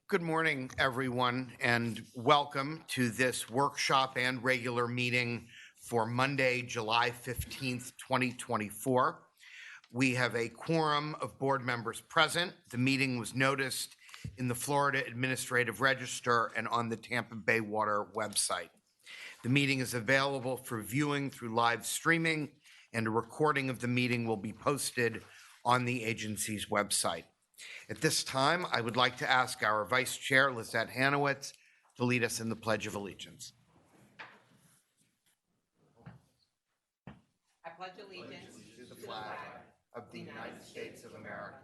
Good morning, everyone, and welcome to this workshop and regular meeting for Monday, July 15th, 2024. We have a quorum of board members present. The meeting was noticed in the Florida Administrative Register and on the Tampa Bay Water website. The meeting is available for viewing through live streaming, and a recording of the meeting will be posted on the agency's website. At this time, I would like to ask our Vice Chair, Lizette Hanowitz, to lead us in the Pledge of Allegiance. I pledge allegiance to the flag of the United States of America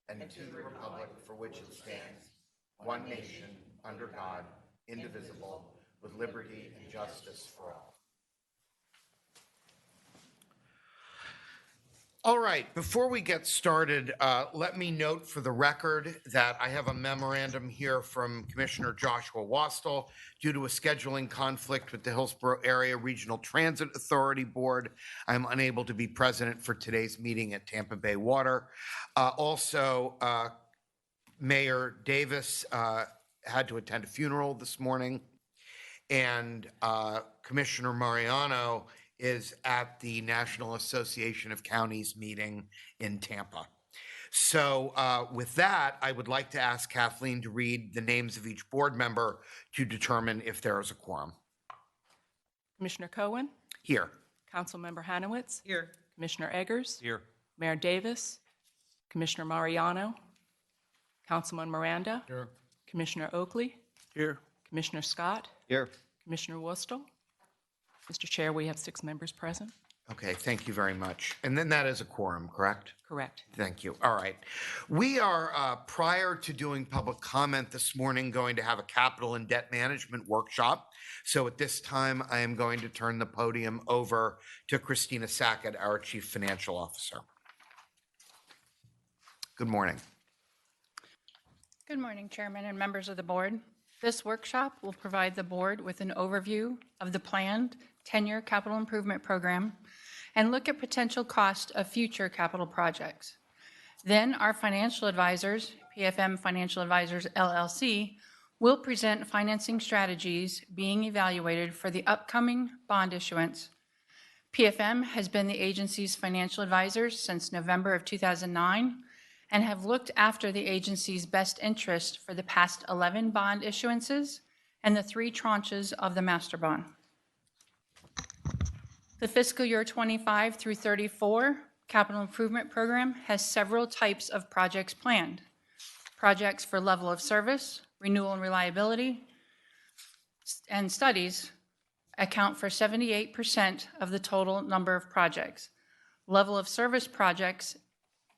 and to the republic for which it stands, one nation, under God, indivisible, with liberty and justice for all. All right, before we get started, let me note for the record that I have a memorandum here from Commissioner Joshua Wastel. Due to a scheduling conflict with the Hillsborough Area Regional Transit Authority Board, I'm unable to be present for today's meeting at Tampa Bay Water. Also, Mayor Davis had to attend a funeral this morning, and Commissioner Mariano is at the National Association of Counties meeting in Tampa. So with that, I would like to ask Kathleen to read the names of each board member to determine if there is a quorum. Commissioner Cohen? Here. Councilmember Hanowitz? here. Commissioner Eggers? Here. Mayor Davis? Commissioner Mariano? Councilman Miranda? Here. Commissioner Oakley? Here. Commissioner Scott? Here. Commissioner Wustel? Mr. Chair, we have 6 members present. Okay, thank you very much. And then that is a quorum, correct? Correct. Thank you. All right. We are, prior to doing public comment this morning, going to have a capital and debt management workshop. So at this time, I am going to turn the podium over to Christina Sackett, our Chief Financial Officer. Good morning. Good morning, Chairman and members of the board. This workshop will provide the board with an overview of the planned 10-year capital improvement program and look at potential cost of future capital projects. Then our financial advisors, PFM Financial Advisors LLC, will present financing strategies being evaluated for the upcoming bond issuance. PFM has been the agency's financial advisors since November of 2009 and have looked after the agency's best interest for the past 11 bond issuances and the 3 tranches of the master bond. The fiscal year 25 through 34 capital improvement program has several types of projects planned. Projects for level of service, renewal and reliability, and studies account for 78% of the total number of projects. Level of service projects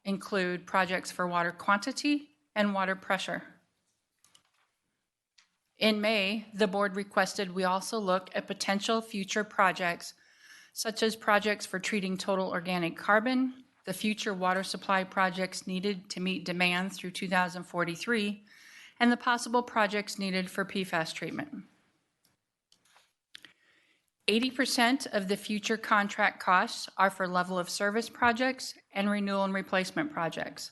include projects for water quantity and water pressure. In May, the board requested we also look at potential future projects, such as projects for treating total organic carbon, the future water supply projects needed to meet demand through 2043, and the possible projects needed for PFAS treatment. 80% of the future contract costs are for level of service projects and renewal and replacement projects.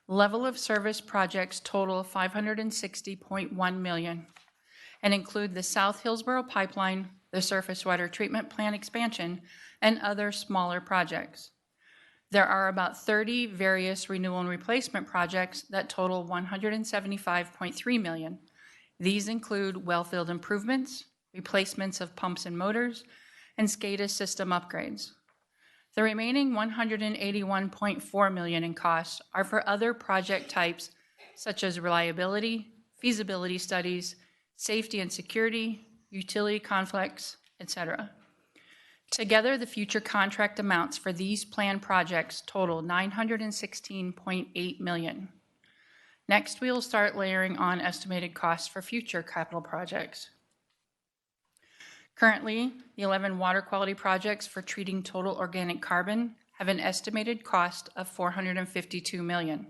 Level of service projects total $560.1 million and include the South Hillsborough Pipeline, the surface water treatment plant expansion, and other smaller projects. There are about 30 various renewal and replacement projects that total $175.3 million. These include well field improvements, replacements of pumps and motors, and SCADA system upgrades. The remaining $181.4 million in costs are for other project types such as reliability, feasibility studies, safety and security, utility conflicts, etc. Together, the future contract amounts for these planned projects total $916.8 million. Next, we will start layering on estimated costs for future capital projects. Currently, the 11 water quality projects for treating total organic carbon have an estimated cost of $452 million.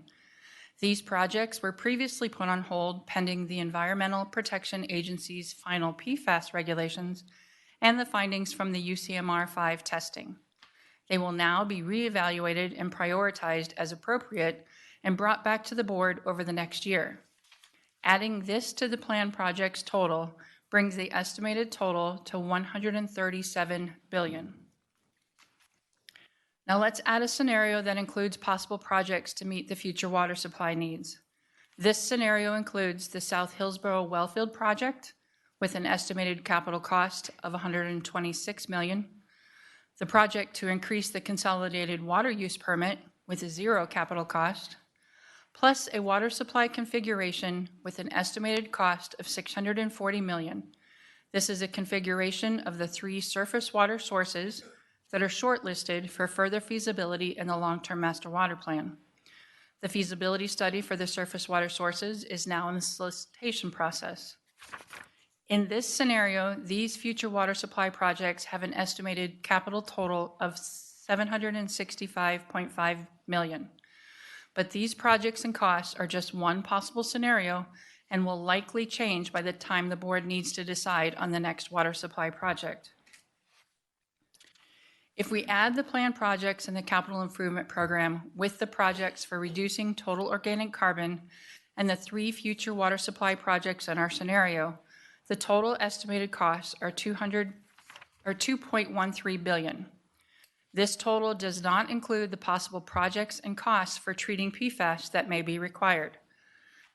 These projects were previously put on hold pending the Environmental Protection Agency's final PFAS regulations and the findings from the UCMR 5 testing. They will now be reevaluated and prioritized as appropriate and brought back to the board over the next year. Adding this to the planned projects total brings the estimated total to $137 billion. Now let's add a scenario that includes possible projects to meet the future water supply needs. This scenario includes the South Hillsborough Wellfield project with an estimated capital cost of $126 million, the project to increase the consolidated water use permit with a zero capital cost, plus a water supply configuration with an estimated cost of $640 million. This is a configuration of the 3 surface water sources that are shortlisted for further feasibility in the long-term master water plan. The feasibility study for the surface water sources is now in the solicitation process. In this scenario, these future water supply projects have an estimated capital total of $765.5 million. But these projects and costs are just one possible scenario and will likely change by the time the board needs to decide on the next water supply project. If we add the planned projects in the capital improvement program with the projects for reducing total organic carbon and the 3 future water supply projects in our scenario, the total estimated costs are $2.13 billion. This total does not include the possible projects and costs for treating PFAS that may be required.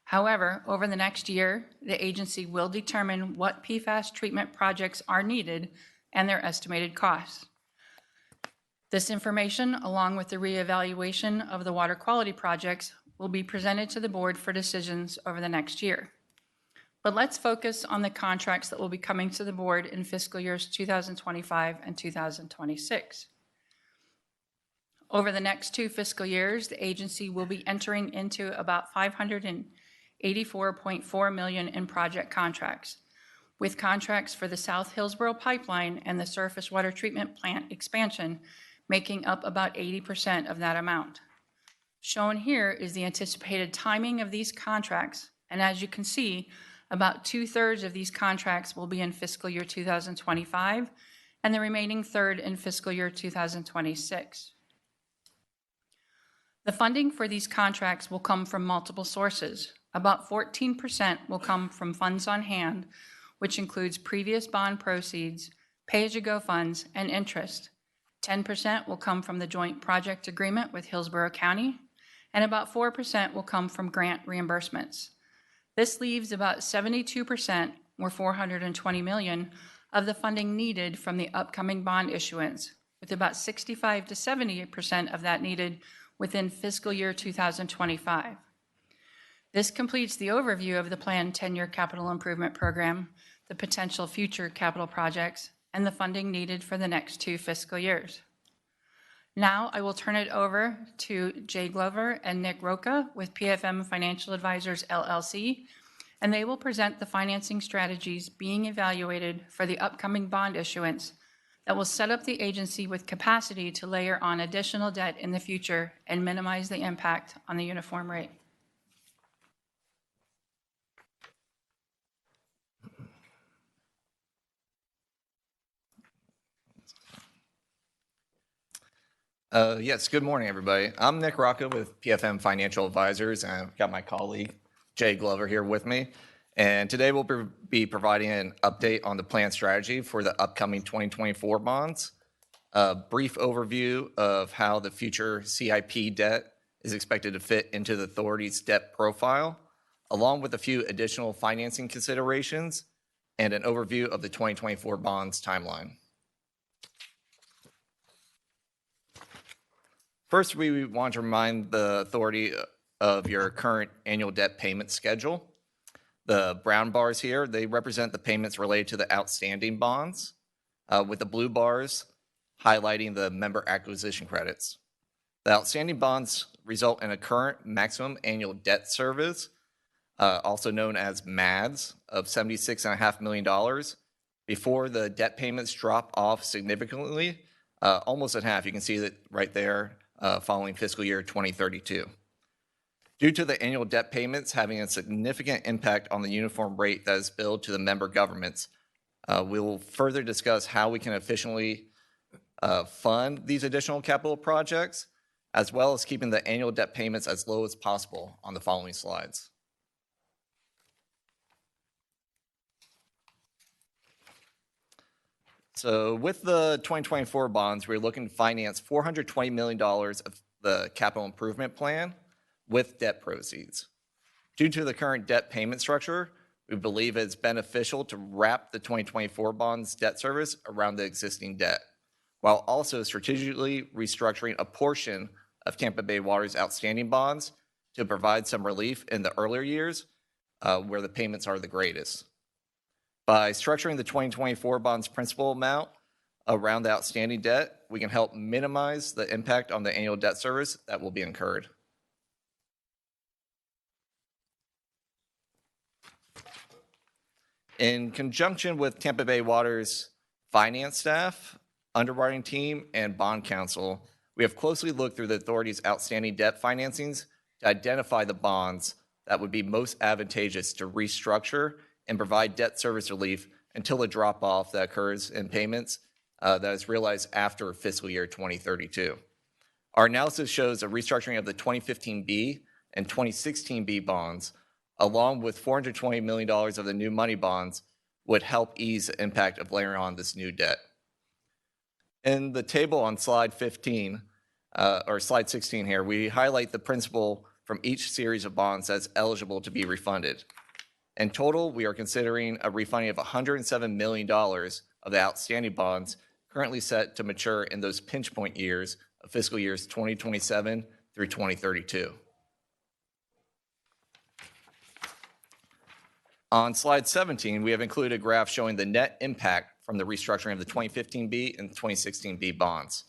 However, over the next year, the agency will determine what PFAS treatment projects are needed and their estimated costs. This information, along with the reevaluation of the water quality projects, will be presented to the board for decisions over the next year. But let's focus on the contracts that will be coming to the board in fiscal years 2025 and 2026. Over the next 2 fiscal years, the agency will be entering into about $584.4 million in project contracts, with contracts for the South Hillsborough pipeline and the surface water treatment plant expansion making up about 80% of that amount. Shown here is the anticipated timing of these contracts, and as you can see, about 2/3 of these contracts will be in fiscal year 2025, and the remaining third in fiscal year 2026. The funding for these contracts will come from multiple sources. About 14% will come from funds on hand, which includes previous bond proceeds, pay-as-you-go funds, and interest. 10% will come from the joint project agreement with Hillsborough County, and about 4% will come from grant reimbursements. This leaves about 72%, or $420 million, of the funding needed from the upcoming bond issuance, with about 65% to 70% of that needed within fiscal year 2025. This completes the overview of the planned 10-year capital improvement program, the potential future capital projects, and the funding needed for the next 2 fiscal years. Now I will turn it over to Jay Glover and Nick Roca with PFM Financial Advisors, LLC, and they will present the financing strategies being evaluated for the upcoming bond issuance that will set up the agency with capacity to layer on additional debt in the future and minimize the impact on the uniform rate. Yes, good morning, everybody. I'm Nick Rocca with PFM Financial Advisors, and I've got my colleague, Jay Glover, here with me. And today we'll be providing an update on the plan strategy for the upcoming 2024 bonds, a brief overview of how the future CIP debt is expected to fit into the authority's debt profile, along with a few additional financing considerations, and an overview of the 2024 bonds timeline. First, we want to remind the authority of your current annual debt payment schedule. The brown bars here, they represent the payments related to the outstanding bonds, with the blue bars highlighting the member acquisition credits. The outstanding bonds result in a current maximum annual debt service, also known as MADS, of $76.5 million before the debt payments drop off significantly, almost at half. You can see that right there. Following fiscal year 2032. Due to the annual debt payments having a significant impact on the uniform rate that is billed to the member governments, we will further discuss how we can efficiently fund these additional capital projects, as well as keeping the annual debt payments as low as possible on the following slides. So with the 2024 bonds, we're looking to finance $420 million of the capital improvement plan with debt proceeds. Due to the current debt payment structure, we believe it's beneficial to wrap the 2024 bonds debt service around the existing debt, while also strategically restructuring a portion of Tampa Bay Water's outstanding bonds to provide some relief in the earlier years where the payments are the greatest. By structuring the 2024 bonds principal amount around the outstanding debt, we can help minimize the impact on the annual debt service that will be incurred. In conjunction with Tampa Bay Water's finance staff, underwriting team, and bond counsel, we have closely looked through the authority's outstanding debt financings to identify the bonds that would be most advantageous to restructure and provide debt service relief until the drop-off that occurs in payments that is realized after fiscal year 2032. Our analysis shows a restructuring of the 2015B and 2016B bonds, along with $420 million of the new money bonds, would help ease the impact of layering on this new debt. In the table on slide 15, or slide 16 here, we highlight the principal from each series of bonds that's eligible to be refunded. In total, we are considering a refunding of $107 million of the outstanding bonds currently set to mature in those pinch point years of fiscal years 2027 through 2032. On slide 17, we have included a graph showing the net impact from the restructuring of the 2015B and 2016B bonds,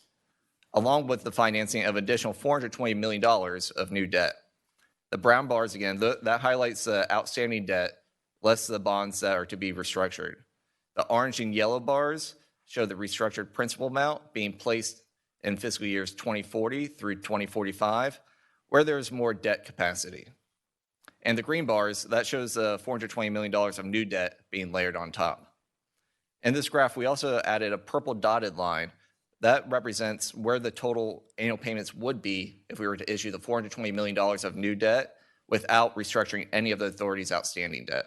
along with the financing of additional $420 million of new debt. The brown bars, again, that highlights the outstanding debt, less the bonds that are to be restructured. The orange and yellow bars show the restructured principal amount being placed in fiscal years 2040 through 2045, where there's more debt capacity. And the green bars, that shows the $420 million of new debt being layered on top. In this graph, we also added a purple dotted line that represents where the total annual payments would be if we were to issue the $420 million of new debt without restructuring any of the authority's outstanding debt.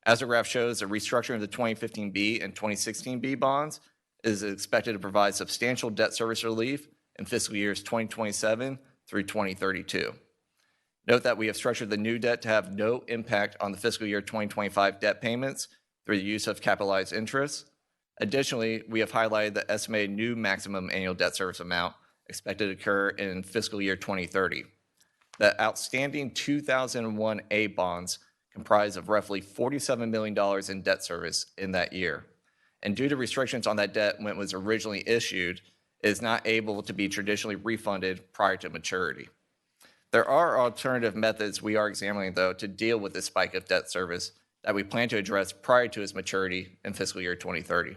As the graph shows, the restructuring of the 2015B and 2016B bonds is expected to provide substantial debt service relief in fiscal years 2027 through 2032. Note that we have structured the new debt to have no impact on the fiscal year 2025 debt payments through the use of capitalized interest. Additionally, we have highlighted the estimated new maximum annual debt service amount expected to occur in fiscal year 2030. The outstanding 2001A bonds comprise of roughly $47 million in debt service in that year. And due to restrictions on that debt when it was originally issued, it is not able to be traditionally refunded prior to maturity. There are alternative methods we are examining, though, to deal with this spike of debt service that we plan to address prior to its maturity in fiscal year 2030.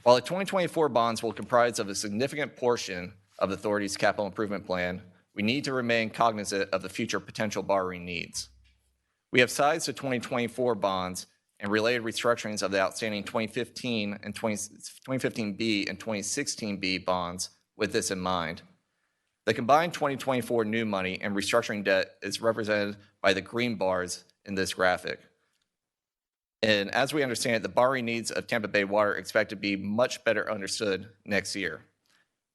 While the 2024 bonds will comprise of a significant portion of the authority's capital improvement plan, we need to remain cognizant of the future potential borrowing needs. We have sized the 2024 bonds and related restructurings of the outstanding 2015 and 2015B and 2016B bonds with this in mind. The combined 2024 new money and restructuring debt is represented by the green bars in this graphic. And as we understand it, the borrowing needs of Tampa Bay Water expect to be much better understood next year.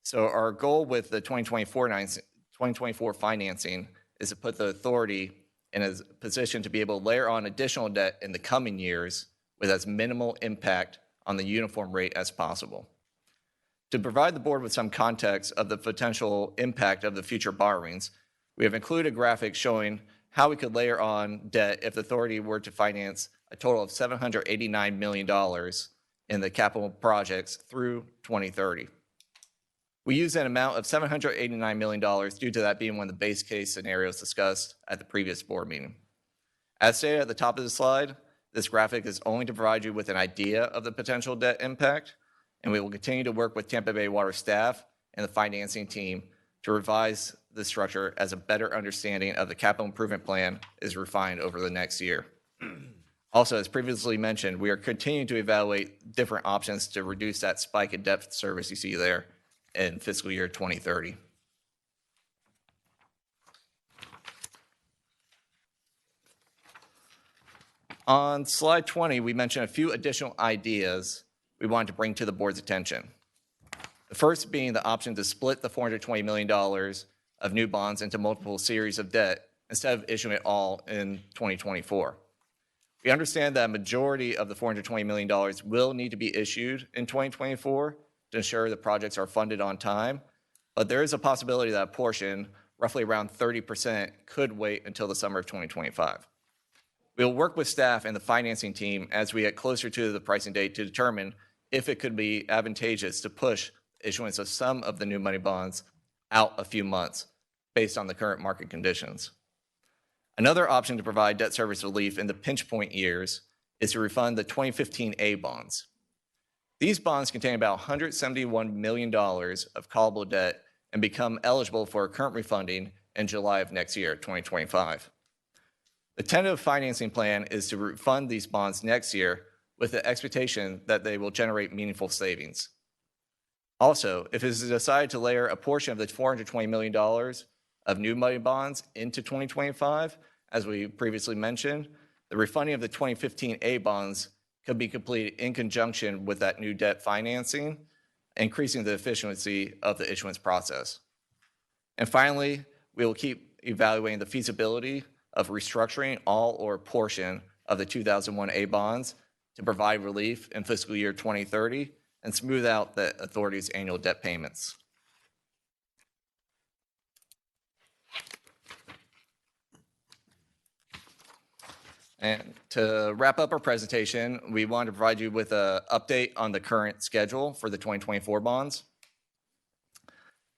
So our goal with the 2024 financing is to put the authority in a position to be able to layer on additional debt in the coming years with as minimal impact on the uniform rate as possible. To provide the board with some context of the potential impact of the future borrowings, we have included a graphic showing how we could layer on debt if the authority were to finance a total of $789 million in the capital projects through 2030. We use an amount of $789 million due to that being one of the base case scenarios discussed at the previous board meeting. As stated at the top of the slide, this graphic is only to provide you with an idea of the potential debt impact, and we will continue to work with Tampa Bay Water staff and the financing team to revise the structure as a better understanding of the capital improvement plan is refined over the next year. Also, as previously mentioned, we are continuing to evaluate different options to reduce that spike in debt service you see there in fiscal year 2030. On slide 20, we mentioned a few additional ideas we wanted to bring to the board's attention. The first being the option to split the $420 million of new bonds into multiple series of debt instead of issuing it all in 2024. We understand that a majority of the $420 million will need to be issued in 2024 to ensure the projects are funded on time, but there is a possibility that a portion, roughly around 30%, could wait until the summer of 2025. We'll work with staff and the financing team as we get closer to the pricing date to determine if it could be advantageous to push issuance of some of the new money bonds out a few months based on the current market conditions. Another option to provide debt service relief in the pinch point years is to refund the 2015 A bonds. These bonds contain about $171 million of callable debt and become eligible for current refunding in July of next year, 2025. The tentative financing plan is to refund these bonds next year with the expectation that they will generate meaningful savings. Also, if it is decided to layer a portion of the $420 million of new money bonds into 2025, as we previously mentioned, the refunding of the 2015 A bonds could be completed in conjunction with that new debt financing, increasing the efficiency of the issuance process. And finally, we will keep evaluating the feasibility of restructuring all or portion of the 2001 A bonds to provide relief in fiscal year 2030 and smooth out the authority's annual debt payments. And to wrap up our presentation, we wanted to provide you with an update on the current schedule for the 2024 bonds.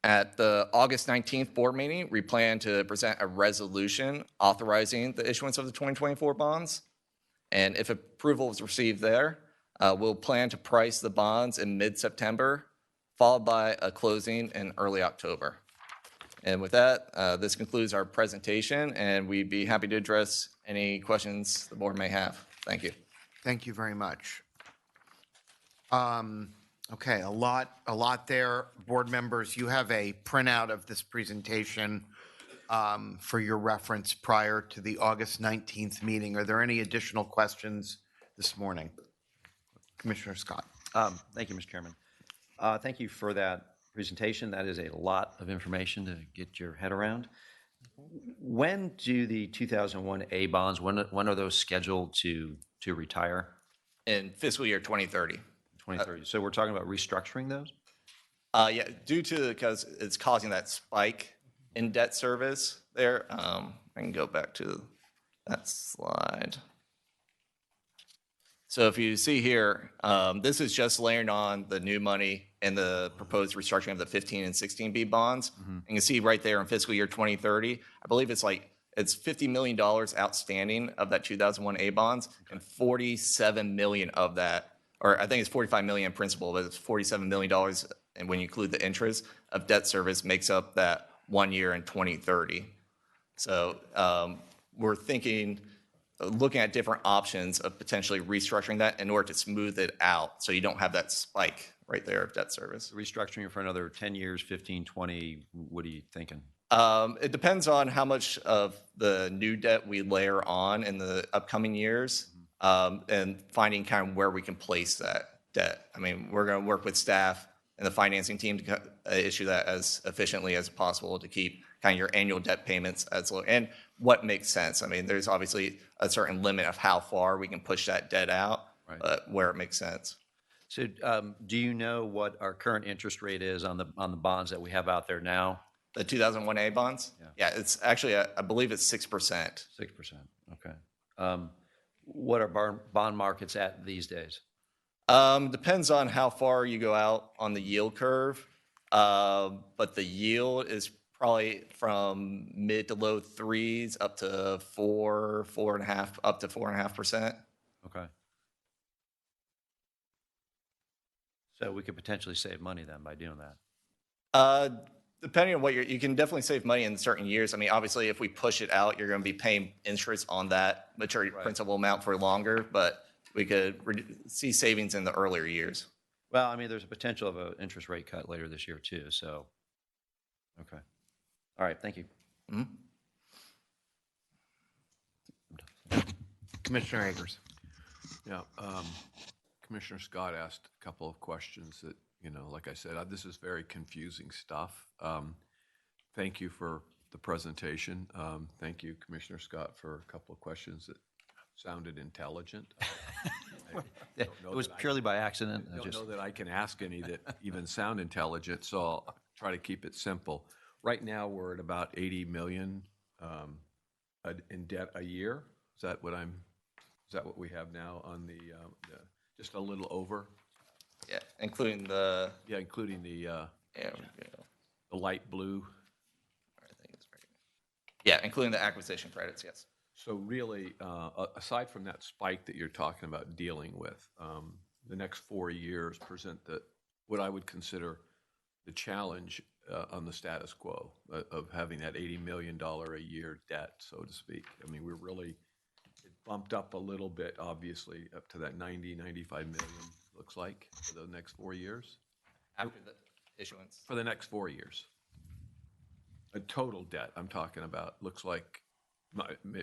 At the August 19th board meeting, we plan to present a resolution authorizing the issuance of the 2024 bonds. And if approval is received there, we'll plan to price the bonds in mid-September, followed by a closing in early October. And with that, this concludes our presentation, and we'd be happy to address any questions the board may have. Thank you. Thank you very much. Okay, a lot there. Board members, you have a printout of this presentation for your reference prior to the August 19th meeting. Are there any additional questions this morning? Commissioner Scott. Thank you, Mr. Chairman. Thank you for that presentation. That is a lot of information to get your head around. When do the 2001 A bonds, when are those scheduled to retire? In fiscal year 2030. 2030. So we're talking about restructuring those? Yeah, because it's causing that spike in debt service there. I can go back to that slide. So if you see here, this is just layering on the new money and the proposed restructuring of the 15 and 16B bonds. Mm-hmm. And you can see right there in fiscal year 2030, I believe it's $50 million outstanding of that 2001 A bonds, and 47 million of that, or I think it's 45 million in principal, but it's $47 million, and when you include the interest of debt service, makes up that 1 year in 2030. So we're looking at different options of potentially restructuring that in order to smooth it out so you don't have that spike right there of debt service. Restructuring for another 10 years, 15, 20, what are you thinking? It depends on how much of the new debt we layer on in the upcoming years, and finding kind of where we can place that debt. I mean, we're going to work with staff and the financing team to issue that as efficiently as possible to keep kind of your annual debt payments as low, and what makes sense. I mean, there's obviously a certain limit of how far we can push that debt out, right, but where it makes sense. So do you know what our current interest rate is on the bonds that we have out there now? The 2001 A bonds? Yeah, it's actually, I believe it's 6%. 6%, okay. What are bond markets at these days? Depends on how far you go out on the yield curve, but the yield is probably from mid to low threes up to 4.5, up to 4.5%. Okay. So we could potentially save money then by doing that. Depending on what you can definitely save money in certain years. I mean, obviously, if we push it out, you're going to be paying interest on that maturity principal amount for longer, but we could see savings in the earlier years. Well, I mean, there's a potential of an interest rate cut later this year too, so, okay. All right, thank you. Mm-hmm. Commissioner Akers. Yeah, Commissioner Scott asked a couple of questions that, like I said, this is very confusing stuff. Thank you for the presentation. Thank you, Commissioner Scott, for a couple of questions that sounded intelligent. It was purely by accident. I don't know that I can ask any that even sound intelligent, so I'll try to keep it simple. Right now, we're at about 80 million in debt a year. Is that what we have now on the just a little over? Yeah, including the, Yeah, including the yeah, the light blue. I think it's right. Yeah, including the acquisition credits, yes. So really, aside from that spike that you're talking about dealing with, the next 4 years present what I would consider the challenge on the status quo of having that $80 million a year debt, so to speak. I mean, it bumped up a little bit, obviously, up to that 95 million, looks like, for the next 4 years. After the issuance. For the next 4 years. A total debt I'm talking about looks like,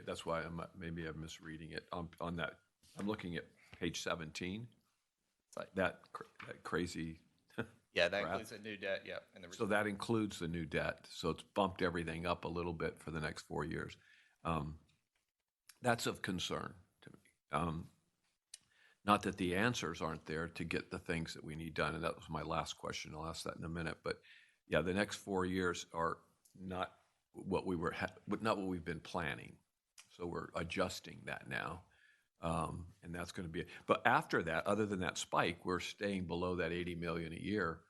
that's why maybe I'm misreading it on that. I'm looking at page 17. It's like, That crazy. yeah, that graph. includes the new debt, yeah. And the So that includes the new debt. So it's bumped everything up a little bit for the next 4 years. That's of concern to me. Not that the answers aren't there to get the things that we need done. And that was my last question. I'll ask that in a minute. But yeah, the next 4 years are not what not what we've been planning. So we're adjusting that now. And that's going to be, but after that, other than that spike, we're staying below that 80 million a year.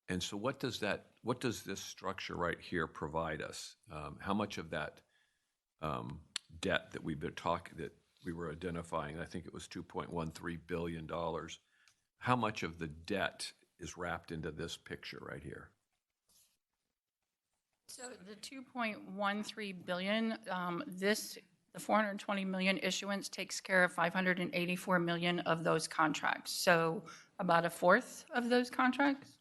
And so what does this structure right here provide us? How much of that debt that we've been that we were identifying, I think it was $2.13 billion, how much of the debt is wrapped into this picture right here? So the 2.13 billion, the 420 million issuance takes care of 584 million of those contracts. So about a fourth of those contracts?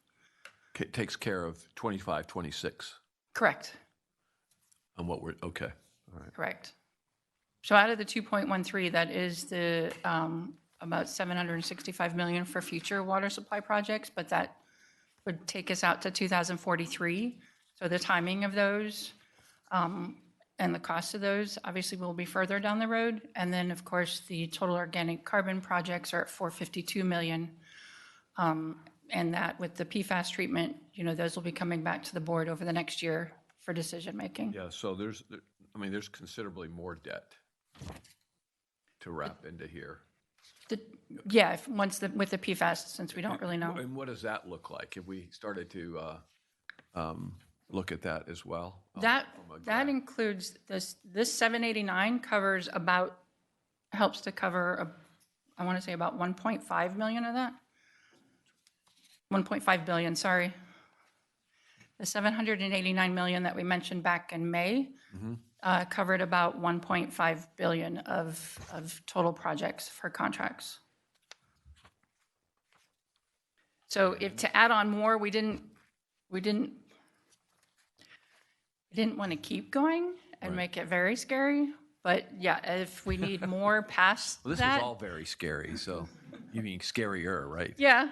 It takes care of 25, 26. Correct. And okay, all right. Correct. So out of the 2.13, that is the about 765 million for future water supply projects, but that would take us out to 2043. So the timing of those and the cost of those obviously will be further down the road. And then, of course, the total organic carbon projects are at 452 million. And that with the PFAS treatment, those will be coming back to the board over the next year for decision making. Yeah, so there's considerably more debt to wrap into here. Yeah, with the PFAS, since we don't really know. And what does that look like? Have we started to look at that as well? That includes this 789 helps to cover, I want to say about 1.5 million of that. 1.5 billion, sorry. The 789 million that we mentioned back in May covered about 1.5 billion of total projects for contracts. So to add on more, we didn't want to keep going and make it very scary. But yeah, if we need more past Well, this that. is all very scary, so you mean scarier, right? Yeah.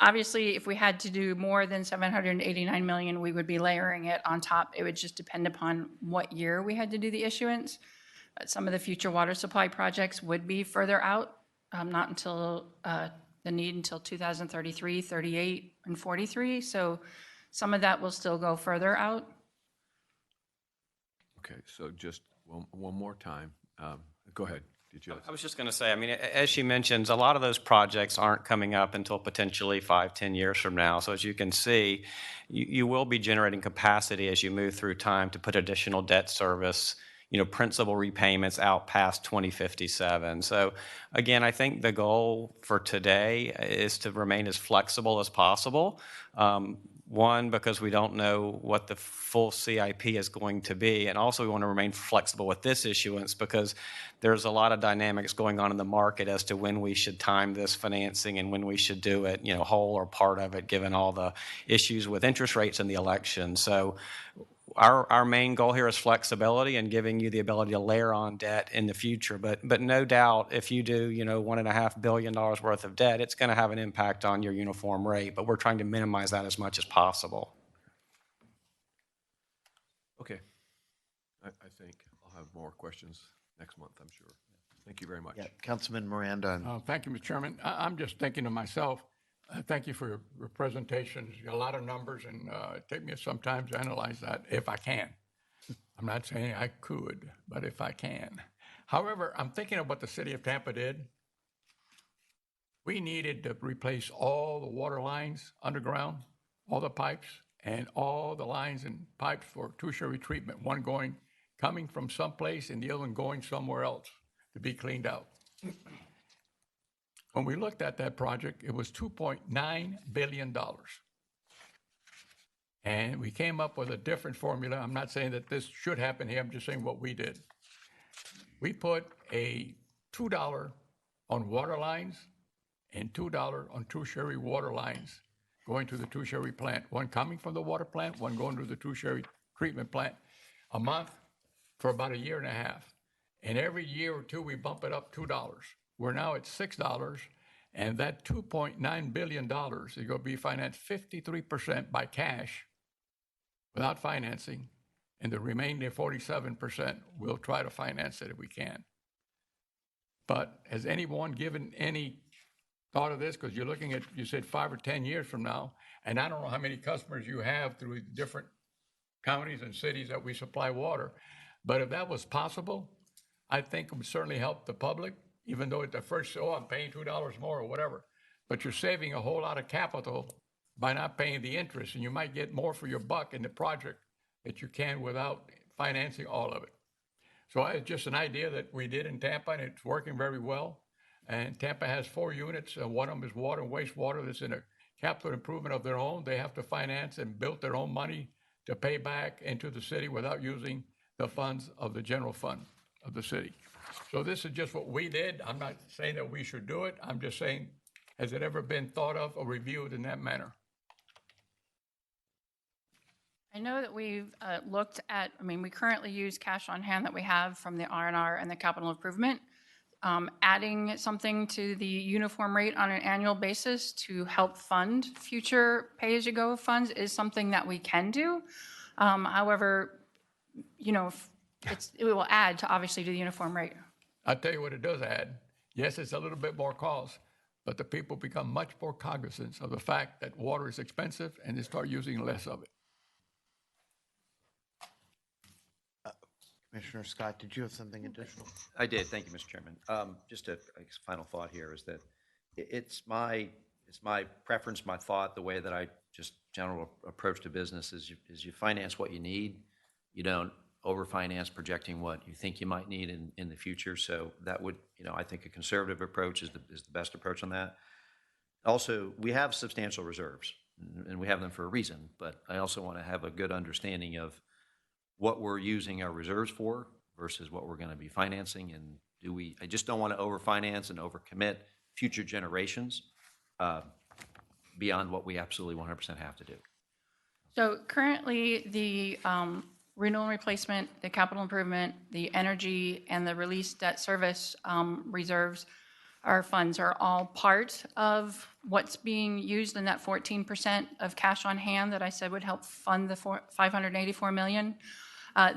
Obviously, if we had to do more than 789 million, we would be layering it on top. It would just depend upon what year we had to do the issuance. Some of the future water supply projects would be further out, not until the need until 2033, 38, and 43. So some of that will still go further out. Okay, so just one more time. Go ahead. Did you? I was just going to say, I mean, as she mentions, a lot of those projects aren't coming up until potentially 5-10 years from now. So as you can see, you will be generating capacity as you move through time to put additional debt service, principal repayments out past 2057. So again, I think the goal for today is to remain as flexible as possible. One, because we don't know what the full CIP is going to be, and also we want to remain flexible with this issuance because there's a lot of dynamics going on in the market as to when we should time this financing and when we should do it, whole or part of it, given all the issues with interest rates and the election. So our main goal here is flexibility and giving you the ability to layer on debt in the future. But no doubt, if you do, $1.5 billion worth of debt, it's going to have an impact on your uniform rate. But we're trying to minimize that as much as possible. Okay. I think I'll have more questions next month, I'm sure. Thank you very much. Yeah, Councilman Miranda. Thank you, Mr. Chairman. I'm just thinking to myself, thank you for your presentations. A lot of numbers, and it takes me some time to analyze that if I can. I'm not saying I could, but if I can. However, I'm thinking of what the city of Tampa did. We needed to replace all the water lines underground, all the pipes, and all the lines and pipes for tertiary treatment, one coming from someplace and the other one going somewhere else to be cleaned out. When we looked at that project, it was $2.9 billion. And we came up with a different formula. I'm not saying that this should happen here. I'm just saying what we did. We put a $2 on water lines and $2 on tertiary water lines going to the tertiary plant, one coming from the water plant, one going to the tertiary treatment plant, a month for about a year and a half. And every year or two, we bump it up $2. We're now at $6, and that $2.9 billion is going to be financed 53% by cash without financing, and the remaining 47% we'll try to finance it if we can. But has anyone given any thought of this? Because you're looking at, you said 5 or 10 years from now, and I don't know how many customers you have through different counties and cities that we supply water. But if that was possible, I think it would certainly help the public, even though at the first, I'm paying $2 more or whatever. But you're saving a whole lot of capital by not paying the interest, and you might get more for your buck in the project that you can without financing all of it. So it's just an idea that we did in Tampa, and it's working very well. And Tampa has 4 units. One of them is water and wastewater that's in a capital improvement of their own. They have to finance and build their own money to pay back into the city without using the funds of the general fund of the city. So this is just what we did. I'm not saying that we should do it. I'm just saying, has it ever been thought of or reviewed in that manner? I know that we've looked at, we currently use cash on hand that we have from the R&R and the capital improvement. Adding something to the uniform rate on an annual basis to help fund future pay-as-you-go funds is something that we can do. However, it will add to, obviously, to the uniform rate. I'll tell you what it does add. Yes, it's a little bit more cost, but the people become much more cognizant of the fact that water is expensive and they start using less of it. Commissioner Scott, did you have something additional? I did. Thank you, Mr. Chairman. Just a final thought here is that it's my preference, my thought, the way that I just general approach to business is you finance what you need. You don't overfinance projecting what you think you might need in the future. So that would, I think a conservative approach is the best approach on that. Also, we have substantial reserves, and we have them for a reason, but I also want to have a good understanding of what we're using our reserves for versus what we're going to be financing. And I just don't want to overfinance and overcommit future generations beyond what we absolutely 100% have to do. So currently, the renewal and replacement, the capital improvement, the energy, and the release debt service reserves, our funds are all part of what's being used in that 14% of cash on hand that I said would help fund the $584 million.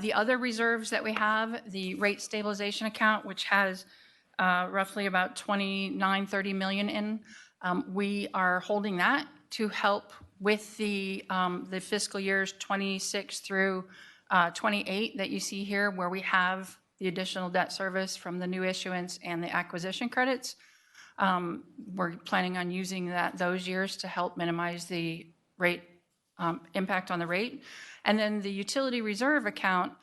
The other reserves that we have, the rate stabilization account, which has roughly about $29-30 million in, we are holding that to help with the fiscal years 26 through 28 that you see here, where we have the additional debt service from the new issuance and the acquisition credits. We're planning on using those years to help minimize the rate impact on the rate. And then the utility reserve account,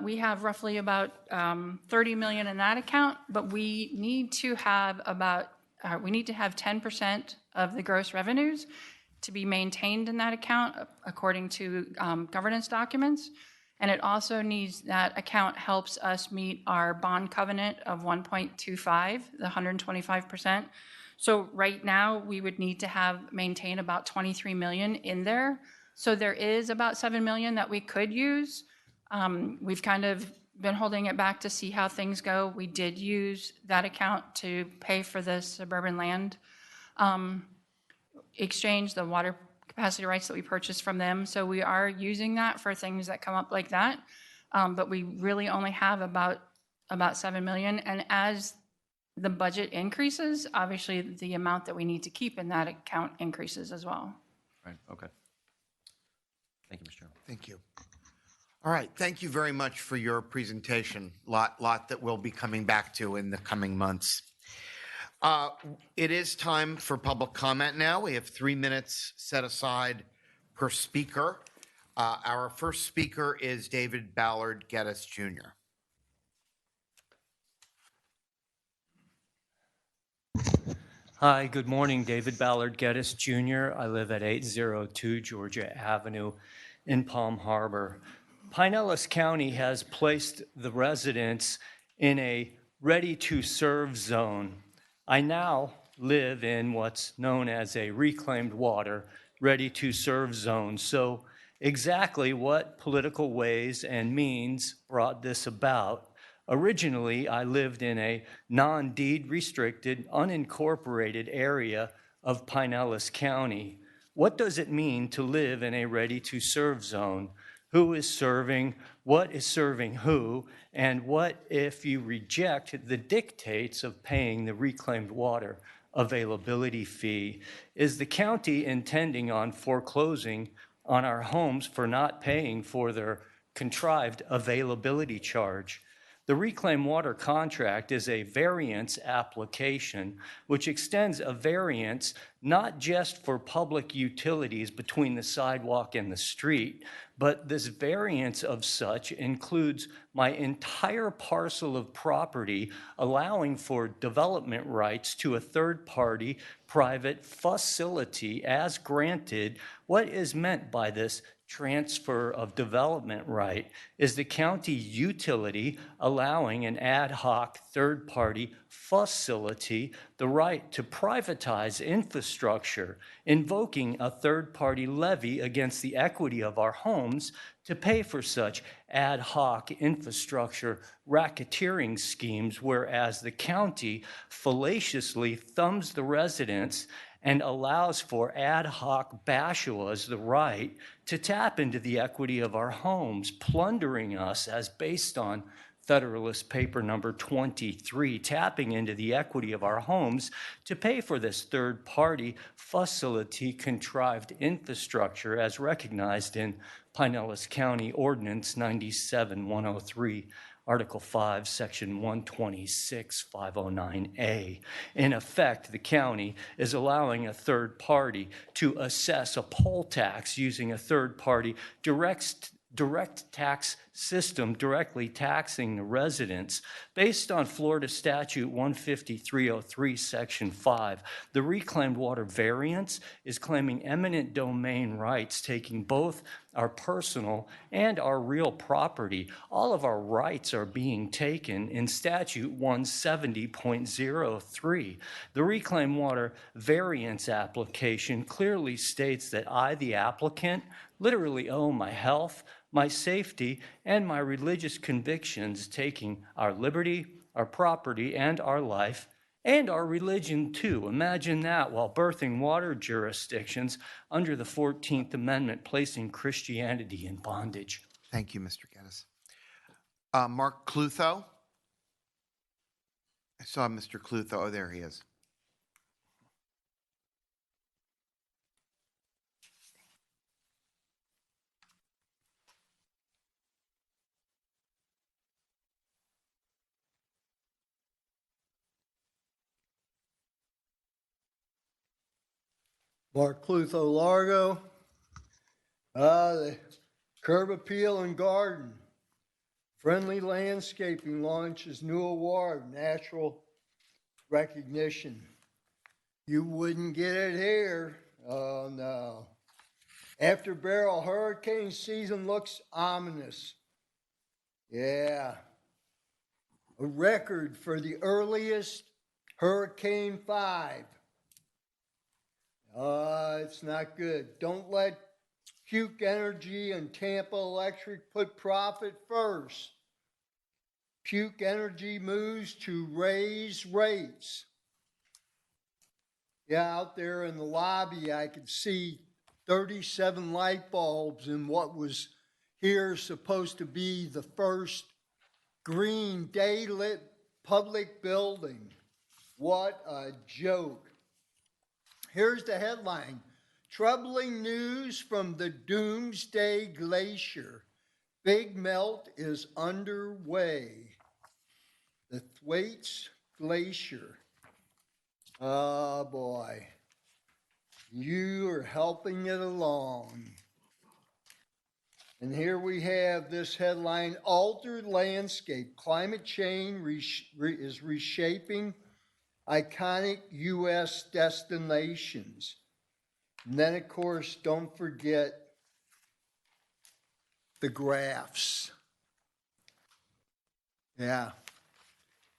we have roughly about $30 million in that account, but we need to have 10% of the gross revenues to be maintained in that account according to governance documents. And it also needs, that account helps us meet our bond covenant of 1.25, the 125%. So right now we would need to maintain about $23 million in there So there is about 7 million that we could use. We've kind of been holding it back to see how things go. We did use that account to pay for the suburban land exchange, the water capacity rights that we purchased from them. So we are using that for things that come up like that. But we really only have about 7 million. And as the budget increases, obviously the amount that we need to keep in that account increases as well. Right, okay. Thank you, Mr. Chairman. Thank you. All right, thank you very much for your presentation. Lot that we'll be coming back to in the coming months. It is time for public comment now. We have 3 minutes set aside per speaker. Our first speaker is David Ballard Geddes Jr. Hi, good morning. David Ballard Geddes Jr. I live at 802 Georgia Avenue in Palm Harbor. Pinellas County has placed the residents in a ready-to-serve zone. I now live in what's known as a reclaimed water ready-to-serve zone. So exactly what political ways and means brought this about? Originally, I lived in a non-deed restricted, unincorporated area of Pinellas County. What does it mean to live in a ready-to-serve zone? Who is serving? What is serving who? And what if you reject the dictates of paying the reclaimed water availability fee? Is the county intending on foreclosing on our homes for not paying for their contrived availability charge? The reclaimed water contract is a variance application which extends a variance not just for public utilities between the sidewalk and the street, but this variance of such includes my entire parcel of property, allowing for development rights to a third-party private facility as granted. What is meant by this transfer of development right is the county utility allowing an ad hoc third-party facility the right to privatize infrastructure, invoking a third-party levy against the equity of our homes to pay for such ad hoc infrastructure racketeering schemes, whereas the county fallaciously thumbs the residents and allows for ad hoc bashuas the right to tap into the equity of our homes, plundering us as based on Federalist Paper number 23, tapping into the equity of our homes to pay for this third-party facility contrived infrastructure as recognized in Pinellas County Ordinance 97-103. Article 5, Section 126-509A. In effect, the county is allowing a third party to assess a poll tax using a third party direct tax system directly taxing the residents. Based on Florida Statute 15303, Section 5, the reclaimed water variance is claiming eminent domain rights, taking both our personal and our real property. All of our rights are being taken in Statute 170.03. The reclaimed water variance application clearly states that I, the applicant, literally owe my health, my safety, and my religious convictions, taking our liberty, our property, and our life, and our religion too. Imagine that, while birthing water jurisdictions under the 14th Amendment, placing Christianity in bondage. Thank you, Mr. Geddes. Mark Clutho. I saw Mr. Clutho. Oh, there he is. Mark Clutho, Largo. The Curb Appeal and Garden. Friendly Landscaping launches new award, Natural Recognition. You wouldn't get it here. Oh, no. After barrel hurricane season looks ominous. Yeah. A record for the earliest Hurricane 5. It's not good. Don't let Puke Energy and Tampa Electric put profit first. Puke Energy moves to raise rates. Yeah, out there in the lobby, I could see 37 light bulbs in what was here supposed to be the first green daylit public building. What a joke. Here's the headline. Troubling news from the Doomsday Glacier. Big melt is underway. The Thwaites Glacier. Oh boy. You are helping it along. And here we have this headline, Altered Landscape. Climate change is reshaping iconic U.S. destinations. And then, of course, don't forget the graphs. Yeah.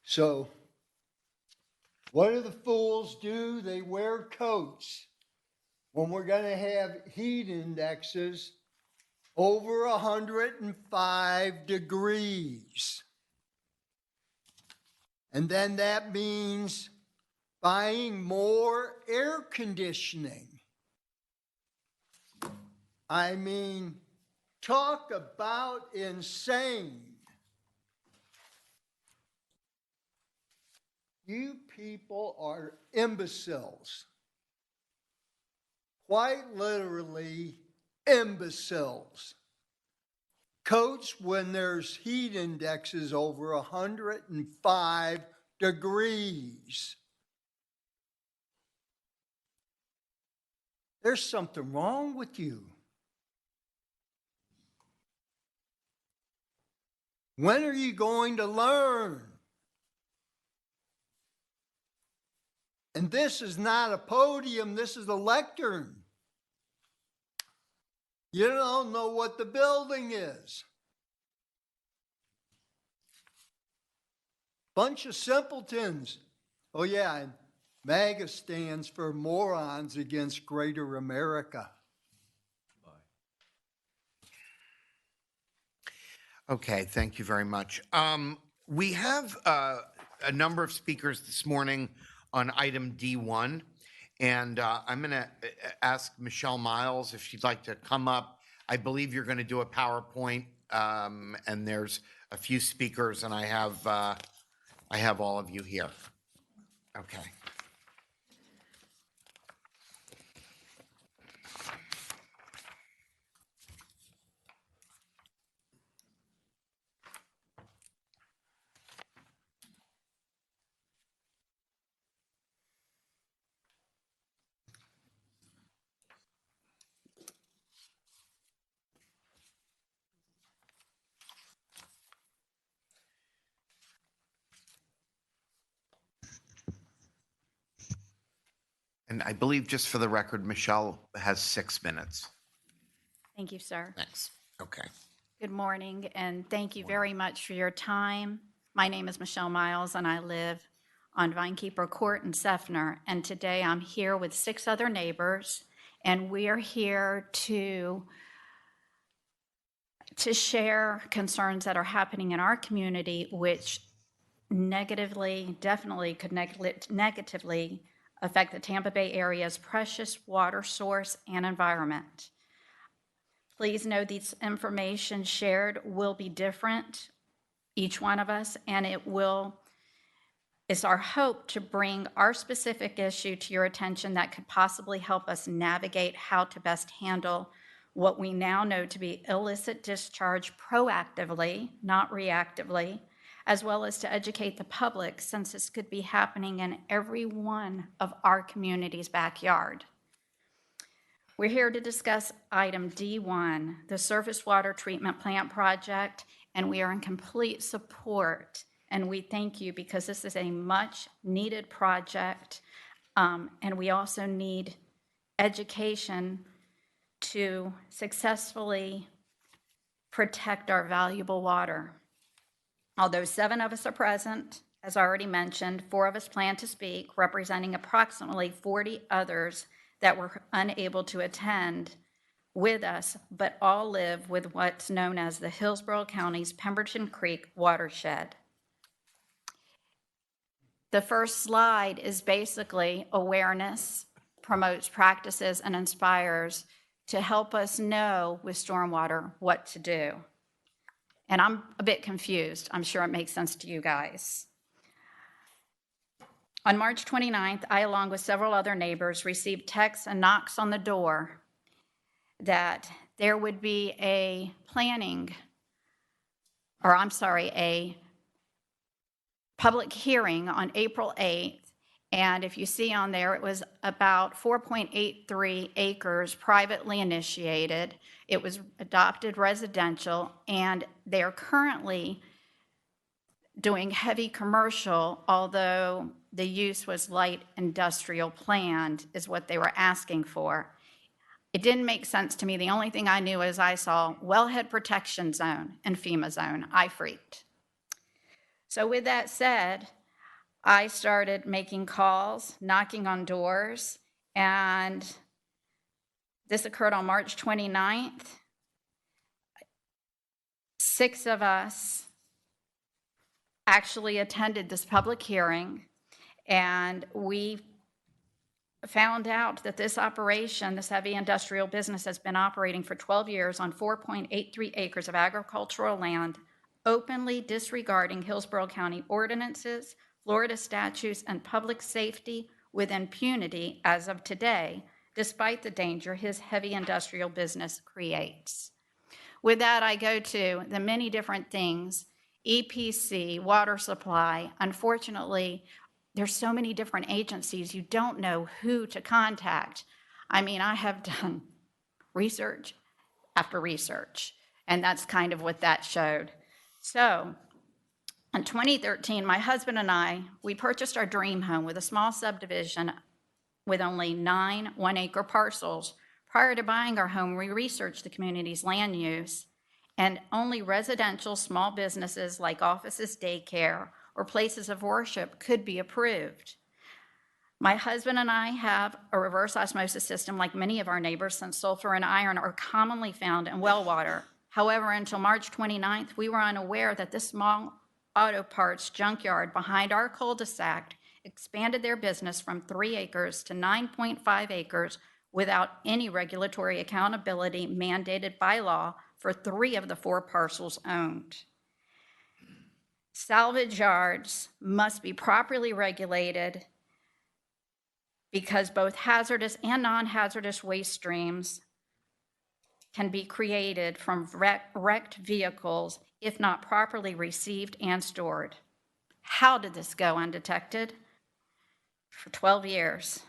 So, what do the fools do? They wear coats when we're going to have heat indexes over 105 degrees. And then that means buying more air conditioning. I mean, talk about insane. You people are imbeciles. Quite literally, imbeciles. Coats when there's heat indexes over 105 degrees. There's something wrong with you. When are you going to learn? And this is not a podium, this is a lectern. You don't know what the building is. Bunch of simpletons. Oh yeah, and MAGA stands for Morons Against Greater America. Okay, thank you very much. We have a number of speakers this morning on item D1, and I'm going to ask Michelle Miles if she'd like to come up. I believe you're going to do a PowerPoint, and there's a few speakers, and I have all of you here. Okay. And I believe, just for the record, Michelle has 6 minutes. Thank you, sir. Thanks. Okay. Good morning, and thank you very much for your time. My name is Michelle Miles, and I live on Vinekeeper Court in Seffner. And today I'm here with 6 other neighbors, and we are here to share concerns that are happening in our community, which definitely could negatively affect the Tampa Bay area's precious water source and environment. Please know these information shared will be different, each one of us, and it's our hope to bring our specific issue to your attention that could possibly help us navigate how to best handle what we now know to be illicit discharge proactively, not reactively, as well as to educate the public, since this could be happening in every one of our community's backyard. We're here to discuss item D1, the surface water treatment plant project, and we are in complete support. And we thank you because this is a much needed project, and we also need education to successfully protect our valuable water. Although 7 of us are present, as already mentioned, 4 of us plan to speak, representing approximately 40 others that were unable to attend. with us, but all live with what's known as the Hillsborough County's Pemberton Creek watershed. The first slide is basically awareness, promotes practices, and inspires to help us know with stormwater what to do. And I'm a bit confused. I'm sure it makes sense to you guys. On March 29th, I, along with several other neighbors, received texts and knocks on the door that there would be a public hearing on April 8th. And if you see on there, it was about 4.83 acres privately initiated. It was adopted residential, and they are currently doing heavy commercial, although the use was light industrial planned, is what they were asking for. It didn't make sense to me. The only thing I knew is I saw wellhead protection zone and FEMA zone. I freaked. So with that said, I started making calls, knocking on doors, and this occurred on March 29th. 6 of us actually attended this public hearing, and we found out that this operation, this heavy industrial business, has been operating for 12 years on 4.83 acres of agricultural land, openly disregarding Hillsborough County ordinances, Florida statutes, and public safety with impunity as of today, despite the danger his heavy industrial business creates. With that, I go to the many different things, EPC, water supply. Unfortunately, there's so many different agencies, you don't know who to contact. I mean, I have done research after research, and that's kind of what that showed. So, in 2013, my husband and I, we purchased our dream home with a small subdivision with only 9 one-acre parcels. Prior to buying our home, we researched the community's land use, and only residential small businesses like offices, daycare, or places of worship could be approved. My husband and I have a reverse osmosis system like many of our neighbors, since sulfur and iron are commonly found in well water. However, until March 29th, we were unaware that this small auto parts junkyard behind our cul-de-sac expanded their business from 3 acres to 9.5 acres without any regulatory accountability mandated by law for 3 of the 4 parcels owned. Salvage yards must be properly regulated because both hazardous and non-hazardous waste streams can be created from wrecked vehicles if not properly received and stored. How did this go undetected? For 12 years.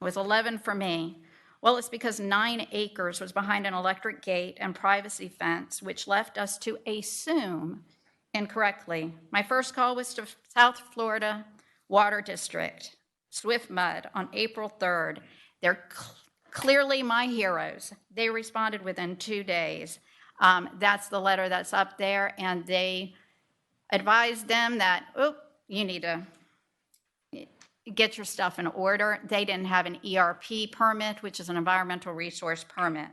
It was 11 for me. Well, it's because 9 acres was behind an electric gate and privacy fence, which left us to assume incorrectly. My first call was to South Florida Water District, Swift Mud, on April 3rd. They're clearly my heroes. They responded within 2 days. That's the letter that's up there, and they advised them that, you need to get your stuff in order. They didn't have an ERP permit, which is an environmental resource permit.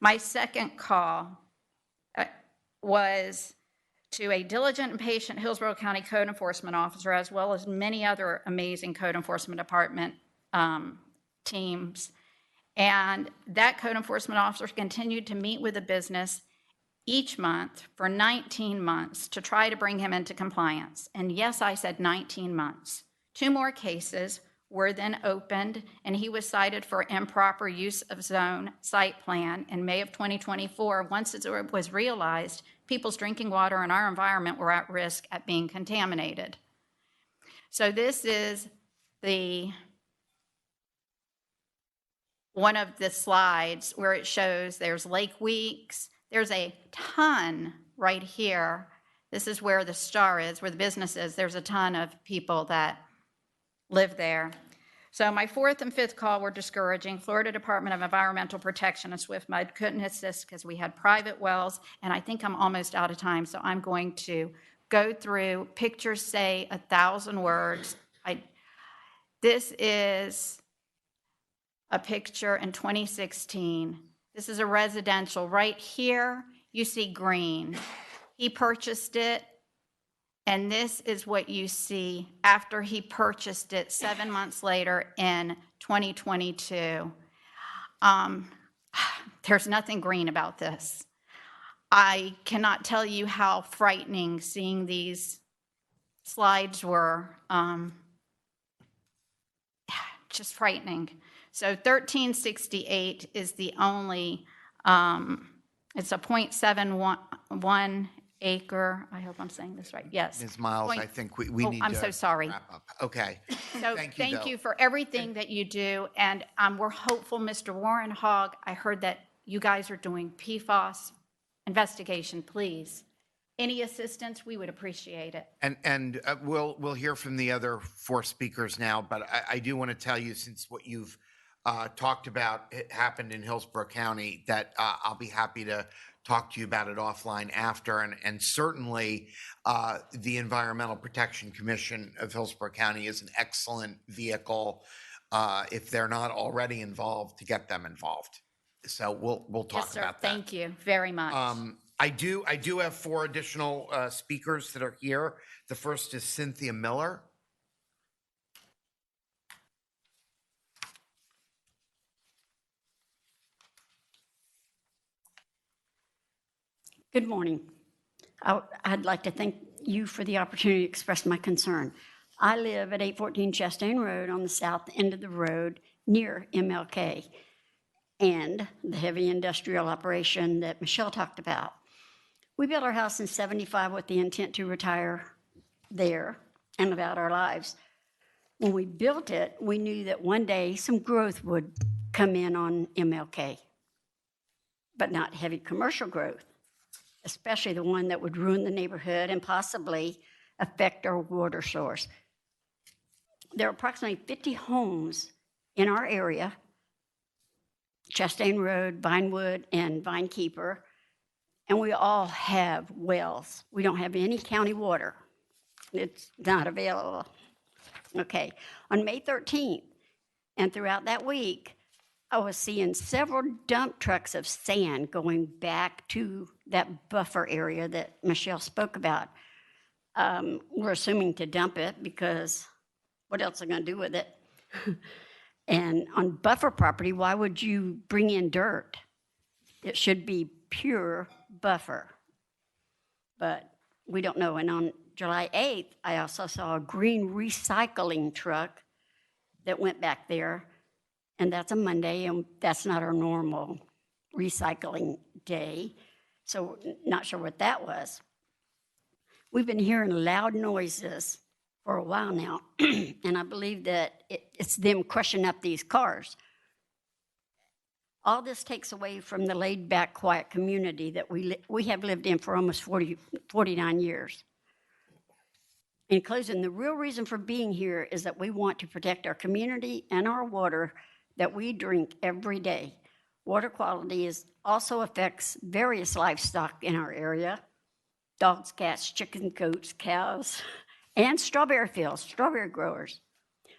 My second call was to a diligent and patient Hillsborough County code enforcement officer, as well as many other amazing code enforcement department teams. And that code enforcement officer continued to meet with the business each month for 19 months to try to bring him into compliance. And yes, I said 19 months. 2 more cases were then opened, and he was cited for improper use of zone site plan in May of 2024. Once it was realized people's drinking water and our environment were at risk at being contaminated. So this is one of the slides where it shows there's Lake Weeks. There's a ton right here. This is where the star is, where the business is. There's a ton of people that live there. So my 4th and 5th call were discouraging. Florida Department of Environmental Protection and Swift Mud couldn't assist because we had private wells, and I think I'm almost out of time, so I'm going to go through. Pictures say 1,000 words. This is a picture in 2016. This is a residential. Right here, you see green. He purchased it, and this is what you see after he purchased it 7 months later in 2022. There's nothing green about this. I cannot tell you how frightening seeing these slides were. Just frightening. So 1368 is the only, it's a 0.71 acre. I hope I'm saying this right. Yes. Ms. Miles, I think we need to I'm so sorry. wrap up. Okay. So thank you for everything that you do. And we're hopeful, Mr. Warren Hogg, I heard that you guys are doing PFAS investigation, please. Any assistance, we would appreciate it. And we'll hear from the other 4 speakers now, but I do want to tell you, since what you've talked about it happened in Hillsborough County, that I'll be happy to talk to you about it offline after. And certainly the Environmental Protection Commission of Hillsborough County is an excellent vehicle, if they're not already involved, to get them involved. So we'll talk Yes, sir. about that. Thank you very much. I do have 4 additional speakers that are here. The first is Cynthia Miller. Good morning. I'd like to thank you for the opportunity to express my concern. I live at 814 Chastain Road on the south end of the road near MLK and the heavy industrial operation that Michelle talked about. We built our house in '75 with the intent to retire there and live out our lives. When we built it, we knew that one day some growth would come in on MLK, but not heavy commercial growth, especially the one that would ruin the neighborhood and possibly affect our water source. There are approximately 50 homes in our area, Chastain Road, Vinewood, and Vinekeeper, and we all have wells. We don't have any county water. It's not available. Okay, on May 13th, and throughout that week, I was seeing several dump trucks of sand going back to that buffer area that Michelle spoke about. We're assuming to dump it because what else are they going to do with it? And on buffer property, why would you bring in dirt? It should be pure buffer. But we don't know. And on July 8th, I also saw a green recycling truck that went back there. And that's a Monday, and that's not our normal recycling day. So not sure what that was. We've been hearing loud noises for a while now, and I believe that it's them crushing up these cars. All this takes away from the laid-back, quiet community that we have lived in for almost 49 years. In closing, the real reason for being here is that we want to protect our community and our water that we drink every day. Water quality also affects various livestock in our area: dogs, cats, chickens, goats, cows, and strawberry fields, strawberry growers.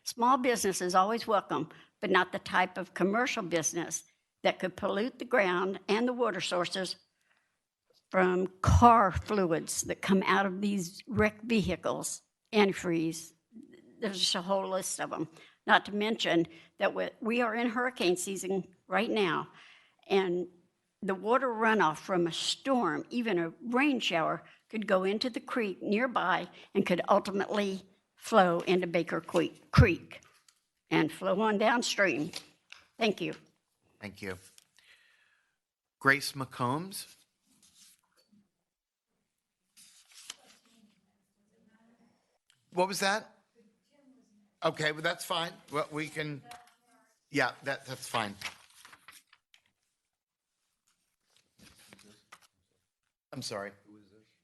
Small business is always welcome, but not the type of commercial business that could pollute the ground and the water sources from car fluids that come out of these wrecked vehicles, antifreeze. There's just a whole list of them. Not to mention that we are in hurricane season right now, and the water runoff from a storm, even a rain shower, could go into the creek nearby and could ultimately flow into Baker Creek and flow on downstream. Thank you. Thank you. Grace McCombs. What was that? Okay, well, that's fine. Well, we can, yeah, that's fine. I'm sorry.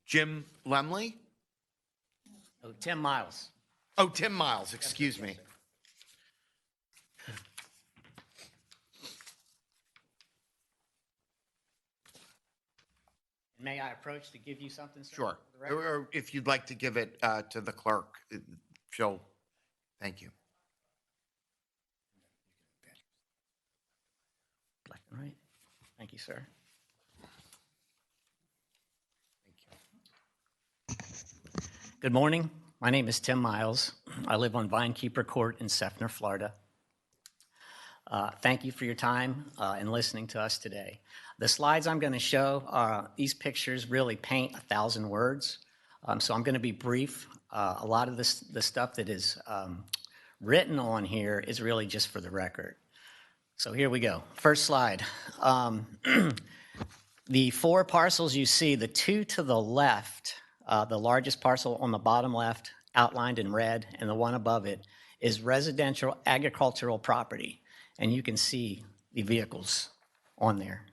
Jim Lemley? Oh, Tim Miles. Oh, Tim Miles, excuse me. May I approach to give you something, sir? Sure. for the record? Or if you'd like to give it to the clerk, she'll, thank you. Black and white. Thank you, sir. Good morning. My name is Tim Miles. I live on Vinekeeper Court in Seffner, Florida. Thank you for your time and listening to us today. The slides I'm going to show, these pictures really paint 1,000 words. So I'm going to be brief. A lot of the stuff that is written on here is really just for the record. So here we go. First slide. The 4 parcels you see, the 2 to the left, the largest parcel on the bottom left, outlined in red, and the one above it is residential agricultural property. And you can see the vehicles on there.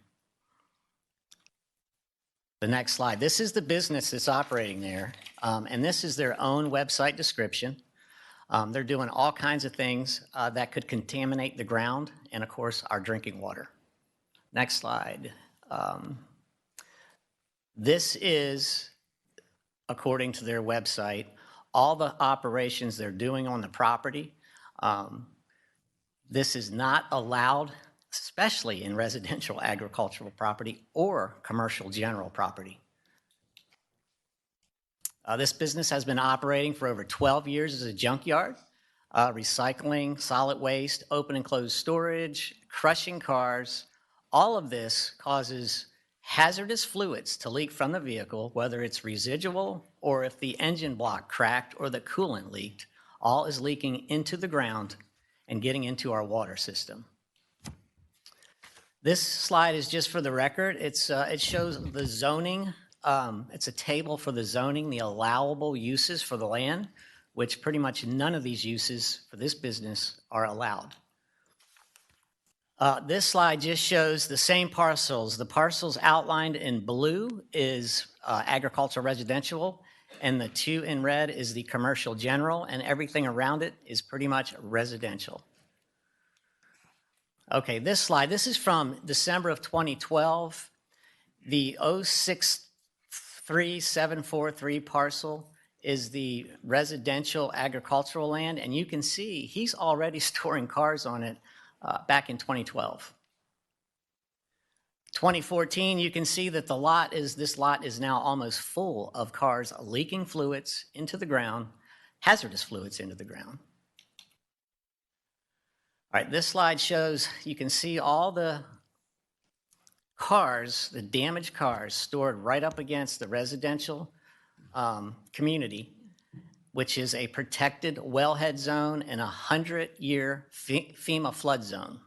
The next slide. This is the business that's operating there, and this is their own website description. They're doing all kinds of things that could contaminate the ground and, of course, our drinking water. Next slide. This is, according to their website, all the operations they're doing on the property. This is not allowed, especially in residential agricultural property or commercial general property. This business has been operating for over 12 years as a junkyard, recycling solid waste, open and closed storage, crushing cars. All of this causes hazardous fluids to leak from the vehicle, whether it's residual or if the engine block cracked or the coolant leaked, all is leaking into the ground and getting into our water system. This slide is just for the record. It shows the zoning. It's a table for the zoning, the allowable uses for the land, which pretty much none of these uses for this business are allowed. This slide just shows the same parcels. The parcels outlined in blue is agricultural residential, and the 2 in red is the commercial general, and everything around it is pretty much residential. Okay, this slide, this is from December of 2012. The 063743 parcel is the residential agricultural land, and you can see he's already storing cars on it back in 2012. 2014, you can see that this lot is now almost full of cars leaking fluids into the ground, hazardous fluids into the ground. All right, this slide shows, you can see all the cars, the damaged cars stored right up against the residential community, which is a protected wellhead zone and a 100-year FEMA flood zone.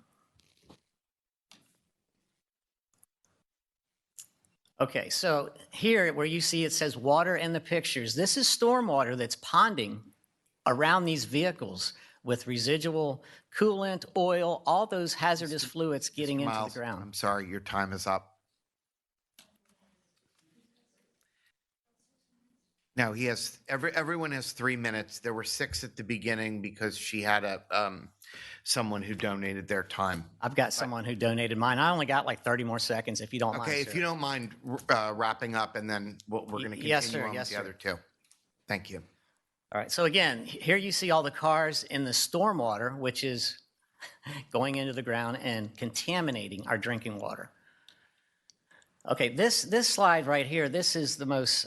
Okay, so here where you see it says water in the pictures, this is stormwater that's ponding around these vehicles with residual coolant, oil, all those hazardous fluids getting into the ground. I'm sorry, your time is up. Now, everyone has 3 minutes. There were 6 at the beginning because she had someone who donated their time. I've got someone who donated mine. I only got like 30 more seconds if you don't mind. Okay, if sir. you don't mind wrapping up, and then we're going to continue Yes, sir. on Yes, with the sir. other 2. Thank you. All right, so again, here you see all the cars in the stormwater, which is going into the ground and contaminating our drinking water. Okay, this slide right here, this is the most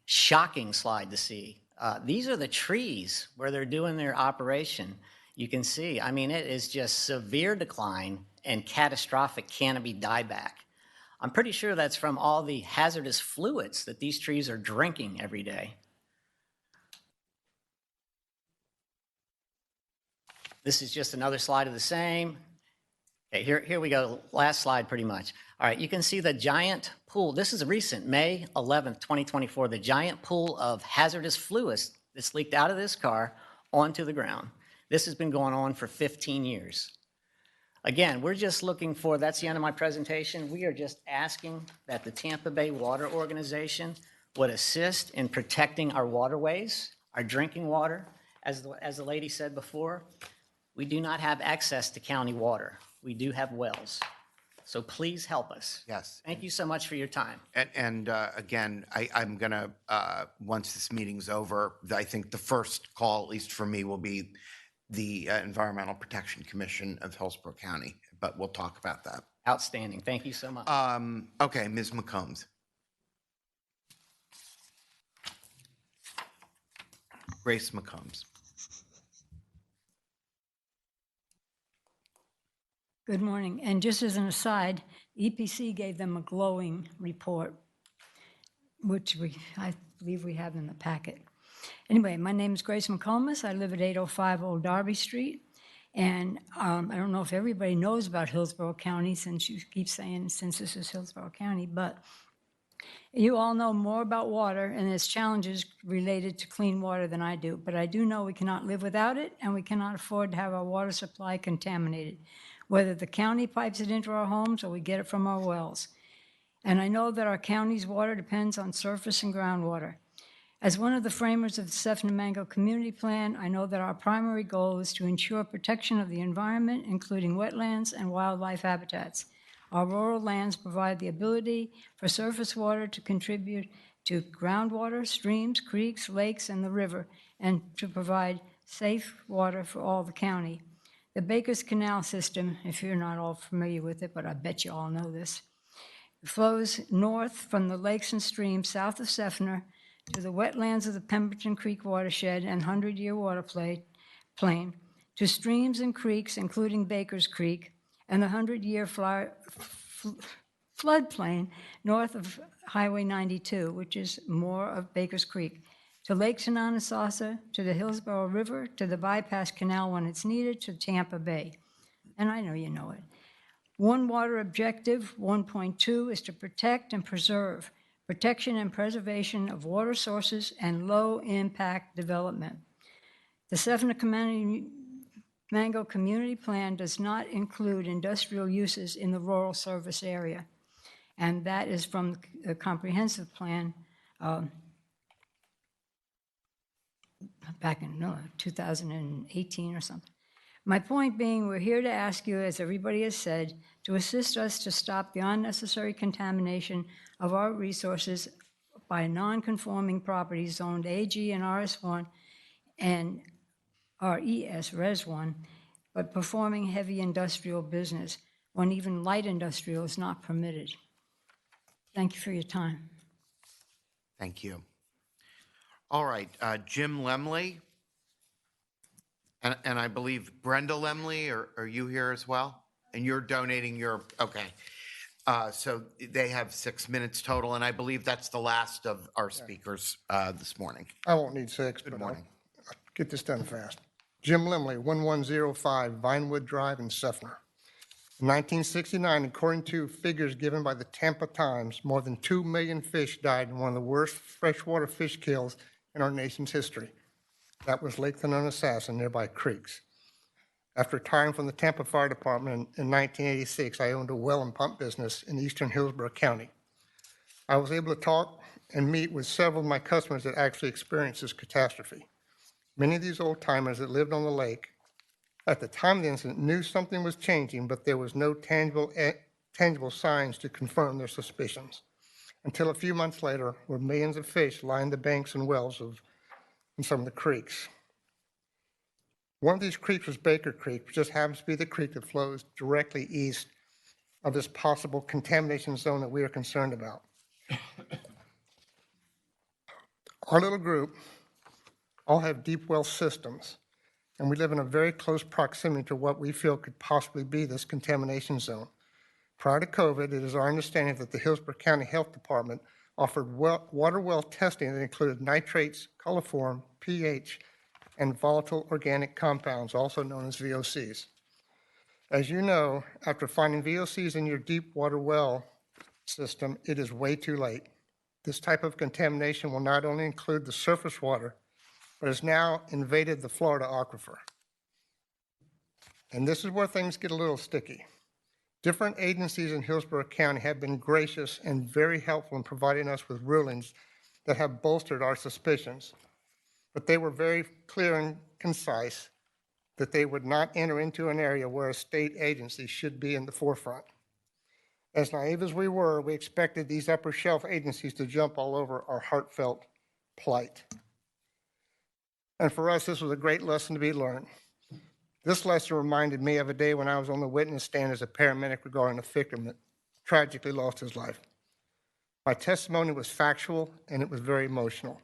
shocking slide to see. These are the trees where they're doing their operation. You can see, I mean, it is just severe decline and catastrophic canopy dieback. I'm pretty sure that's from all the hazardous fluids that these trees are drinking every day. This is just another slide of the same. Okay, here we go, last slide pretty much. All right, you can see the giant pool. This is recent, May 11th, 2024, the giant pool of hazardous fluids that's leaked out of this car onto the ground. This has been going on for 15 years. Again, we're just looking for, that's the end of my presentation. We are just asking that the Tampa Bay Water Organization would assist in protecting our waterways, our drinking water. As the lady said before, we do not have access to county water. We do have wells. So please help us. Yes. Thank you so much for your time. And again, I'm going to, once this meeting's over, I think the first call, at least for me, will be the Environmental Protection Commission of Hillsborough County, but we'll talk about that. Outstanding. Thank you so much. Okay, Ms. McCombs. Grace McCombs. Good morning. And just as an aside, EPC gave them a glowing report, which I believe we have in the packet. Anyway, my name is Grace McComas. I live at 805 Old Darby Street. And I don't know if everybody knows about Hillsborough County, since you keep saying since this is Hillsborough County, but you all know more about water and its challenges related to clean water than I do. But I do know we cannot live without it, and we cannot afford to have our water supply contaminated, whether the county pipes it into our homes or we get it from our wells. And I know that our county's water depends on surface and groundwater. As one of the framers of the Sefton-Mango Community Plan, I know that our primary goal is to ensure protection of the environment, including wetlands and wildlife habitats. Our rural lands provide the ability for surface water to contribute to groundwater, streams, creeks, lakes, and the river, and to provide safe water for all the county. The Baker's Canal system, if you're not all familiar with it, but I bet you all know this, flows north from the lakes and streams south of Sefner to the wetlands of the Pemberton Creek watershed and 100-year water plain, to streams and creeks, including Baker's Creek, and the 100-year floodplain north of Highway 92, which is more of Baker's Creek, to Lake Tananasasa, to the Hillsborough River, to the bypass canal when it's needed, to Tampa Bay. And I know you know it. One water objective, 1.2, is to protect and preserve, protection and preservation of water sources and low-impact development. The Sefton-Mango Community Plan does not include industrial uses in the rural service area, and that is from the comprehensive plan back in 2018 or something. My point being, we're here to ask you, as everybody has said, to assist us to stop the unnecessary contamination of our resources by non-conforming properties zoned AG and RS1 and RES Res 1, but performing heavy industrial business when even light industrial is not permitted. Thank you for your time. Thank you. All right, Jim Lemley, and I believe Brenda Lemley, are you here as well? And you're donating your, okay. So they have 6 minutes total, and I believe that's the last of our speakers this morning. I won't need 6, Good but morning. I'll get this done fast. Jim Limley, 1105 Vinewood Drive in Sefner. In 1969, according to figures given by the Tampa Times, more than 2 million fish died in one of the worst freshwater fish kills in our nation's history. That was Lake Tananasas and nearby creeks. After retiring from the Tampa Fire Department in 1986, I owned a well and pump business in eastern Hillsborough County. I was able to talk and meet with several of my customers that actually experienced this catastrophe. Many of these old timers that lived on the lake at the time of the incident knew something was changing, but there was no tangible signs to confirm their suspicions. Until a few months later, where millions of fish lined the banks and wells in some of the creeks. One of these creeks was Baker Creek, which just happens to be the creek that flows directly east of this possible contamination zone that we are concerned about. Our little group all have deep well systems, and we live in a very close proximity to what we feel could possibly be this contamination zone. Prior to COVID, it is our understanding that the Hillsborough County Health Department offered water well testing that included nitrates, coliform, pH, and volatile organic compounds, also known as VOCs. As you know, after finding VOCs in your deep water well system, it is way too late. This type of contamination will not only include the surface water, but has now invaded the Florida aquifer. And this is where things get a little sticky. Different agencies in Hillsborough County have been gracious and very helpful in providing us with rulings that have bolstered our suspicions. But they were very clear and concise that they would not enter into an area where a state agency should be in the forefront. As naive as we were, we expected these upper shelf agencies to jump all over our heartfelt plight. And for us, this was a great lesson to be learned. This lesson reminded me of a day when I was on the witness stand as a paramedic regarding a victim that tragically lost his life. My testimony was factual and it was very emotional.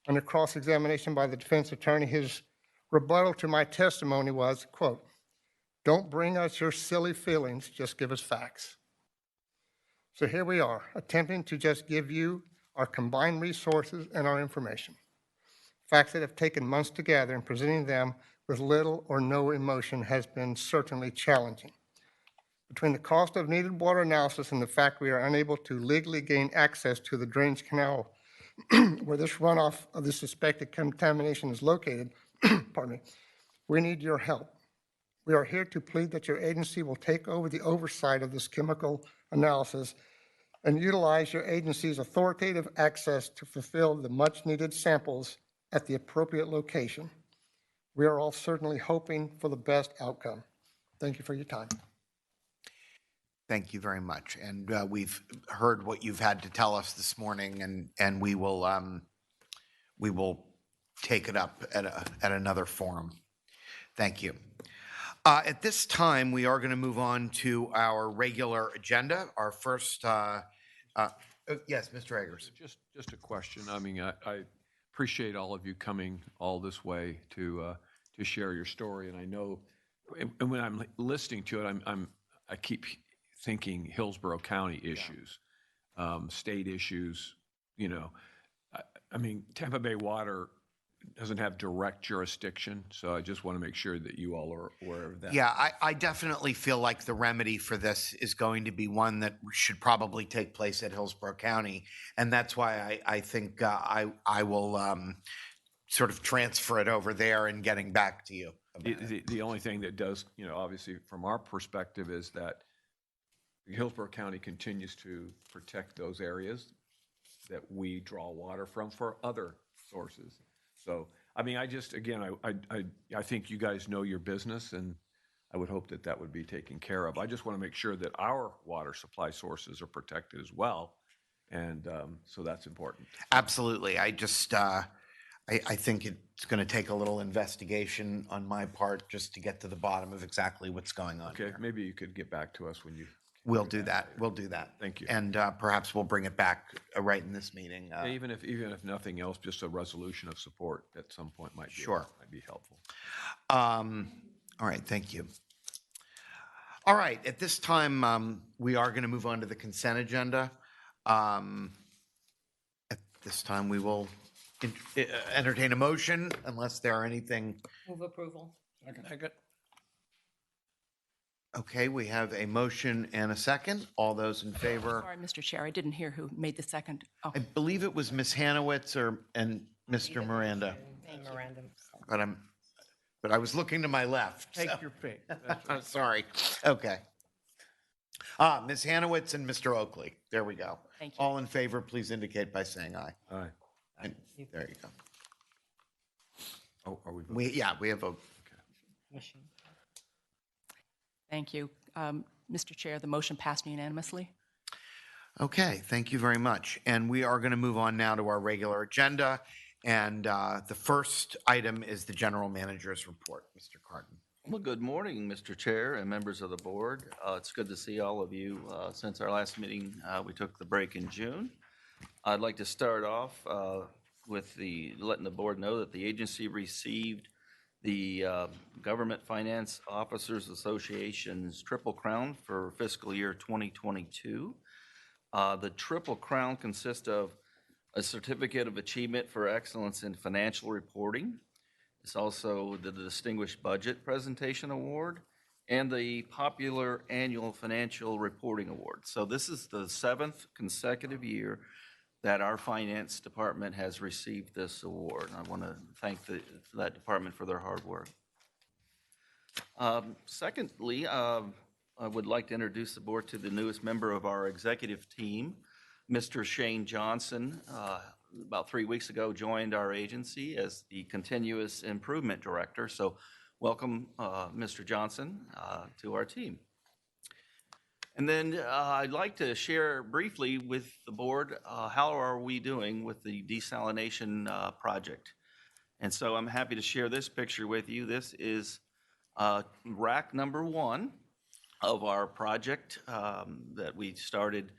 Under cross-examination by the defense attorney, his rebuttal to my testimony was, quote, "Don't bring us your silly feelings, just give us facts." So here we are, attempting to just give you our combined resources and our information. Facts that have taken months to gather, and presenting them with little or no emotion has been certainly challenging. Between the cost of needed water analysis and the fact we are unable to legally gain access to the drainage canal where this runoff of the suspected contamination is located, pardon me, we need your help. We are here to plead that your agency will take over the oversight of this chemical analysis and utilize your agency's authoritative access to fulfill the much-needed samples at the appropriate location. We are all certainly hoping for the best outcome. Thank you for your time. Thank you very much. And we've heard what you've had to tell us this morning, and we will take it up at another forum. Thank you. At this time, we are going to move on to our regular agenda. Our first, yes, Mr. Eggers. Just a question. I mean, I appreciate all of you coming all this way to share your story, and I know, and when I'm listening to it, I keep thinking Hillsborough County issues, state issues. You know, I mean, Tampa Bay Water doesn't have direct jurisdiction, so I just want to make sure that you all are aware of that. Yeah, I definitely feel like the remedy for this is going to be one that should probably take place at Hillsborough County, and that's why I think I will sort of transfer it over there and getting back to you. The only thing that does, you know, obviously from our perspective is that Hillsborough County continues to protect those areas that we draw water from for other sources. So, I mean, I just, again, I think you guys know your business, and I would hope that that would be taken care of. I just want to make sure that our water supply sources are protected as well, and so that's important. Absolutely. I just, I think it's going to take a little investigation on my part just to get to the bottom of exactly what's going on. Okay, here. maybe you could get back to us when you. We'll do that. We'll do that. Thank you. And perhaps we'll bring it back right in this meeting. Yeah, even if nothing else, just a resolution of support at some point might be helpful. All right. Thank you. All right. At this time, we are going to move on to the consent agenda. At this time, we will entertain a motion unless there are anything. Move approval. Second. Okay, we have a motion and a second. All those in favor? Sorry, Mr. Chair, I didn't hear who made the second. Oh, I believe it was Ms. Hanowitz and Mr. Miranda. Miranda. But I was looking to my left. Take so- your pick. I'm sorry. Okay. Ms. Hanowitz and Mr. Oakley. There we go. Thank you. All in favor, please indicate by saying aye. Aye. And there you go. Oh, are we? We have a. thank you. Mr. Chair, the motion passed unanimously. Okay, thank you very much. And we are going to move on now to our regular agenda. And the first item is the general manager's report. Mr. Cardin. Well, good morning, Mr. Chair and members of the board. It's good to see all of you. Since our last meeting, we took the break in June. I'd like to start off with letting the board know that the agency received the Government Finance Officers Association's Triple Crown for fiscal year 2022. The Triple Crown consists of a Certificate of Achievement for Excellence in Financial Reporting. It's also the Distinguished Budget Presentation Award and the Popular Annual Financial Reporting Award. So this is the 7th consecutive year that our finance department has received this award. I want to thank that department for their hard work. Secondly, I would like to introduce the board to the newest member of our executive team, Mr. Shane Johnson. About 3 weeks ago, joined our agency as the Continuous Improvement Director. So welcome, Mr. Johnson, to our team. And then I'd like to share briefly with the board how are we doing with the desalination project. And so I'm happy to share this picture with you. This is Rack number 1 of our project that we started,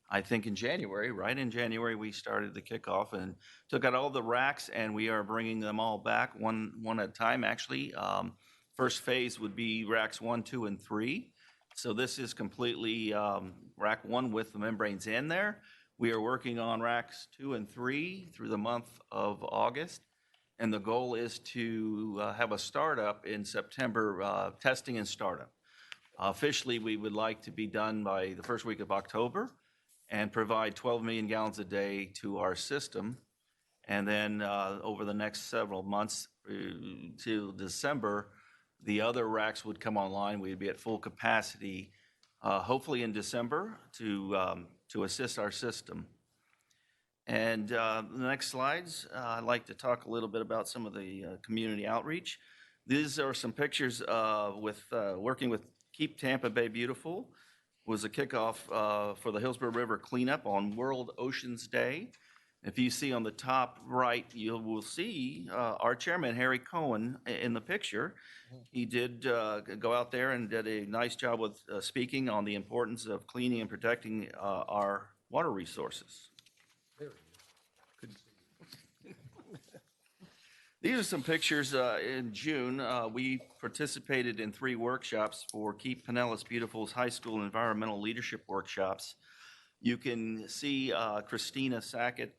I think, in January. Right in January, we started the kickoff and took out all the racks, and we are bringing them all back one at a time, actually. First phase would be racks 1, 2, and 3. So this is completely rack 1 with the membranes in there. We are working on racks 2 and 3 through the month of August. And the goal is to have a startup in September, testing and startup. Officially, we would like to be done by the first week of October and provide 12 million gallons a day to our system. And then over the next several months to December, the other racks would come online. We'd be at full capacity, hopefully in December, to assist our system. And the next slides, I'd like to talk a little bit about some of the community outreach. These are some pictures with working with Keep Tampa Bay Beautiful. Was a kickoff for the Hillsborough River cleanup on World Oceans Day. If you see on the top right, you will see our chairman, Harry Cohen, in the picture. He did go out there and did a nice job with speaking on the importance of cleaning and protecting our water resources. These are some pictures in June. We participated in 3 workshops for Keep Pinellas Beautiful's high school environmental leadership workshops. You can see Christina Sackett.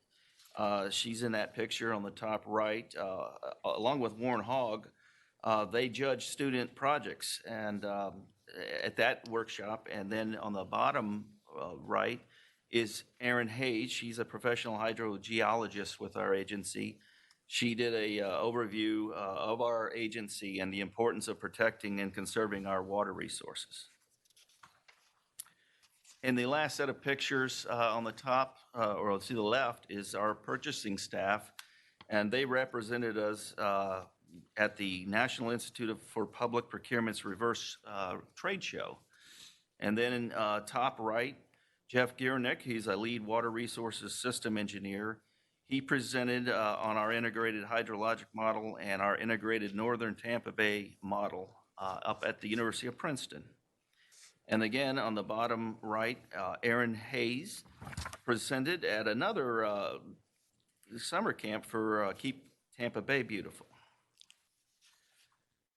She's in that picture on the top right, along with Warren Hogg. They judge student projects and at that workshop. And then on the bottom right is Erin Hayes. She's a professional hydrogeologist with our agency. She did a overview of our agency and the importance of protecting and conserving our water resources. In the last set of pictures on the top, or to the left, is our purchasing staff, and they represented us at the National Institute for Public Procurement's reverse trade show. And then in top right, Jeff Giernick, he's a lead water resources system engineer. He presented on our integrated hydrologic model and our integrated northern Tampa Bay model up at the University of Princeton. And again, on the bottom right, Erin Hayes presented at another summer camp for Keep Tampa Bay Beautiful.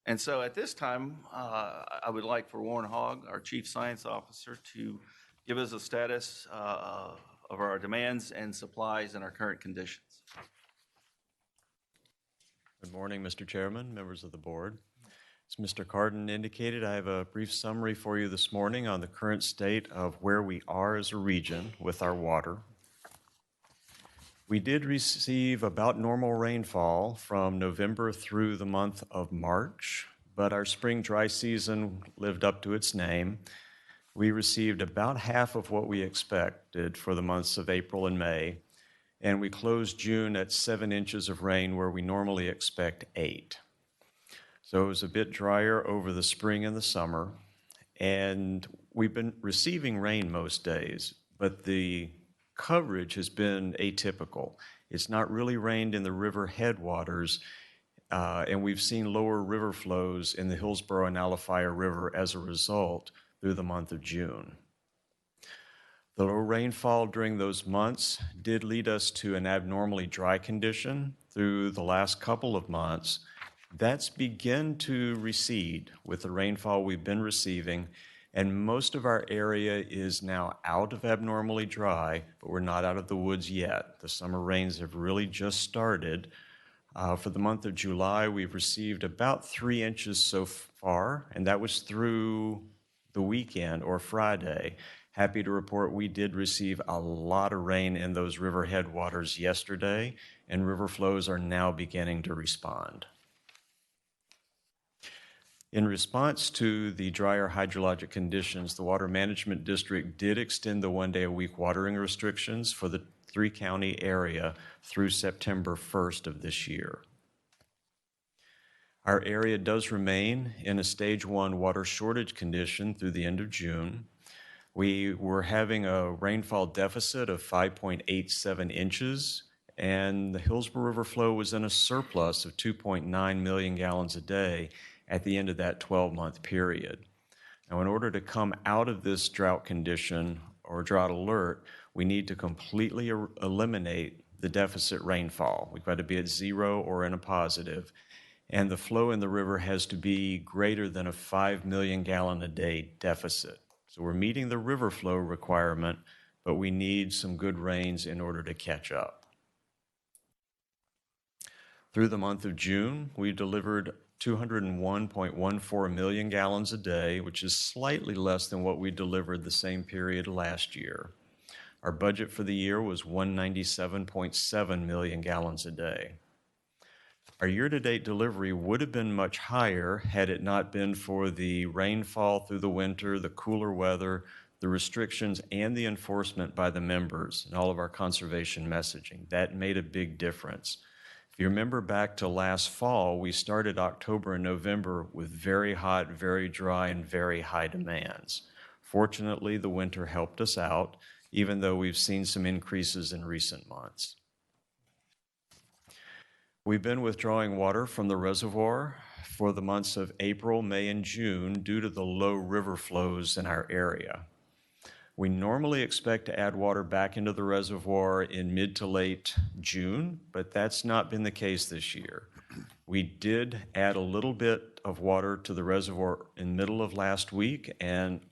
And so at this time, I would like for Warren Hogg, our Chief Science Officer, to give us a status of our demands and supplies and our current conditions. Good morning, Mr. Chairman, members of the board. As Mr. Cardin indicated, I have a brief summary for you this morning on the current state of where we are as a region with our water. We did receive about normal rainfall from November through the month of March, but our spring dry season lived up to its name. We received about half of what we expected for the months of April and May, and we closed June at 7 inches of rain where we normally expect 8. So it was a bit drier over the spring and the summer, and we've been receiving rain most days, but the coverage has been atypical. It's not really rained in the river headwaters, and we've seen lower river flows in the Hillsborough and Alafaya River as a result through the month of June. The low rainfall during those months did lead us to an abnormally dry condition through the last couple of months. That's begun to recede with the rainfall we've been receiving, and most of our area is now out of abnormally dry, but we're not out of the woods yet. The summer rains have really just started. For the month of July, we've received about 3 inches so far, and that was through the weekend or Friday. Happy to report we did receive a lot of rain in those river headwaters yesterday, and river flows are now beginning to respond. In response to the drier hydrologic conditions, the Water Management District did extend the 1-day-a-week watering restrictions for the 3-county area through September 1st of this year. Our area does remain in a stage 1 water shortage condition through the end of June. We were having a rainfall deficit of 5.87 inches, and the Hillsborough River flow was in a surplus of 2.9 million gallons a day at the end of that 12-month period. Now, in order to come out of this drought condition or drought alert, we need to completely eliminate the deficit rainfall. We've got to be at zero or in a positive, and the flow in the river has to be greater than a 5 million gallon a day deficit. So we're meeting the river flow requirement, but we need some good rains in order to catch up. Through the month of June, we delivered 201.14 million gallons a day, which is slightly less than what we delivered the same period last year. Our budget for the year was 197.7 million gallons a day. Our year-to-date delivery would have been much higher had it not been for the rainfall through the winter, the cooler weather, the restrictions, and the enforcement by the members and all of our conservation messaging. That made a big difference. If you remember back to last fall, we started October and November with very hot, very dry, and very high demands. Fortunately, the winter helped us out, even though we've seen some increases in recent months. We've been withdrawing water from the reservoir for the months of April, May, and June due to the low river flows in our area. We normally expect to add water back into the reservoir in mid to late June, but that's not been the case this year. We did add a little bit of water to the reservoir in middle of last week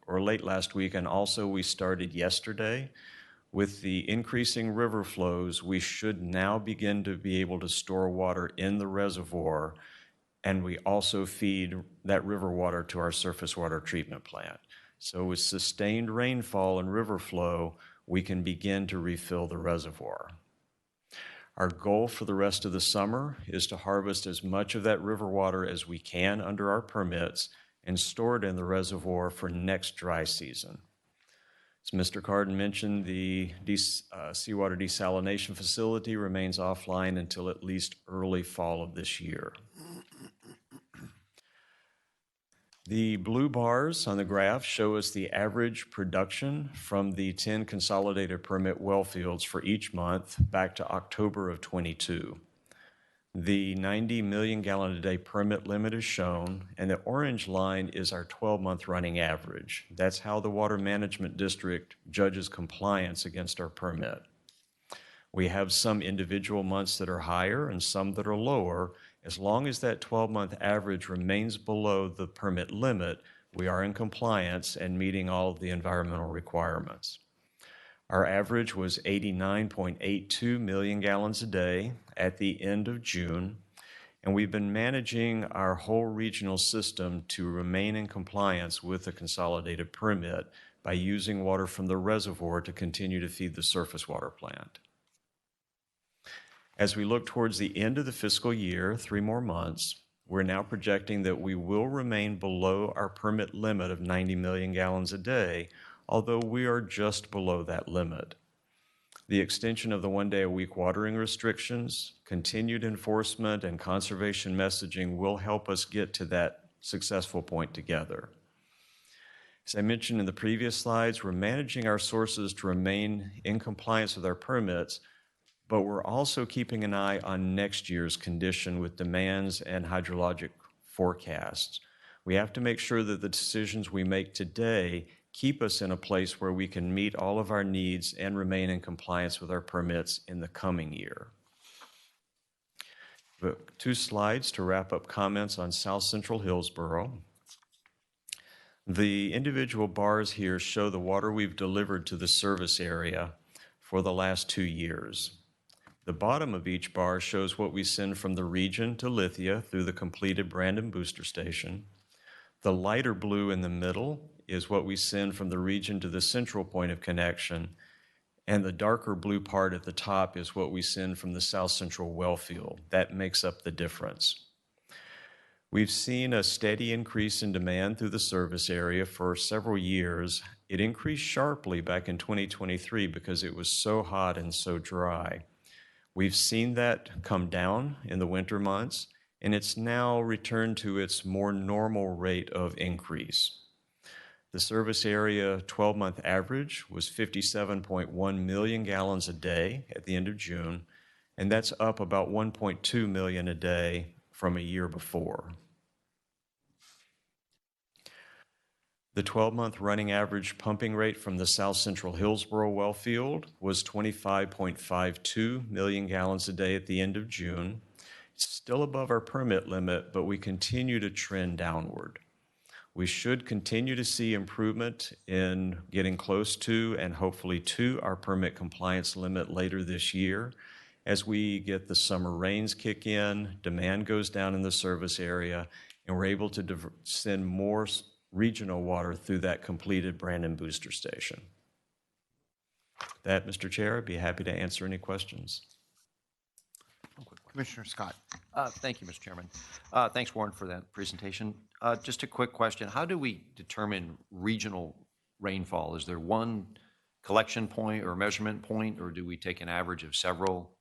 or late last week, and also we started yesterday. With the increasing river flows, we should now begin to be able to store water in the reservoir, and we also feed that river water to our surface water treatment plant. So with sustained rainfall and river flow, we can begin to refill the reservoir. Our goal for the rest of the summer is to harvest as much of that river water as we can under our permits and store it in the reservoir for next dry season. As Mr. Carden mentioned, the seawater desalination facility remains offline until at least early fall of this year. The blue bars on the graph show us the average production from the 10 consolidated permit well fields for each month back to October of 22. The 90 million gallon a day permit limit is shown, and the orange line is our 12-month running average. That's how the Water Management District judges compliance against our permit. We have some individual months that are higher and some that are lower. As long as that 12-month average remains below the permit limit, we are in compliance and meeting all of the environmental requirements. Our average was 89.82 million gallons a day at the end of June, and we've been managing our whole regional system to remain in compliance with the consolidated permit by using water from the reservoir to continue to feed the surface water plant. As we look towards the end of the fiscal year, 3 more months, we're now projecting that we will remain below our permit limit of 90 million gallons a day, although we are just below that limit. The extension of the 1-day-a-week watering restrictions, continued enforcement, and conservation messaging will help us get to that successful point together. As I mentioned in the previous slides, we're managing our sources to remain in compliance with our permits, but we're also keeping an eye on next year's condition with demands and hydrologic forecasts. We have to make sure that the decisions we make today keep us in a place where we can meet all of our needs and remain in compliance with our permits in the coming year. 2 slides to wrap up comments on South Central Hillsborough. The individual bars here show the water we've delivered to the service area for the last 2 years. The bottom of each bar shows what we send from the region to Lithia through the completed Brandon Booster Station. The lighter blue in the middle is what we send from the region to the central point of connection, and the darker blue part at the top is what we send from the South Central well field. That makes up the difference. We've seen a steady increase in demand through the service area for several years. It increased sharply back in 2023 because it was so hot and so dry. We've seen that come down in the winter months, and it's now returned to its more normal rate of increase. The service area 12-month average was 57.1 million gallons a day at the end of June, and that's up about 1.2 million a day from a year before. The 12-month running average pumping rate from the South Central Hillsborough well field was 25.52 million gallons a day at the end of June. It's still above our permit limit, but we continue to trend downward. We should continue to see improvement in getting close to and hopefully to our permit compliance limit later this year. As we get the summer rains kick in, demand goes down in the service area, and we're able to send more regional water through that completed Brandon booster station. With that, Mr. Chair, I'd be happy to answer any questions. Commissioner Scott. Thank you, Mr. Chairman. Thanks, Warren, for that presentation. Just a quick question. How do we determine regional rainfall? Is there one collection point or measurement point, or do we take an average of several?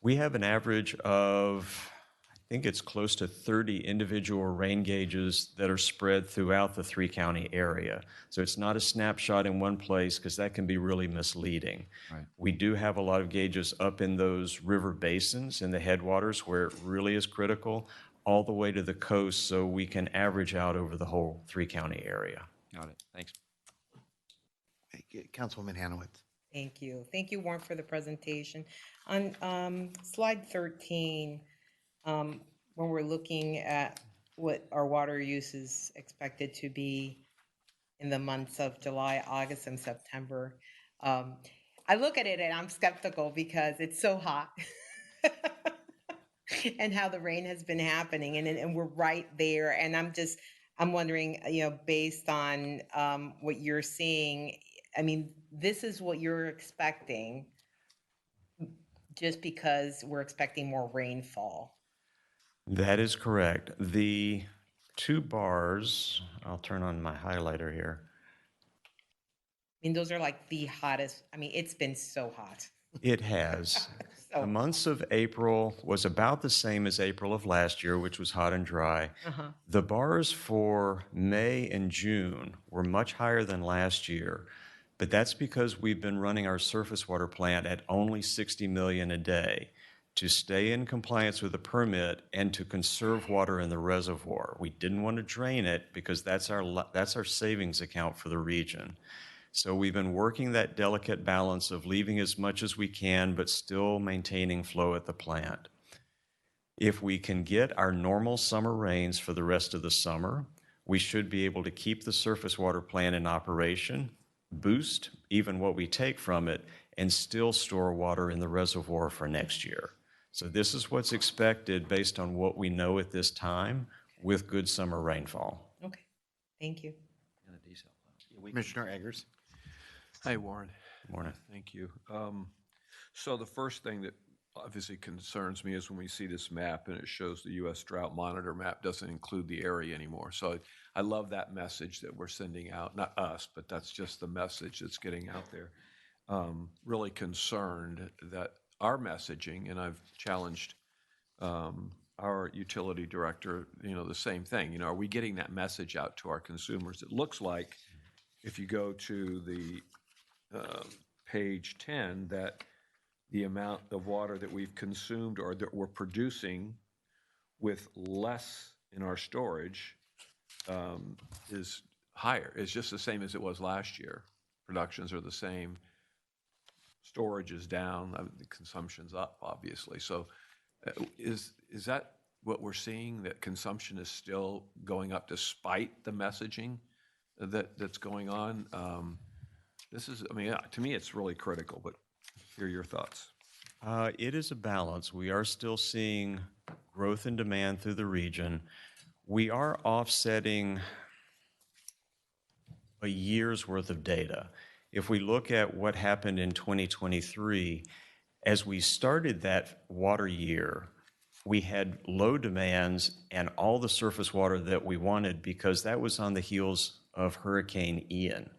We have an average of, I think it's close to 30 individual rain gauges that are spread throughout the three-county area. So it's not a snapshot in one place because that can be really misleading. Right. We do have a lot of gauges up in those river basins in the headwaters where it really is critical, all the way to the coast, so we can average out over the whole three-county area. Got it. Thanks. Councilwoman Hanowitz. Thank you. Thank you, Warren, for the presentation. On slide 13, when we're looking at what our water use is expected to be in the months of July, August, and September, I look at it and I'm skeptical because it's so hot and how the rain has been happening, and we're right there. And I'm wondering, based on what you're seeing, I mean, this is what you're expecting just because we're expecting more rainfall. That is correct. The two bars, I'll turn on my highlighter here. I mean, those are like the hottest. I mean, it's been so hot. It has. The months of April was about the same as April of last year, which was hot and dry. The bars for May and June were much higher than last year, but that's because we've been running our surface water plant at only 60 million a day to stay in compliance with the permit and to conserve water in the reservoir. We didn't want to drain it because that's our savings account for the region. So we've been working that delicate balance of leaving as much as we can, but still maintaining flow at the plant. If we can get our normal summer rains for the rest of the summer, we should be able to keep the surface water plant in operation, boost even what we take from it, and still store water in the reservoir for next year. So this is what's expected based on what we know at this time with good summer rainfall. Okay, thank you. Commissioner Eggers. Hi, Warren. Good morning. Thank you. So the first thing that obviously concerns me is when we see this map and it shows the U.S. Drought Monitor map doesn't include the area anymore. So I love that message that we're sending out, not us, but that's just the message that's getting out there. Really concerned that our messaging, and I've challenged our utility director, the same thing. Are we getting that message out to our consumers? It looks like if you go to the page 10, that the amount of water that we've consumed or that we're producing with less in our storage is higher. It's just the same as it was last year. Productions are the same. Storage is down. The consumption's up, obviously. So is that what we're seeing, that consumption is still going up despite the messaging that's going on? To me, it's really critical, but hear your thoughts. It is a balance. We are still seeing growth in demand through the region. We are offsetting a year's worth of data. If we look at what happened in 2023, as we started that water year, we had low demands and all the surface water that we wanted because that was on the heels of Hurricane Ian.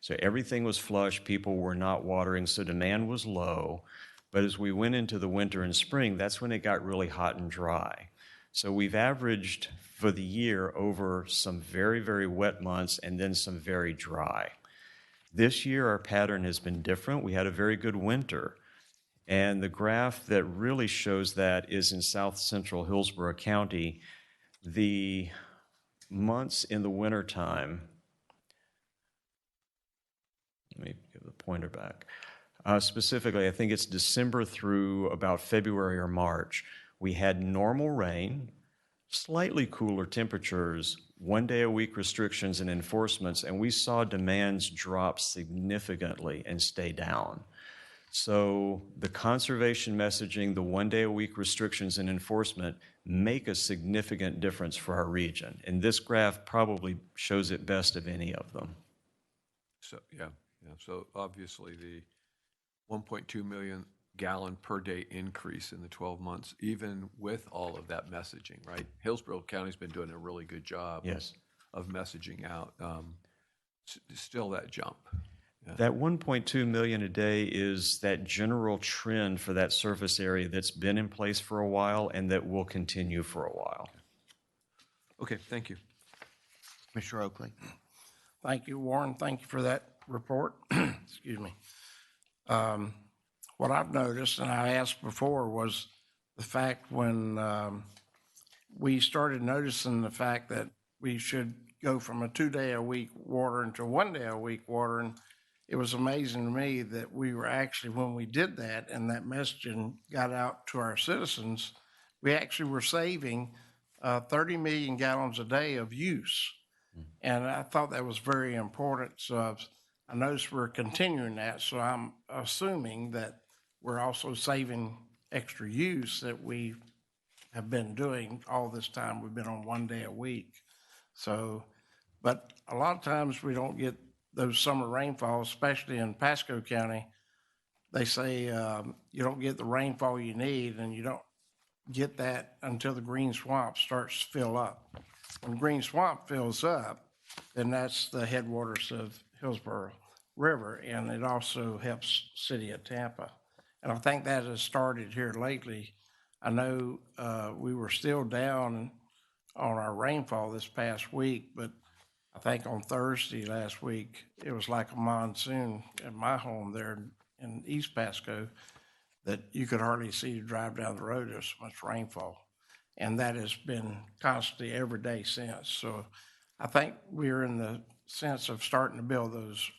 So everything was flush, people were not watering, so demand was low. But as we went into the winter and spring, that's when it got really hot and dry. So we've averaged for the year over some very, very wet months and then some very dry. This year, our pattern has been different. We had a very good winter. And the graph that really shows that is in South Central Hillsborough County. The months in the wintertime let me give the pointer back. Specifically, I think it's December through about February or March, we had normal rain, slightly cooler temperatures, 1 day a week restrictions and enforcements, and we saw demands drop significantly and stay down. So the conservation messaging, the 1 day a week restrictions and enforcement make a significant difference for our region. And this graph probably shows it best of any of them. So, yeah. So obviously the 1.2 million gallon per day increase in the 12 months, even with all of that messaging, right? Hillsborough County's been doing a really good job Yes. of messaging out. Still that jump. Yeah. That 1.2 million a day is that general trend for that surface area that's been in place for a while and that will continue for a while. Okay, thank you. Commissioner Oakley. Thank you, Warren. Thank you for that report. Excuse me. What I've noticed, and I asked before, was the fact when we started noticing the fact that we should go from a 2 day a week watering to 1 day a week watering. It was amazing to me that we were actually, when we did that and that messaging got out to our citizens, we actually were saving 30 million gallons a day of use. And I thought that was very important. So I noticed we're continuing that. So I'm assuming that we're also saving extra use that we have been doing all this time. We've been on 1 day a week. So, but a lot of times we don't get those summer rainfalls, especially in Pasco County. They say you don't get the rainfall you need, and you don't get that until the green swamp starts to fill up. When green swamp fills up, then that's the headwaters of Hillsborough River, and it also helps city of Tampa. And I think that has started here lately. I know we were still down on our rainfall this past week, but I think on Thursday last week, it was like a monsoon at my home there in East Pasco that you could hardly see to drive down the road. There's so much rainfall. And that has been constantly every day since. So I think we're in the sense of starting to build those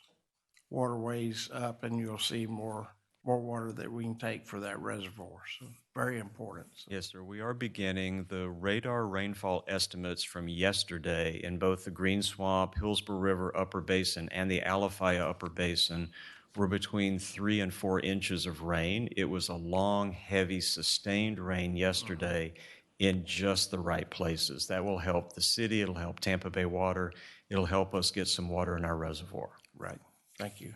waterways up, and you'll see more water that we can take for that reservoir. So very important. So. Yes, sir. We are beginning the radar rainfall estimates from yesterday in both the Green Swamp, Hillsborough River Upper Basin, and the Alafaya Upper Basin were between 3 and 4 inches of rain. It was a long, heavy, sustained rain yesterday in just the right places. That will help the city. It'll help Tampa Bay Water. It'll help us get some water in our reservoir. Right. Thank you.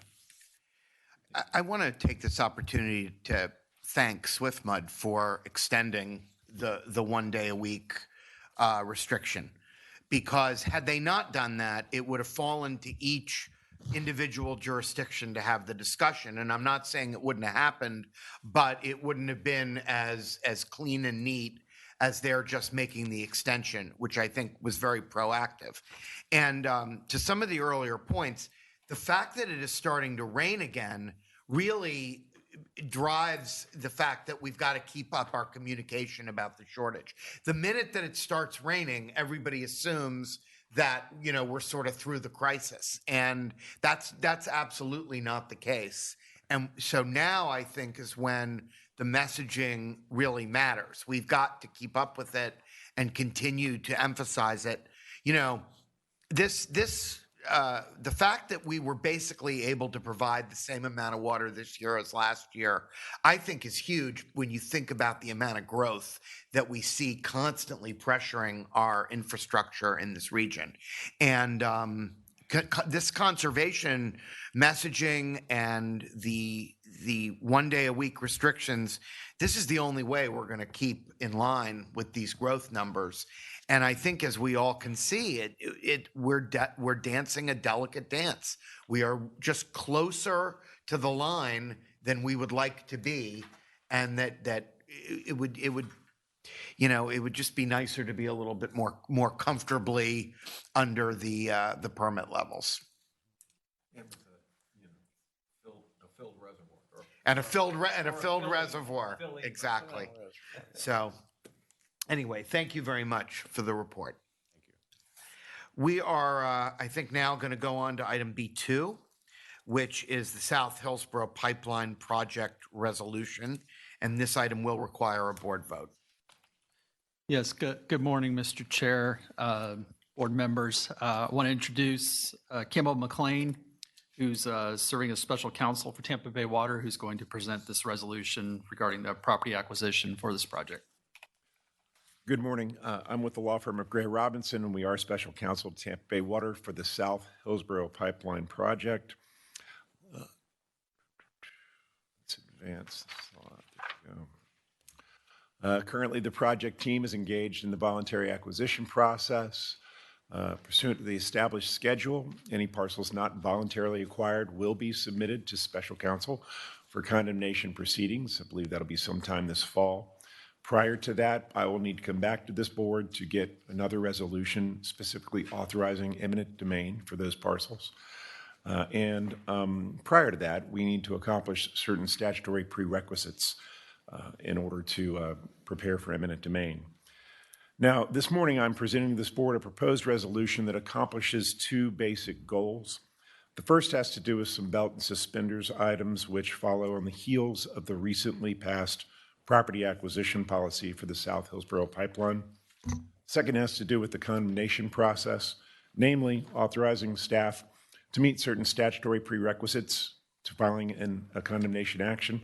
I want to take this opportunity to thank SwiftMud for extending the 1 day a week restriction, because had they not done that, it would have fallen to each individual jurisdiction to have the discussion. And I'm not saying it wouldn't have happened, but it wouldn't have been as clean and neat as they're just making the extension, which I think was very proactive. And to some of the earlier points, the fact that it is starting to rain again really drives the fact that we've got to keep up our communication about the shortage. The minute that it starts raining, everybody assumes that, you know, we're sort of through the crisis. And that's absolutely not the case. And so now I think is when the messaging really matters. We've got to keep up with it and continue to emphasize it. You know, the fact that we were basically able to provide the same amount of water this year as last year, I think is huge when you think about the amount of growth that we see constantly pressuring our infrastructure in this region. And this conservation messaging and the 1 day a week restrictions, this is the only way we're going to keep in line with these growth numbers. And I think, as we all can see, we're dancing a delicate dance. We are just closer to the line than we would like to be, and that it would you know, it would just be nicer to be a little bit more comfortably under the permit levels. And a filled reservoir. Exactly. So anyway, thank you very much for the report. Thank you. We are, I think, now going to go on to item B2, which is the South Hillsborough Pipeline Project Resolution, and this item will require a board vote. Yes, good morning, Mr. Chair, board members. I want to introduce Kimball McLean, who's serving as special counsel for Tampa Bay Water, who's going to present this resolution regarding the property acquisition for this project. Good morning. I'm with the law firm of Gray Robinson, and we are special counsel to Tampa Bay Water for the South Hillsborough Pipeline Project. Let's advance the slide. There we go. Currently, the project team is engaged in the voluntary acquisition process. Pursuant to the established schedule, any parcels not voluntarily acquired will be submitted to special counsel for condemnation proceedings. I believe that'll be sometime this fall. Prior to that, I will need to come back to this board to get another resolution specifically authorizing eminent domain for those parcels. Prior to that, we need to accomplish certain statutory prerequisites in order to prepare for eminent domain. Now, this morning I'm presenting to this board a proposed resolution that accomplishes two basic goals. The first has to do with some belt and suspenders items which follow on the heels of the recently passed property acquisition policy for the South Hillsborough Pipeline. Second has to do with the condemnation process, namely authorizing staff to meet certain statutory prerequisites to filing a condemnation action,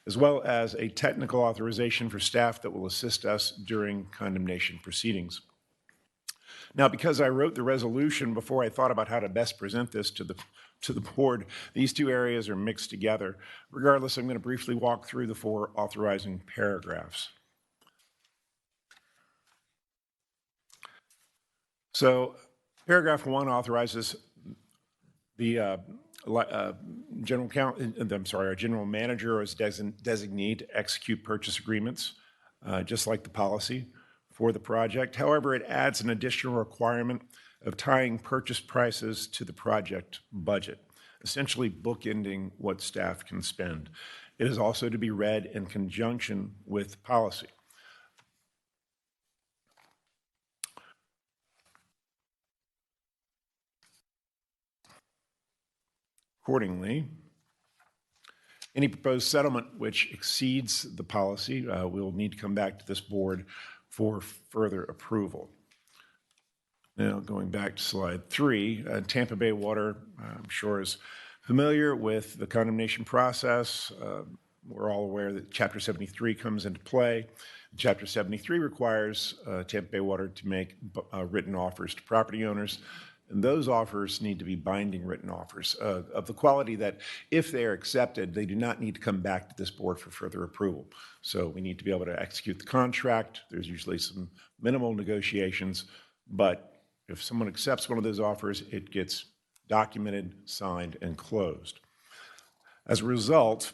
as well as a technical authorization for staff that will assist us during condemnation proceedings. Now, because I wrote the resolution before I thought about how to best present this to the board, these two areas are mixed together. Regardless, I'm going to briefly walk through the four authorizing paragraphs. So, paragraph 1 authorizes the our general manager or his designee to execute purchase agreements, just like the policy for the project. However, it adds an additional requirement of tying purchase prices to the project budget, essentially bookending what staff can spend. It is also to be read in conjunction with policy. Accordingly, any proposed settlement which exceeds the policy will need to come back to this board for further approval. Now, going back to slide 3, Tampa Bay Water, I'm sure, is familiar with the condemnation process. We're all aware that Chapter 73 comes into play. Chapter 73 requires Tampa Bay Water to make written offers to property owners. And those offers need to be binding written offers of the quality that if they are accepted, they do not need to come back to this board for further approval. So we need to be able to execute the contract. There's usually some minimal negotiations, but if someone accepts one of those offers, it gets documented, signed, and closed. As a result,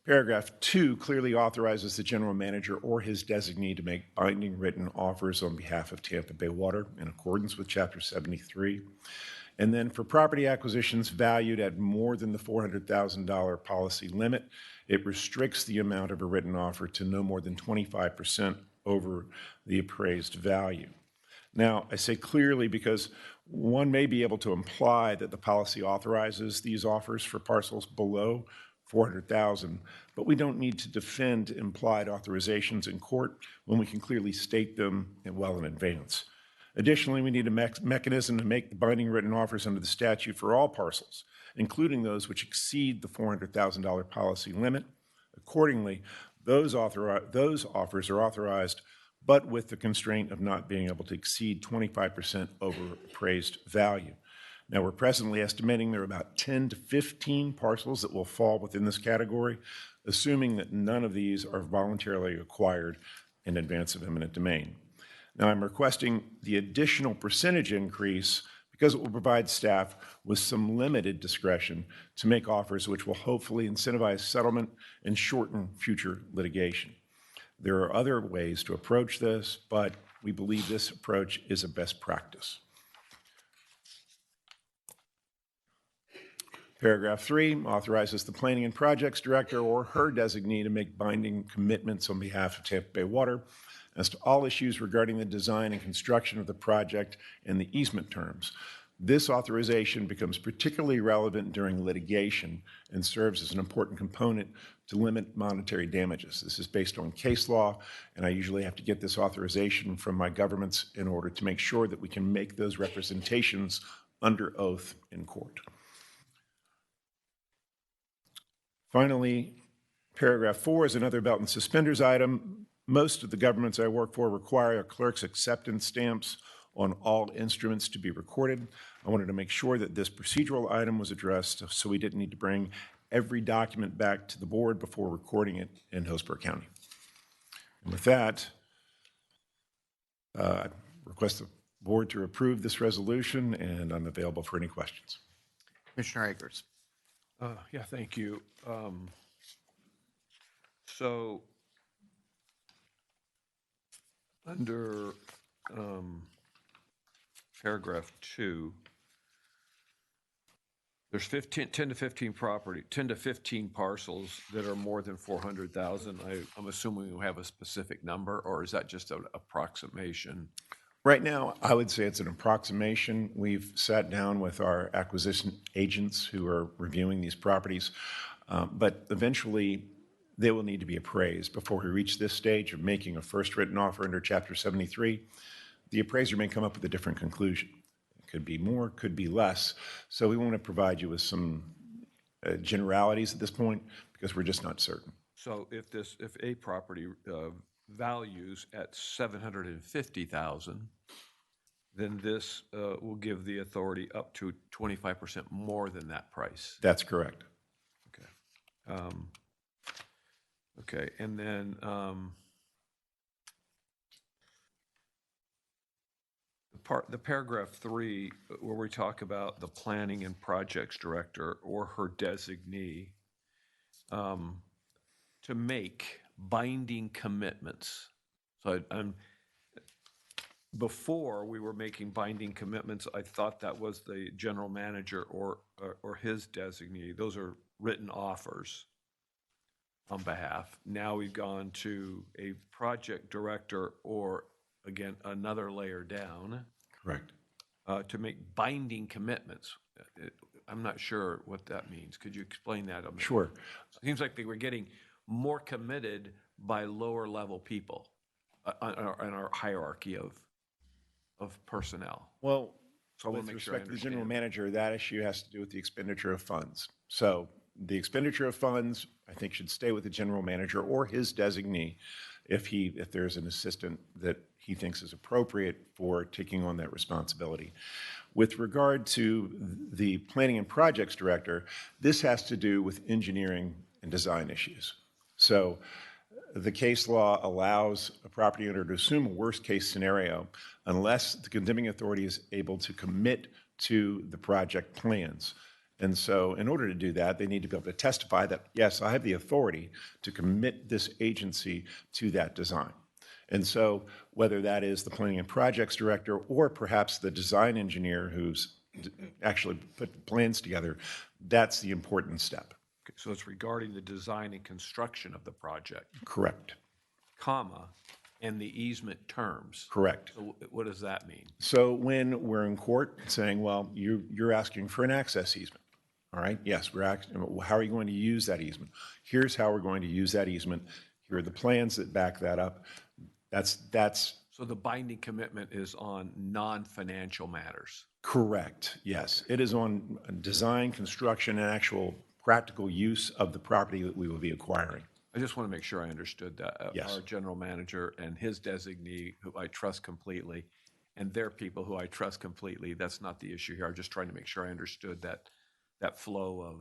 paragraph 2 clearly authorizes the general manager or his designee to make binding written offers on behalf of Tampa Bay Water in accordance with Chapter 73. And then for property acquisitions valued at more than the $400,000 policy limit, it restricts the amount of a written offer to no more than 25% over the appraised value. Now, I say clearly because one may be able to imply that the policy authorizes these offers for parcels below $400,000, but we don't need to defend implied authorizations in court when we can clearly state them well in advance. Additionally, we need a mechanism to make the binding written offers under the statute for all parcels, including those which exceed the $400,000 policy limit. Accordingly, those offers are authorized, but with the constraint of not being able to exceed 25% over appraised value. Now, we're presently estimating there are about 10 to 15 parcels that will fall within this category, assuming that none of these are voluntarily acquired in advance of eminent domain. Now, I'm requesting the additional percentage increase because it will provide staff with some limited discretion to make offers which will hopefully incentivize settlement and shorten future litigation. There are other ways to approach this, but we believe this approach is a best practice. Paragraph 3 authorizes the Planning and Projects Director or her designee to make binding commitments on behalf of Tampa Bay Water as to all issues regarding the design and construction of the project and the easement terms. This authorization becomes particularly relevant during litigation and serves as an important component to limit monetary damages. This is based on case law, and I usually have to get this authorization from my governments in order to make sure that we can make those representations under oath in court. Finally, paragraph 4 is another belt and suspenders item. Most of the governments I work for require a clerk's acceptance stamps on all instruments to be recorded. I wanted to make sure that this procedural item was addressed so we didn't need to bring every document back to the board before recording it in Hillsborough County. And with that, I request the board to approve this resolution, and I'm available for any questions. Commissioner Akers. Yeah, thank you. So under paragraph 2, there's 10 to 15 parcels that are more than 400,000. I'm assuming you have a specific number, or is that just an approximation? Right now, I would say it's an approximation. We've sat down with our acquisition agents who are reviewing these properties, but eventually they will need to be appraised before we reach this stage of making a first written offer under Chapter 73. The appraiser may come up with a different conclusion. It could be more, could be less. So we want to provide you with some generalities at this point because we're just not certain. So if a property values at $750,000, then this will give the authority up to 25% more than that price. That's correct. Okay. Okay, and then the paragraph 3, where we talk about the planning and projects director or her designee to make binding commitments. So before we were making binding commitments, I thought that was the general manager or his designee. Those are written offers on behalf. Now we've gone to a project director or, again, another layer down. Correct. To make binding commitments. I'm not sure what that means. Could you explain that? Sure. It seems like they were getting more committed by lower level people in our hierarchy of personnel. Well, so with respect to the general manager, that issue has to do with the expenditure of funds. So the expenditure of funds, I think, should stay with the general manager or his designee if there's an assistant that he thinks is appropriate for taking on that responsibility. With regard to the planning and projects director, this has to do with engineering and design issues. So the case law allows a property owner to assume a worst case scenario unless the condemning authority is able to commit to the project plans. And so in order to do that, they need to be able to testify that, yes, I have the authority to commit this agency to that design. And so whether that is the planning and projects director or perhaps the design engineer who's actually put the plans together, that's the important step. Okay, so it's regarding the design and construction of the project. Correct. Comma, and the easement terms. Correct. So what does that mean? So when we're in court saying, well, you're asking for an access easement. All right, yes, we're asking, how are you going to use that easement? Here's how we're going to use that easement. Here are the plans that back that up. That's So the binding commitment is on non-financial matters. correct, yes. It is on design, construction, and actual practical use of the property that we will be acquiring. I just want to make sure I understood that. Yes. Our general manager and his designee, who I trust completely, and their people who I trust completely, that's not the issue here. I'm just trying to make sure I understood that flow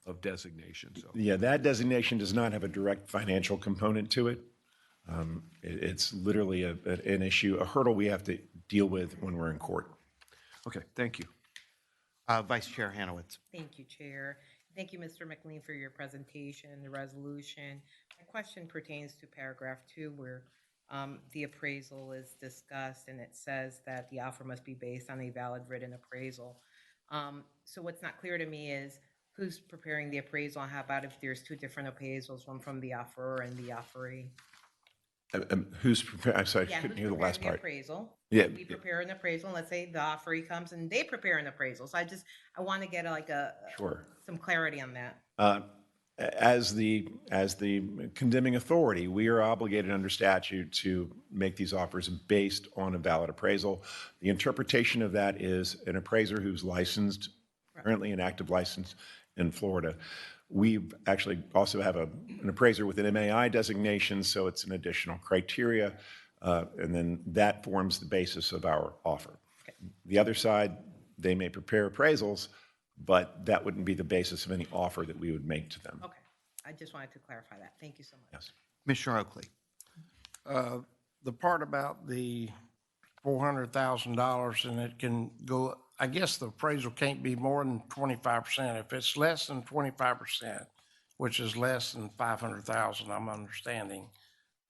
of designation. So Yeah, that designation does not have a direct financial component to it. It's literally an issue, a hurdle we have to deal with when we're in court. Okay, thank you. Vice Chair Hanowitz. Thank you, Chair. Thank you, Mr. McLean, for your presentation, the resolution. My question pertains to paragraph 2, where the appraisal is discussed, and it says that the offer must be based on a valid written appraisal. So what's not clear to me is who's preparing the appraisal? And how about if there's two different appraisals, one from the offerer and the offeree? Who's preparing, I'm sorry, I Yeah, couldn't who's hear the last preparing part. the appraisal? Yeah. We prepare an appraisal, and let's say the offeree comes and they prepare an appraisal. So I want to get Sure. some clarity on that. As the condemning authority, we are obligated under statute to make these offers based on a valid appraisal. The interpretation of that is an appraiser who's licensed, currently an active license in Florida. We actually also have an appraiser with an MAI designation, so it's an additional criteria, and then that forms the basis of our offer. The other side, they may prepare appraisals, but that wouldn't be the basis of any offer that we would make to them. Okay. I just wanted to clarify that. Thank you so much. Yes. Commissioner Oakley. The part about the $400,000 and it can go, I guess the appraisal can't be more than 25%. If it's less than 25%, which is less than 500,000, I'm understanding,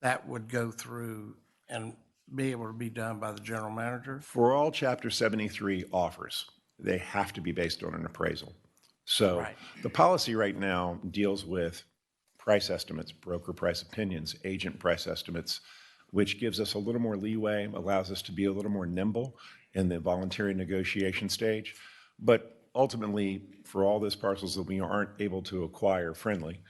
that would go through and be able to be done by the general manager? For all Chapter 73 offers, they have to be based on an appraisal. So Right. the policy right now deals with price estimates, broker price opinions, agent price estimates, which gives us a little more leeway, allows us to be a little more nimble in the voluntary negotiation stage. But ultimately, for all those parcels that we aren't able to acquire friendly,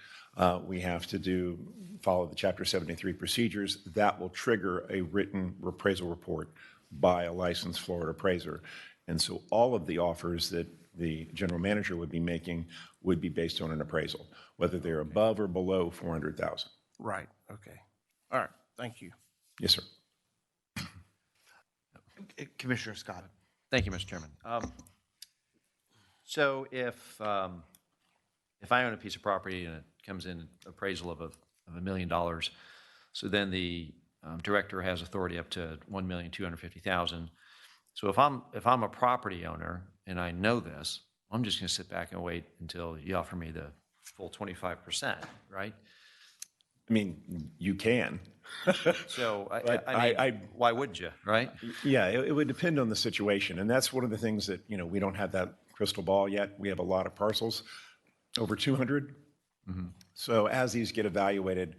we have to follow the Chapter 73 procedures. That will trigger a written appraisal report by a licensed Florida appraiser. And so all of the offers that the general manager would be making would be based on an appraisal, whether they're above or below 400,000. Right, okay. All right, thank you. Yes, sir. Commissioner Scott. Thank you, Mr. Chairman. So if I own a piece of property and it comes in appraisal of $1 million, so then the director has authority up to $1,250,000. So if I'm a property owner and I know this, I'm just going to sit back and wait until you offer me the full 25%, right? I mean, you can. So I mean, why would you, right? Yeah, it would depend on the situation. And that's one of the things that, we don't have that crystal ball yet. We have a lot of parcels, over 200. Mm-hmm. So as these get evaluated,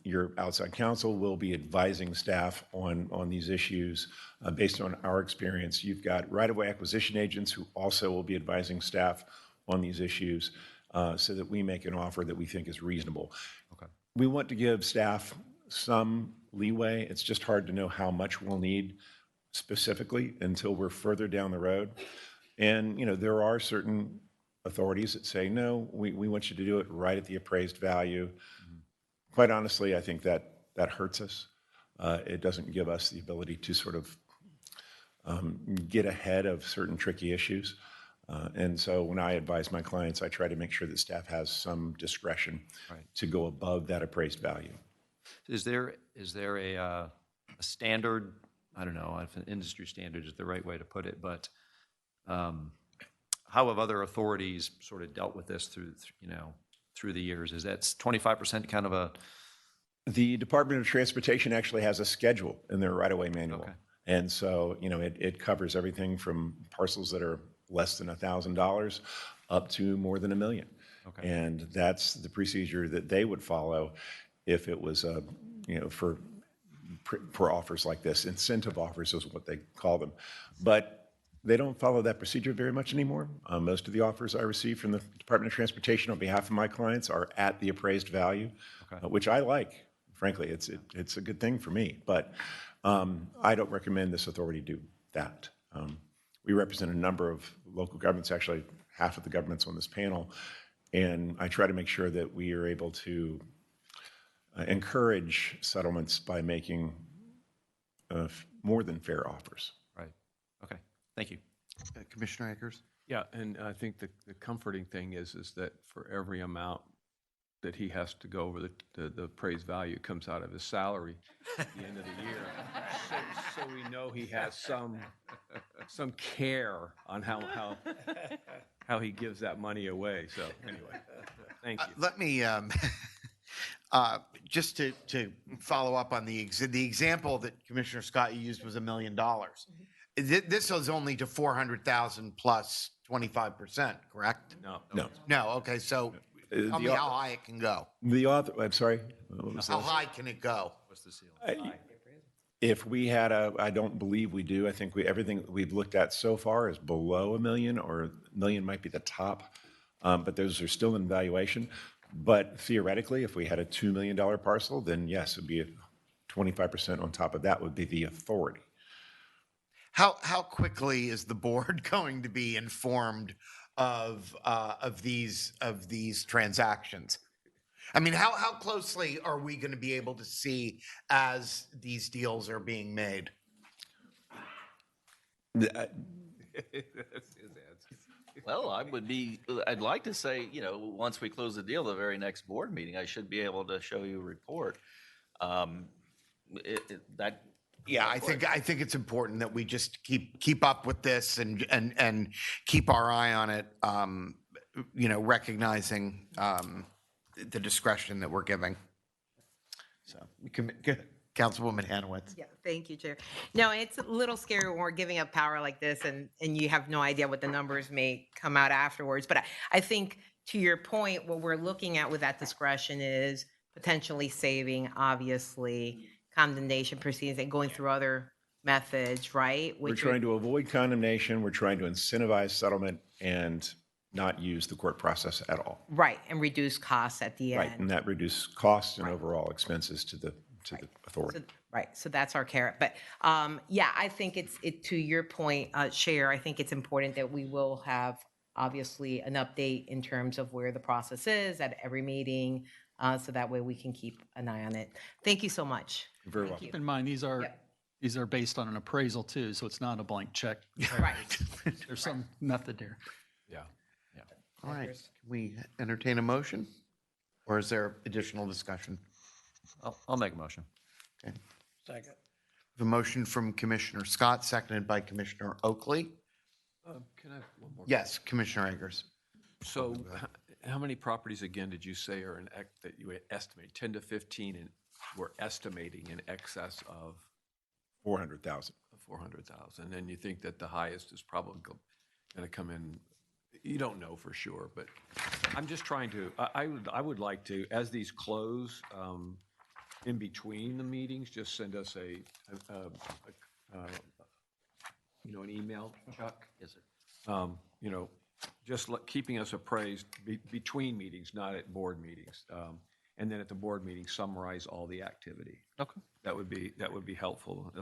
your outside counsel will be advising staff on these issues based on our experience. You've got right-of-way acquisition agents who also will be advising staff on these issues so that we make an offer that we think is reasonable. Okay. We want to give staff some leeway. It's just hard to know how much we'll need specifically until we're further down the road. And, there are certain authorities that say, no, we want you to do it right at the appraised value. Mm-hmm. Quite honestly, I think that hurts us. It doesn't give us the ability to sort of get ahead of certain tricky issues. And so when I advise my clients, I try to make sure that staff has some discretion to go above that appraised value. Is there a standard, I don't know if an industry standard is the right way to put it, but how have other authorities sort of dealt with this through the years? Is that 25% kind of a? The Department of Transportation actually has a schedule in their right-of-way manual. Okay. And so, it covers everything from parcels that are less than $1,000 up to more than $1 million. Okay. And that's the procedure that they would follow if it was, for offers like this. Incentive offers is what they call them. But they don't follow that procedure very much anymore. Most of the offers I receive from the Department of Transportation on behalf of my clients are at the appraised value, which I like. Frankly, it's a good thing for me. But I don't recommend this authority do that. We represent a number of local governments, actually half of the governments on this panel, and I try to make sure that we are able to encourage settlements by making more than fair offers. Right. Okay. Thank you. Commissioner Akers? Yeah, and I think the comforting thing is that for every amount that he has to go over the appraised value, it comes out of his salary at the end of the year. So we know he has some care on how he gives that money away. So anyway, thank you. Let me just to follow up on the example that Commissioner Scott used was $1 million. This is only to 400,000 plus 25%, correct? No. No, okay, so tell me how high it can go. The author, I'm sorry? What was How that? high can it go? If we had I don't believe we do. I think everything we've looked at so far is below $1 million, or $1 million might be the top. But those are still in valuation. But theoretically, if we had a $2 million parcel, then yes, it'd be 25% on top of that would be the authority. How quickly is the board going to be informed of these transactions? I mean, how closely are we going to be able to see as these deals are being made? Well, I'd like to say, once we close the deal, the very next board meeting, I should be able to show you a report. Yeah, I think it's important that we just keep up with this and keep our eye on it, recognizing the discretion that we're giving. So, Councilwoman Hanowitz. Yeah, thank you, Chair. No, it's a little scary when we're giving up power like this and you have no idea what the numbers may come out afterwards. But I think to your point, what we're looking at with that discretion is potentially saving, obviously, condemnation proceedings and going through other methods, right? We're trying to avoid condemnation. We're trying to incentivize settlement and not use the court process at all. Right, and reduce costs at the end. Right, and that reduces costs and overall expenses to the authority. So that's our carrot. But yeah, I think to your point, Chair, I think it's important that we will have obviously an update in terms of where the process is at every meeting, so that way we can keep an eye on it. Thank you so much. You're very welcome. Keep in mind, these are based on an appraisal too, so it's not a blank check. Right. There's some method there. Yeah. All right, can we entertain a motion? Or is there additional discussion? I'll make a motion. Okay. Second. The motion from Commissioner Scott, seconded by Commissioner Oakley. Can I have one more? Yes, Commissioner Akers. So how many properties again did you say are that you estimate? 10 to 15, and we're estimating in excess of 400,000. 400,000. And you think that the highest is probably going to come in. You don't know for sure, but I'm just trying to, I would like to, as these close, in between the meetings, just send us an email, Chuck. Yes, sir. Just keeping us appraised between meetings, not at board meetings. And then at the board meeting, summarize all the activity. Okay. That would be helpful.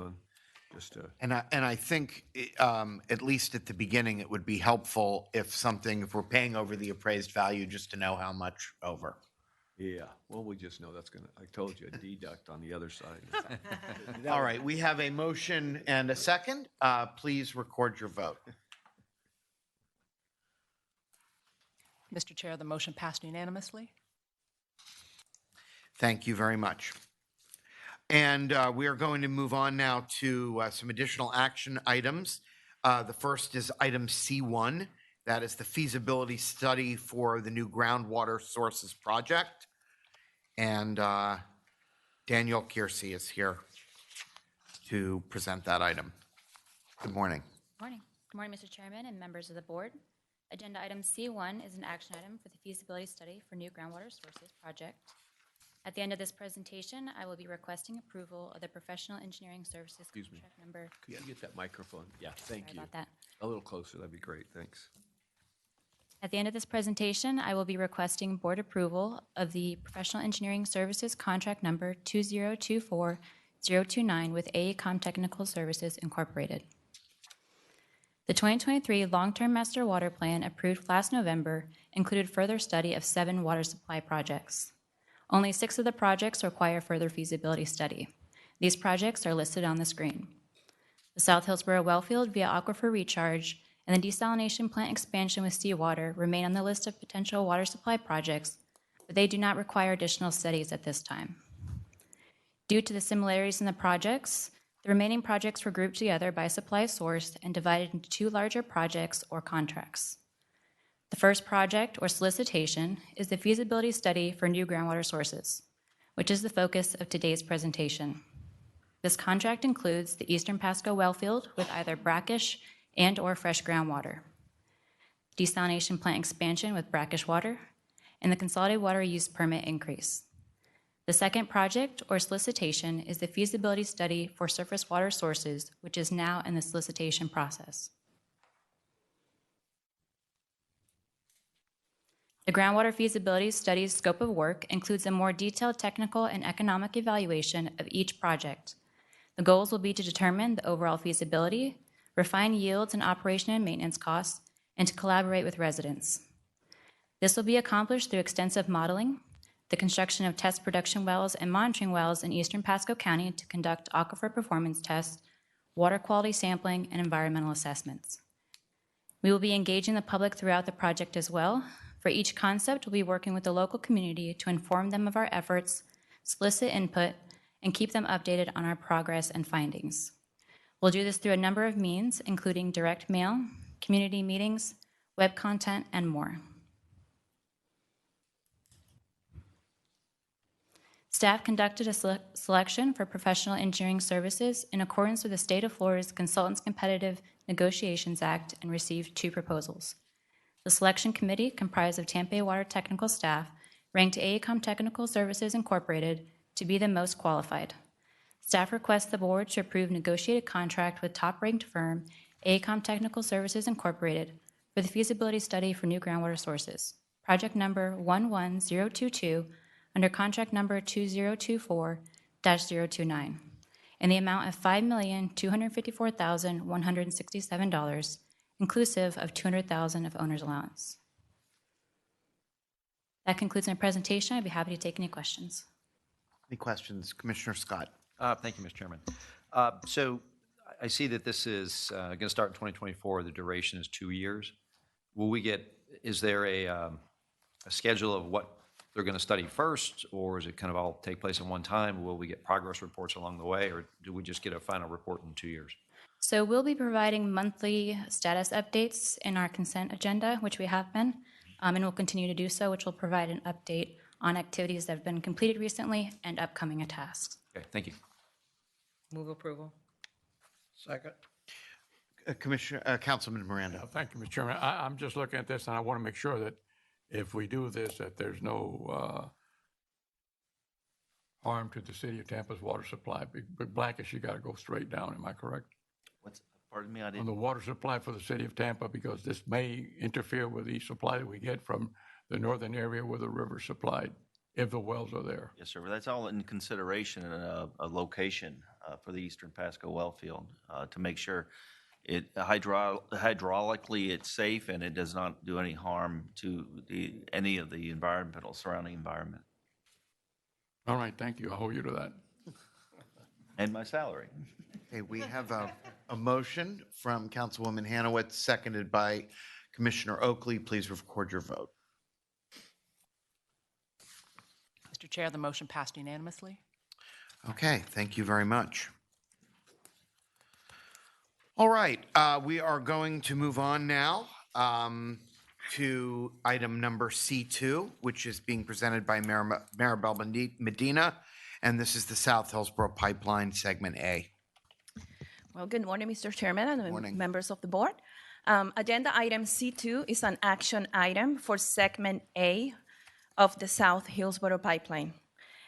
Just to. And I think, at least at the beginning, it would be helpful if we're paying over the appraised value, just to know how much over. Yeah, well, we just know that's I told you, a deduct on the other side. All right, we have a motion and a second. Please record your vote. Mr. Chair, the motion passed unanimously. Thank you very much. And we are going to move on now to some additional action items. The first is item C1. That is the feasibility study for the new groundwater sources project. And Daniel Kiersey is here to present that item. Good morning. Morning. Good morning, Mr. Chairman and members of the board. Agenda item C1 is an action item for the feasibility study for new groundwater sources project. At the end of this presentation, I will be requesting approval of the professional engineering services contract number. Could you get that microphone? Yeah, thank you. Sorry about that. A little closer, that'd be great, thanks. At the end of this presentation, I will be requesting board approval of the professional engineering services contract number 2024029 with AECOM Technical Services Incorporated. The 2023 Long-Term Master Water Plan approved last November included further study of 7 water supply projects. Only 6 of the projects require further feasibility study. These projects are listed on the screen. The South Hillsborough Wellfield via aquifer recharge and the desalination plant expansion with seawater remain on the list of potential water supply projects, but they do not require additional studies at this time. Due to the similarities in the projects, the remaining projects were grouped together by supply source and divided into 2 larger projects or contracts. The first project, or solicitation, is the feasibility study for new groundwater sources, which is the focus of today's presentation. This contract includes the Eastern Pasco well field with either brackish and/or fresh groundwater, desalination plant expansion with brackish water, and the consolidated water use permit increase. The second project or solicitation is the feasibility study for surface water sources, which is now in the solicitation process. The groundwater feasibility study's scope of work includes a more detailed technical and economic evaluation of each project. The goals will be to determine the overall feasibility, refine yields and operation and maintenance costs, and to collaborate with residents. This will be accomplished through extensive modeling, the construction of test production wells and monitoring wells in Eastern Pasco County to conduct aquifer performance tests, water quality sampling, and environmental assessments. We will be engaging the public throughout the project as well. For each concept, we'll be working with the local community to inform them of our efforts, solicit input, and keep them updated on our progress and findings. We'll do this through a number of means, including direct mail, community meetings, web content, and more. Staff conducted a selection for professional engineering services in accordance with the State of Florida's Consultants Competitive Negotiations Act and received 2 proposals. The selection committee, comprised of Tampa Bay Water technical staff, ranked AECOM Technical Services Incorporated to be the most qualified. Staff requests the board to approve negotiated contract with top-ranked firm AECOM Technical Services Incorporated for the feasibility study for new groundwater sources. Project number 11022 under contract number 2024-029 in the amount of $5,254,167, inclusive of $200,000 of owner's allowance. That concludes my presentation. I'd be happy to take any questions. Any questions? Commissioner Scott. Thank you, Mr. Chairman. So I see that this is going to start in 2024. The duration is 2 years. Will we get, is there a schedule of what they're going to study first, or is it kind of all take place in one time? Will we get progress reports along the way, or do we just get a final report in 2 years? So we'll be providing monthly status updates in our consent agenda, which we have been, and we'll continue to do so, which will provide an update on activities that have been completed recently and upcoming tasks. Okay, thank you. Move approval. Second. Councilman Miranda. Thank you, Mr. Chairman. I'm just looking at this, and I want to make sure that if we do this, that there's no harm to the city of Tampa's water supply. But Blackish, you got to go straight down. Am I correct? Pardon me, I On didn't. the water supply for the city of Tampa, because this may interfere with the supply that we get from the northern area where the river supplied, if the wells are there. Yes, sir. But that's all in consideration and a location for the Eastern Pasco well field to make sure it hydraulically it's safe and it does not do any harm to any of the environmental surrounding environment. All right, thank you. I'll hold you to that. And my salary. Okay, we have a motion from Councilwoman Hanowitz, seconded by Commissioner Oakley. Please record your vote. Mr. Chair, the motion passed unanimously. Okay, thank you very much. All right, we are going to move on now to item number C2, which is being presented by Maribel Medina, and this is the South Hillsborough Pipeline, Segment A. Well, good morning, Mr. Chairman and Morning. members of the board. Agenda item C2 is an action item for Segment A of the South Hillsborough Pipeline.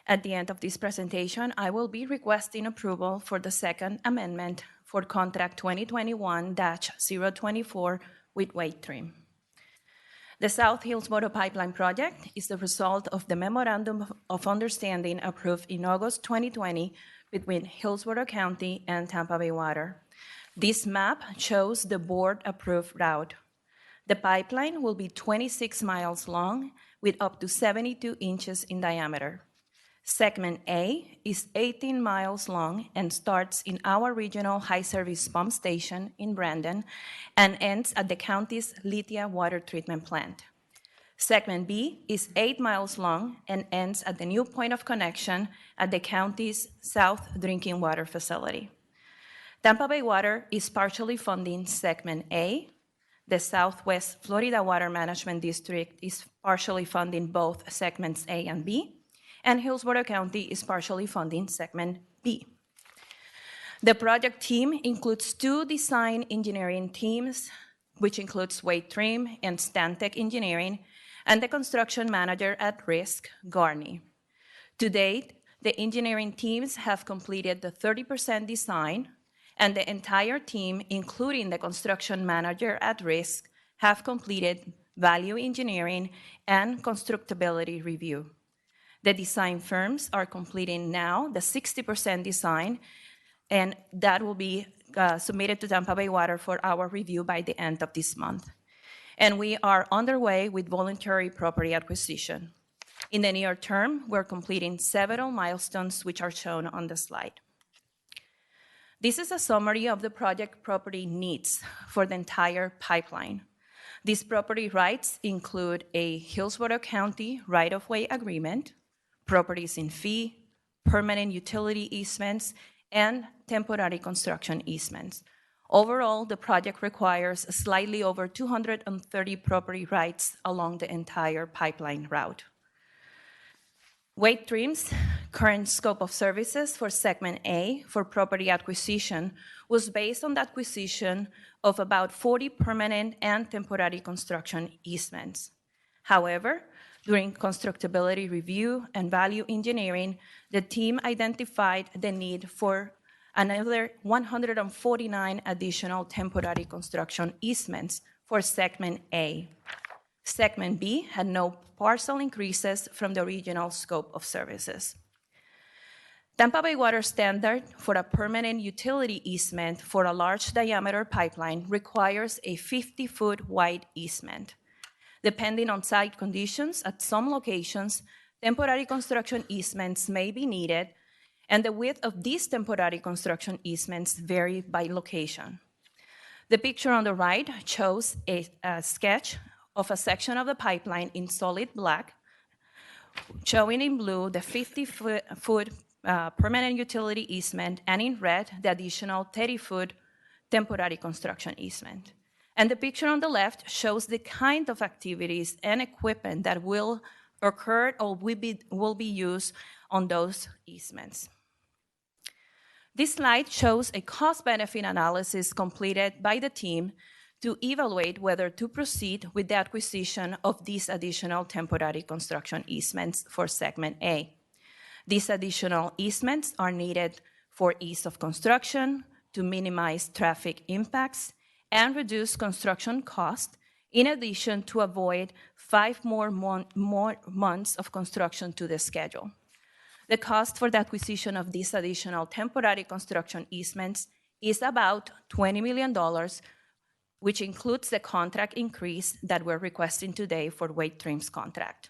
At the end of this presentation, I will be requesting approval for the second amendment for Contract 2021-024 with Wade Trim. The South Hillsborough Pipeline Project is the result of the Memorandum of Understanding approved in August 2020 between Hillsborough County and Tampa Bay Water. This map shows the board-approved route. The pipeline will be 26 miles long with up to 72 inches in diameter. Segment A is 18 miles long and starts in our regional high-service pump station in Brandon and ends at the county's Lithia water treatment plant. Segment B is 8 miles long and ends at the new point of connection at the county's South Drinking Water Facility. Tampa Bay Water is partially funding Segment A. The Southwest Florida Water Management District is partially funding both Segments A and B, and Hillsborough County is partially funding Segment B. The project team includes 2 design engineering teams, which includes Wade Trim and Stantec Engineering, and the construction manager at risk, Garney. To date, the engineering teams have completed the 30% design, and the entire team, including the construction manager at risk, have completed value engineering and constructability review. The design firms are completing now the 60% design, and that will be submitted to Tampa Bay Water for our review by the end of this month. And we are underway with voluntary property acquisition. In the near term, we're completing several milestones which are shown on the slide. This is a summary of the project property needs for the entire pipeline. These property rights include a Hillsborough County right-of-way agreement, properties in fee, permanent utility easements, and temporary construction easements. Overall, the project requires slightly over 230 property rights along the entire pipeline route. Wade Trim's current scope of services for Segment A for property acquisition was based on the acquisition of about 40 permanent and temporary construction easements. However, during constructability review and value engineering, the team identified the need for another 149 additional temporary construction easements for Segment A. Segment B had no parcel increases from the original scope of services. Tampa Bay Water standard for a permanent utility easement for a large diameter pipeline requires a 50-foot wide easement. Depending on site conditions, at some locations, temporary construction easements may be needed, and the width of these temporary construction easements vary by location. The picture on the right shows a sketch of a section of the pipeline in solid black, showing in blue the 50-foot permanent utility easement, and in red, the additional 30-foot temporary construction easement. And the picture on the left shows the kind of activities and equipment that will occur or will be used on those easements. This slide shows a cost-benefit analysis completed by the team to evaluate whether to proceed with the acquisition of these additional temporary construction easements for Segment A. These additional easements are needed for ease of construction, to minimize traffic impacts, and reduce construction costs, in addition to avoid 5 more months of construction to the schedule. The cost for the acquisition of these additional temporary construction easements is about $20 million, which includes the contract increase that we're requesting today for Wade Trim's contract,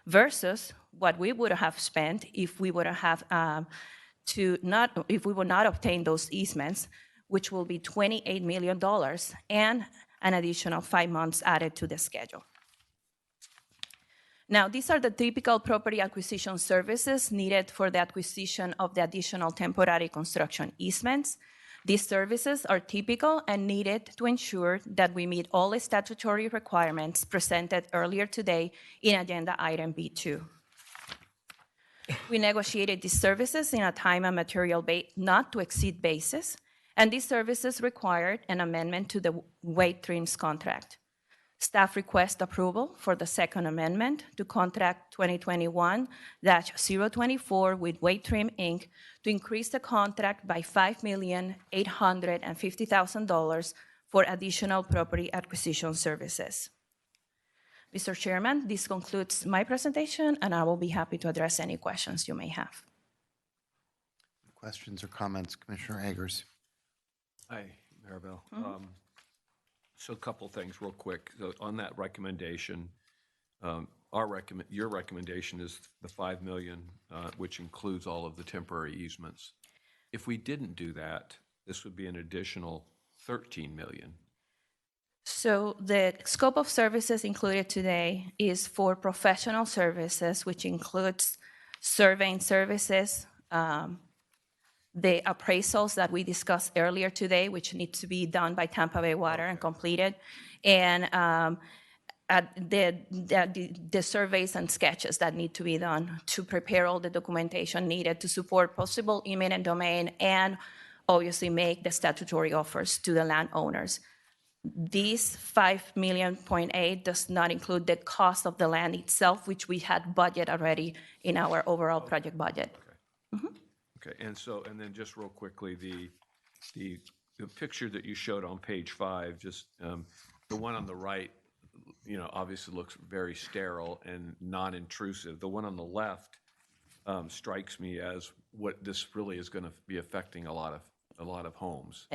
versus what we would have spent if we would have if we would not obtain those easements, which will be $28 million and an additional 5 months added to the schedule. Now, these are the typical property acquisition services needed for the acquisition of the additional temporary construction easements. These services are typical and needed to ensure that we meet all the statutory requirements presented earlier today in Agenda Item B2. We negotiated these services in a time and material not to exceed basis, and these services required an amendment to the Wade Trim's contract. Staff request approval for the second amendment to contract 2021-024 with Wade Trim, Inc. to increase the contract by $5,850,000 for additional property acquisition services. Mr. Chairman, this concludes my presentation, and I will be happy to address any questions you may have. Questions or comments, Commissioner Eggers? Hi, Maribel. So a couple things real quick. So on that recommendation, your recommendation is the $5 million, which includes all of the temporary easements. If we didn't do that, this would be an additional $13 million. So the scope of services included today is for professional services, which includes surveying services, the appraisals that we discussed earlier today, which need to be done by Tampa Bay Water and completed, and the surveys and sketches that need to be done to prepare all the documentation needed to support possible eminent domain and obviously make the statutory offers to the landowners. This 5.8 million does not include the cost of the land itself, which we had budget already in our overall project budget. Okay, and then just real quickly, the picture that you showed on page 5, just the one on the right, obviously looks very sterile and non-intrusive. The one on the left strikes me as what this really is going to be affecting a lot of homes.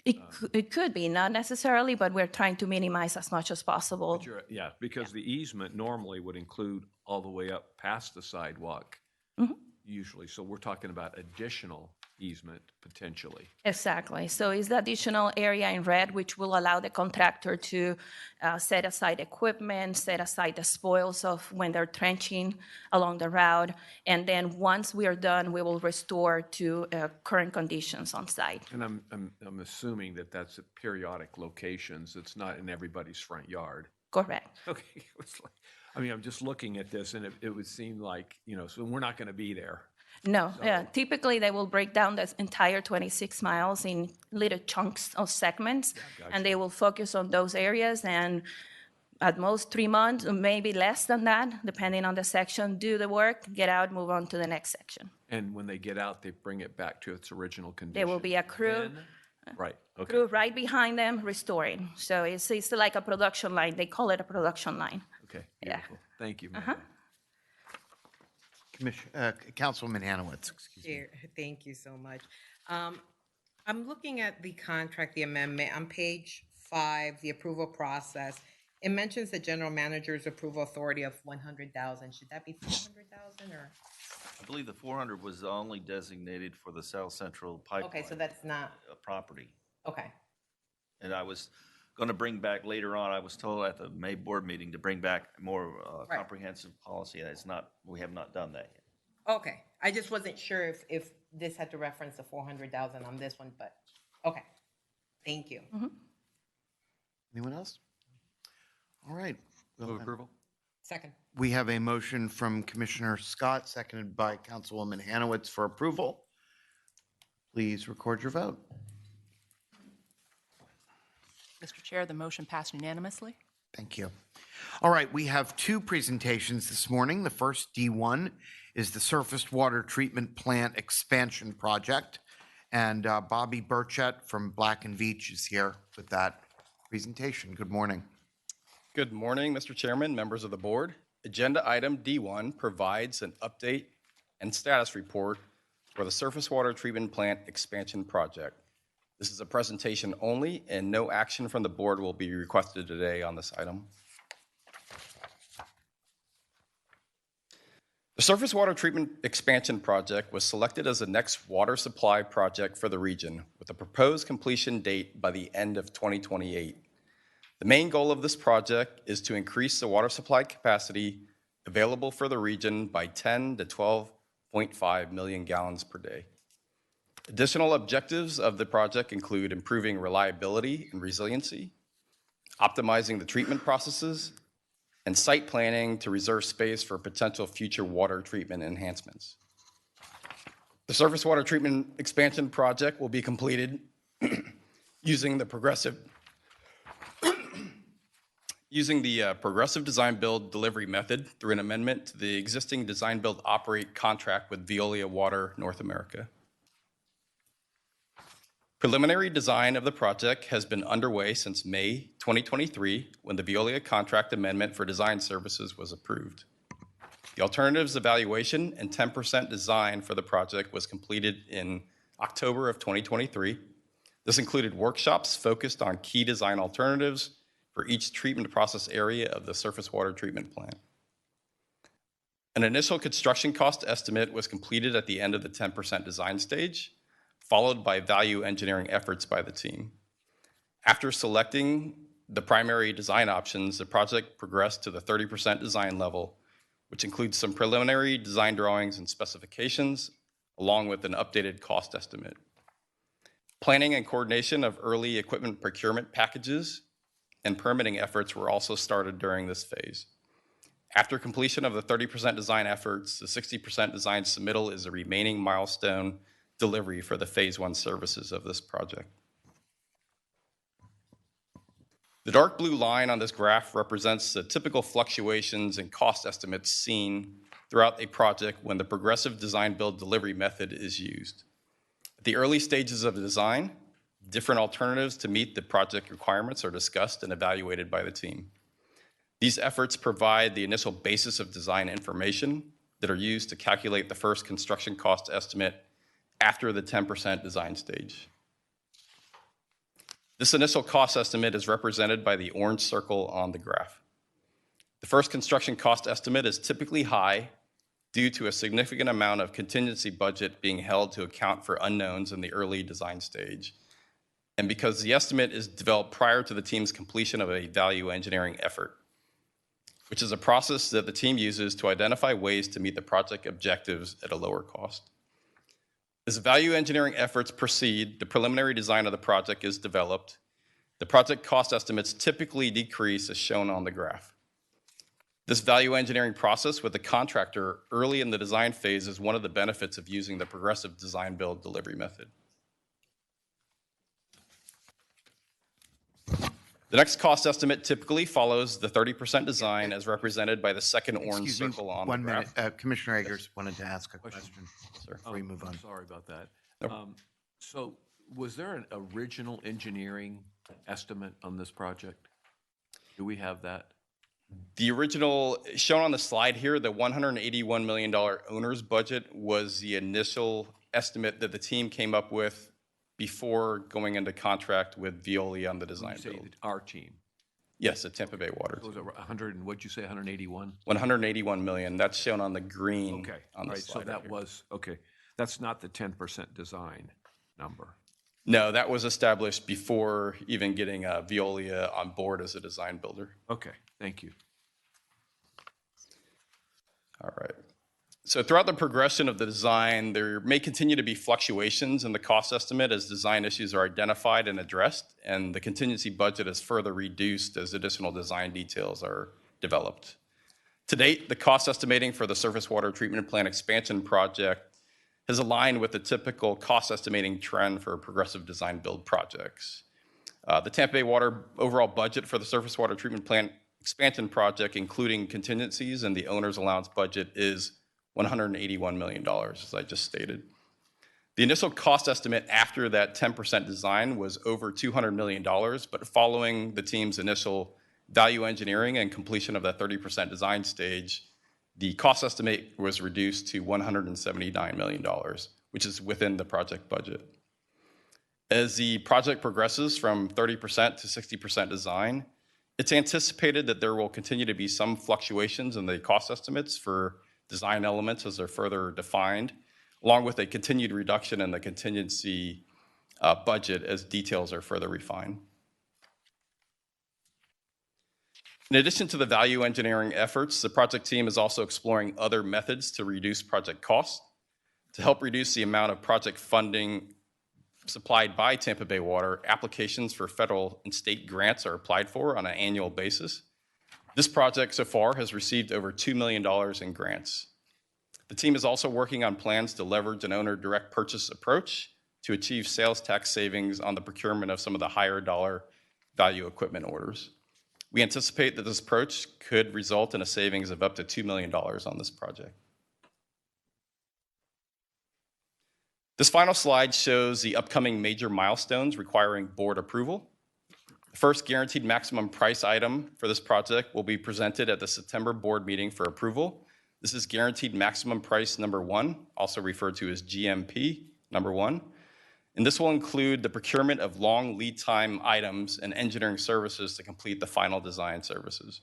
It could be, not necessarily, but we're trying to minimize as much as possible. Yeah, because the easement normally would include all the way up past the sidewalk, usually. So we're talking about additional easement potentially. Exactly. So it's the additional area in red, which will allow the contractor to set aside equipment, set aside the spoils of when they're trenching along the route. And then once we are done, we will restore to current conditions on site. And I'm assuming that that's at periodic locations. It's not in everybody's front yard. Correct. Okay. I'm just looking at this, and it would seem like, so we're not going to be there. No, yeah. Typically, they will break down the entire 26 miles in little chunks of segments, and they will focus on those areas, and at most 3 months, or maybe less than that, depending on the section, do the work, get out, move on to the next section. And when they get out, they bring it back to its original condition. There will be a crew. Right, okay. Crew right behind them restoring. So it's like a production line. They call it a production line. Okay, beautiful. Thank you, ma'am. Councilwoman Hanowitz, excuse me. Chair, thank you so much. I'm looking at the contract, the amendment on page 5, the approval process. It mentions the general manager's approval authority of 100,000. Should that be 400,000 or? I believe the 400 was only designated for the South Central Pipeline. Okay, so that's not. Property. Okay. And I was going to bring back later on, I was told at the May board meeting to bring back more comprehensive policy. We have not done that yet. Okay. I just wasn't sure if this had to reference the 400,000 on this one, but okay. Thank you. Anyone else? All right. Move approval. Second. We have a motion from Commissioner Scott, seconded by Councilwoman Hanowitz for approval. Please record your vote. Mr. Chair, the motion passed unanimously. Thank you. All right, we have 2 presentations this morning. The first, D1, is the Surface Water Treatment Plant Expansion Project. And Bobby Burchett from Black & Veatch is here with that presentation. Good morning. Good morning, Mr. Chairman, members of the board. Agenda item D1 provides an update and status report for the Surface Water Treatment Plant Expansion Project. This is a presentation only, and no action from the board will be requested today on this item. The Surface Water Treatment Expansion Project was selected as the next water supply project for the region, with a proposed completion date by the end of 2028. The main goal of this project is to increase the water supply capacity available for the region by 10 to 12.5 million gallons per day. Additional objectives of the project include improving reliability and resiliency, optimizing the treatment processes, and site planning to reserve space for potential future water treatment enhancements. The Surface Water Treatment Expansion Project will be completed using the progressive design-build delivery method through an amendment to the existing design-build-operate contract with Veolia Water North America. Preliminary design of the project has been underway since May 2023, when the Veolia contract amendment for design services was approved. The alternatives evaluation and 10% design for the project was completed in October of 2023. This included workshops focused on key design alternatives for each treatment process area of the surface water treatment plant. An initial construction cost estimate was completed at the end of the 10% design stage, followed by value engineering efforts by the team. After selecting the primary design options, the project progressed to the 30% design level, which includes some preliminary design drawings and specifications, along with an updated cost estimate. Planning and coordination of early equipment procurement packages and permitting efforts were also started during this phase. After completion of the 30% design efforts, the 60% design submittal is a remaining milestone delivery for the Phase 1 services of this project. The dark blue line on this graph represents the typical fluctuations in cost estimates seen throughout a project when the progressive design build delivery method is used. At the early stages of the design, different alternatives to meet the project requirements are discussed and evaluated by the team. These efforts provide the initial basis of design information that are used to calculate the first construction cost estimate after the 10% design stage. This initial cost estimate is represented by the orange circle on the graph. The first construction cost estimate is typically high due to a significant amount of contingency budget being held to account for unknowns in the early design stage, and because the estimate is developed prior to the team's completion of a value engineering effort, which is a process that the team uses to identify ways to meet the project objectives at a lower cost. As value engineering efforts proceed, the preliminary design of the project is developed. The project cost estimates typically decrease as shown on the graph. This value engineering process with the contractor early in the design phase is one of the benefits of using the progressive design build delivery method. The next cost estimate typically follows the 30% design as represented by the second orange circle on the graph. 1 minute. Commissioner Eggers wanted to ask a question before we move on. Sorry about that. So was there an original engineering estimate on this project? Do we have that? The original, shown on the slide here, the $181 million owner's budget was the initial estimate that the team came up with before going into contract with Veolia on the design build. Our team? Yes, at Tampa Bay Water. So was it 100 and what'd you say, 181? 181 million. That's shown on the green on the slide. So that was, okay. That's not the 10% design number. No, that was established before even getting Veolia on board as a design builder. Okay, thank you. All right. So throughout the progression of the design, there may continue to be fluctuations in the cost estimate as design issues are identified and addressed, and the contingency budget is further reduced as additional design details are developed. To date, the cost estimating for the surface water treatment plant expansion project has aligned with the typical cost estimating trend for progressive design build projects. The Tampa Bay Water overall budget for the surface water treatment plant expansion project, including contingencies and the owner's allowance budget, is $181 million, as I just stated. The initial cost estimate after that 10% design was over $200 million, but following the team's initial value engineering and completion of that 30% design stage, the cost estimate was reduced to $179 million, which is within the project budget. As the project progresses from 30% to 60% design, it's anticipated that there will continue to be some fluctuations in the cost estimates for design elements as they're further defined, along with a continued reduction in the contingency budget as details are further refined. In addition to the value engineering efforts, the project team is also exploring other methods to reduce project costs. To help reduce the amount of project funding supplied by Tampa Bay Water, applications for federal and state grants are applied for on an annual basis. This project so far has received over $2 million in grants. The team is also working on plans to leverage an owner direct purchase approach to achieve sales tax savings on the procurement of some of the higher dollar value equipment orders. We anticipate that this approach could result in a savings of up to $2 million on this project. This final slide shows the upcoming major milestones requiring board approval. The first guaranteed maximum price item for this project will be presented at the September board meeting for approval. This is guaranteed maximum price number 1, also referred to as GMP number 1. And this will include the procurement of long lead time items and engineering services to complete the final design services.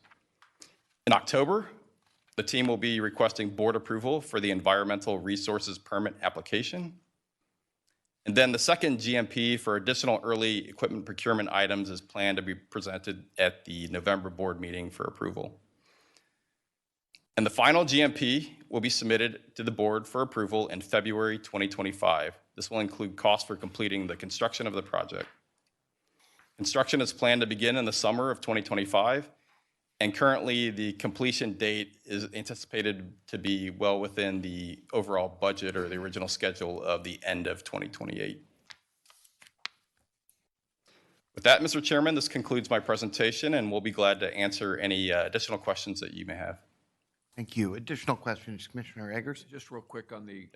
In October, the team will be requesting board approval for the environmental resources permit application. And then the second GMP for additional early equipment procurement items is planned to be presented at the November board meeting for approval. And the final GMP will be submitted to the board for approval in February 2025. This will include costs for completing the construction of the project. Construction is planned to begin in the summer of 2025, And currently, the completion date is anticipated to be well within the overall budget or the original schedule of the end of 2028. With that, Mr. Chairman, this concludes my presentation, and we'll be glad to answer any additional questions that you may have. Thank you. Additional questions, Commissioner Eggers? Just real quick on the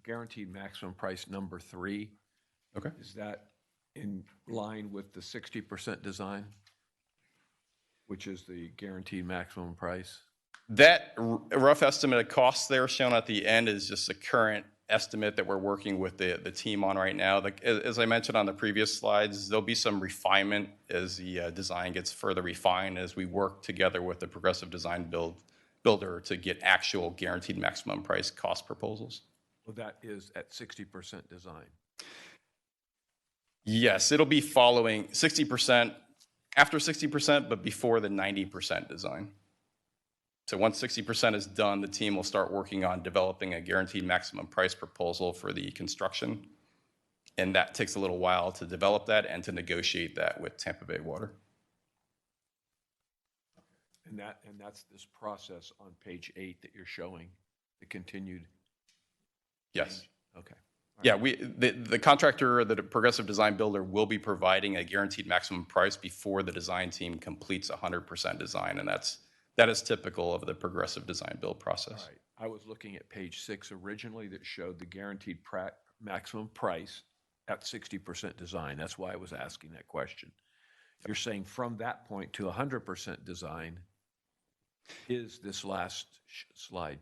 guaranteed maximum price number 3. Okay. Is that in line with the 60% design, which is the guaranteed maximum price? That rough estimate of costs there shown at the end is just a current estimate that we're working with the team on right now. As I mentioned on the previous slides, there'll be some refinement as the design gets further refined as we work together with the progressive design builder to get actual guaranteed maximum price cost proposals. Well, that is at 60% design. Yes, it'll be following 60%, after 60%, but before the 90% design. So once 60% is done, the team will start working on developing a guaranteed maximum price proposal for the construction. And that takes a little while to develop that and to negotiate that with Tampa Bay Water. And that's this process on page 8 that you're showing, the continued. Yes. Okay. Yeah, the contractor, the progressive design builder, will be providing a guaranteed maximum price before the design team completes 100% design, and that is typical of the progressive design build process. All right. I was looking at page 6 originally that showed the guaranteed maximum price at 60% design. That's why I was asking that question. You're saying from that point to 100% design is this last slide.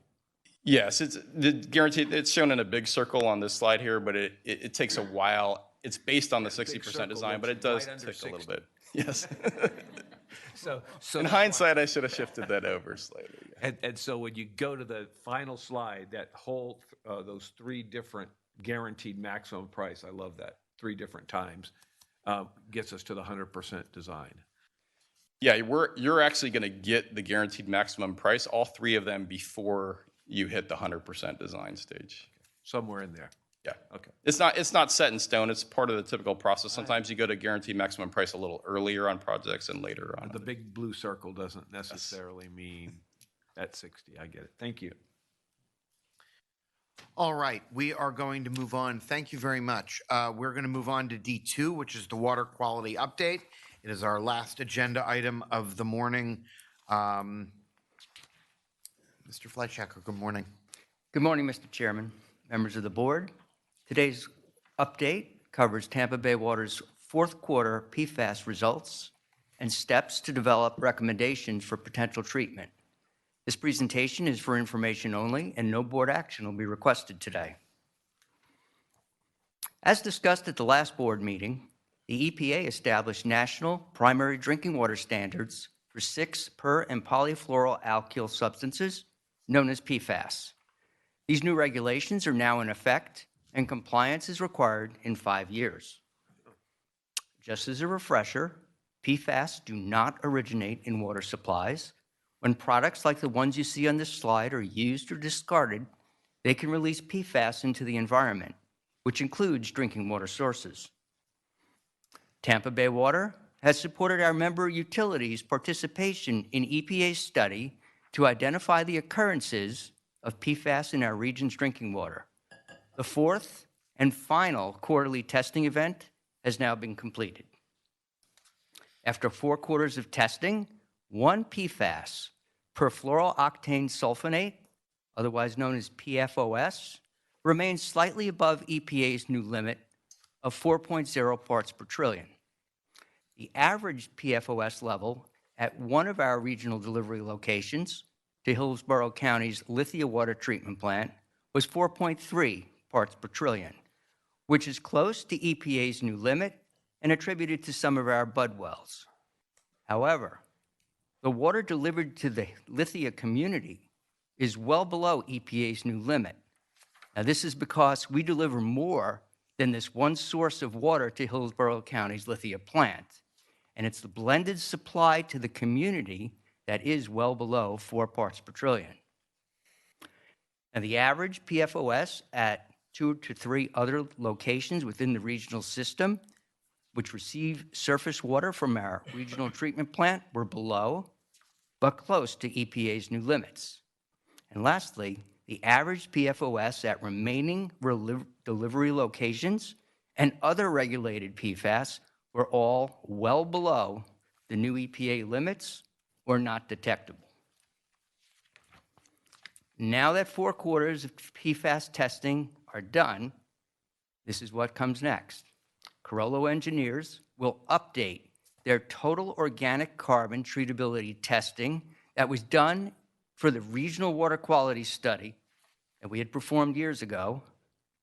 Yes, it's the guaranteed. It's shown in a big circle on this slide here, but it takes a while. It's based on the 60% design, but it does take a little bit. Yes. So in hindsight, I should have shifted that over slightly. And so when you go to the final slide, that whole those 3 different guaranteed maximum price, I love that, 3 different times, gets us to the 100% design. Yeah, you're actually going to get the guaranteed maximum price, all 3 of them, before you hit the 100% design stage. Somewhere in there. Yeah. Okay. It's not set in stone. It's part of the typical process. Sometimes you go to guaranteed maximum price a little earlier on projects and later on. The big blue circle doesn't necessarily mean at 60. I get it. Thank you. All right, we are going to move on. Thank you very much. We're going to move on to D2, which is the water quality update. It is our last agenda item of the morning. Mr. Fleischhacker, good morning. Good morning, Mr. Chairman, members of the board. Today's update covers Tampa Bay Water's fourth quarter PFAS results and steps to develop recommendations for potential treatment. This presentation is for information only, and no board action will be requested today. As discussed at the last board meeting, the EPA established national primary drinking water standards for 6 per- and polyfluoroalkyl substances known as PFAS. These new regulations are now in effect, and compliance is required in 5 years. Just as a refresher, PFAS do not originate in water supplies. When products like the ones you see on this slide are used or discarded, they can release PFAS into the environment, which includes drinking water sources. Tampa Bay Water has supported our member utilities' participation in EPA's study to identify the occurrences of PFAS in our region's drinking water. The 4th and final quarterly testing event has now been completed. After 4 quarters of testing, 1 PFAS, perfluorooctane sulfonate, otherwise known as PFOS, remains slightly above EPA's new limit of 4.0 parts per trillion. The average PFOS level at one of our regional delivery locations to Hillsborough County's Lithia Water Treatment Plant was 4.3 parts per trillion, which is close to EPA's new limit and attributed to some of our bud wells. However, the water delivered to the Lithia community is well below EPA's new limit. Now, this is because we deliver more than this one source of water to Hillsborough County's Lithia plant, and it's the blended supply to the community that is well below 4 parts per trillion. And the average PFOS at 2 to 3 other locations within the regional system, which receive surface water from our regional treatment plant, were below. but close to EPA's new limits. And lastly, the average PFOS at remaining delivery locations and other regulated PFAS were all well below the new EPA limits or not detectable. Now that 4 quarters of PFAS testing are done, this is what comes next. Carollo engineers will update their total organic carbon treatability testing that was done for the regional water quality study that we had performed years ago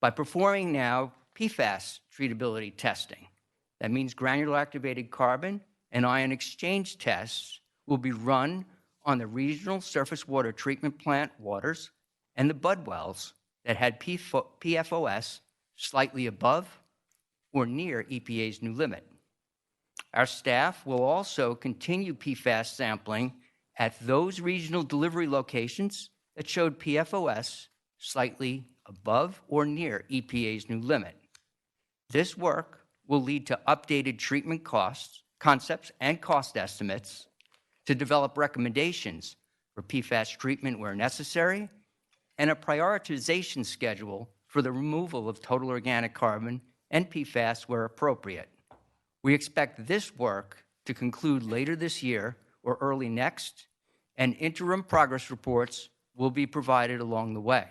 by performing now PFAS treatability testing. That means granular activated carbon and ion exchange tests will be run on the regional surface water treatment plant waters and the bud wells that had PFOS slightly above or near EPA's new limit. Our staff will also continue PFAS sampling at those regional delivery locations that showed PFOS slightly above or near EPA's new limit. This work will lead to updated treatment concepts and cost estimates to develop recommendations for PFAS treatment where necessary, and a prioritization schedule for the removal of total organic carbon and PFAS where appropriate. We expect this work to conclude later this year or early next, and interim progress reports will be provided along the way.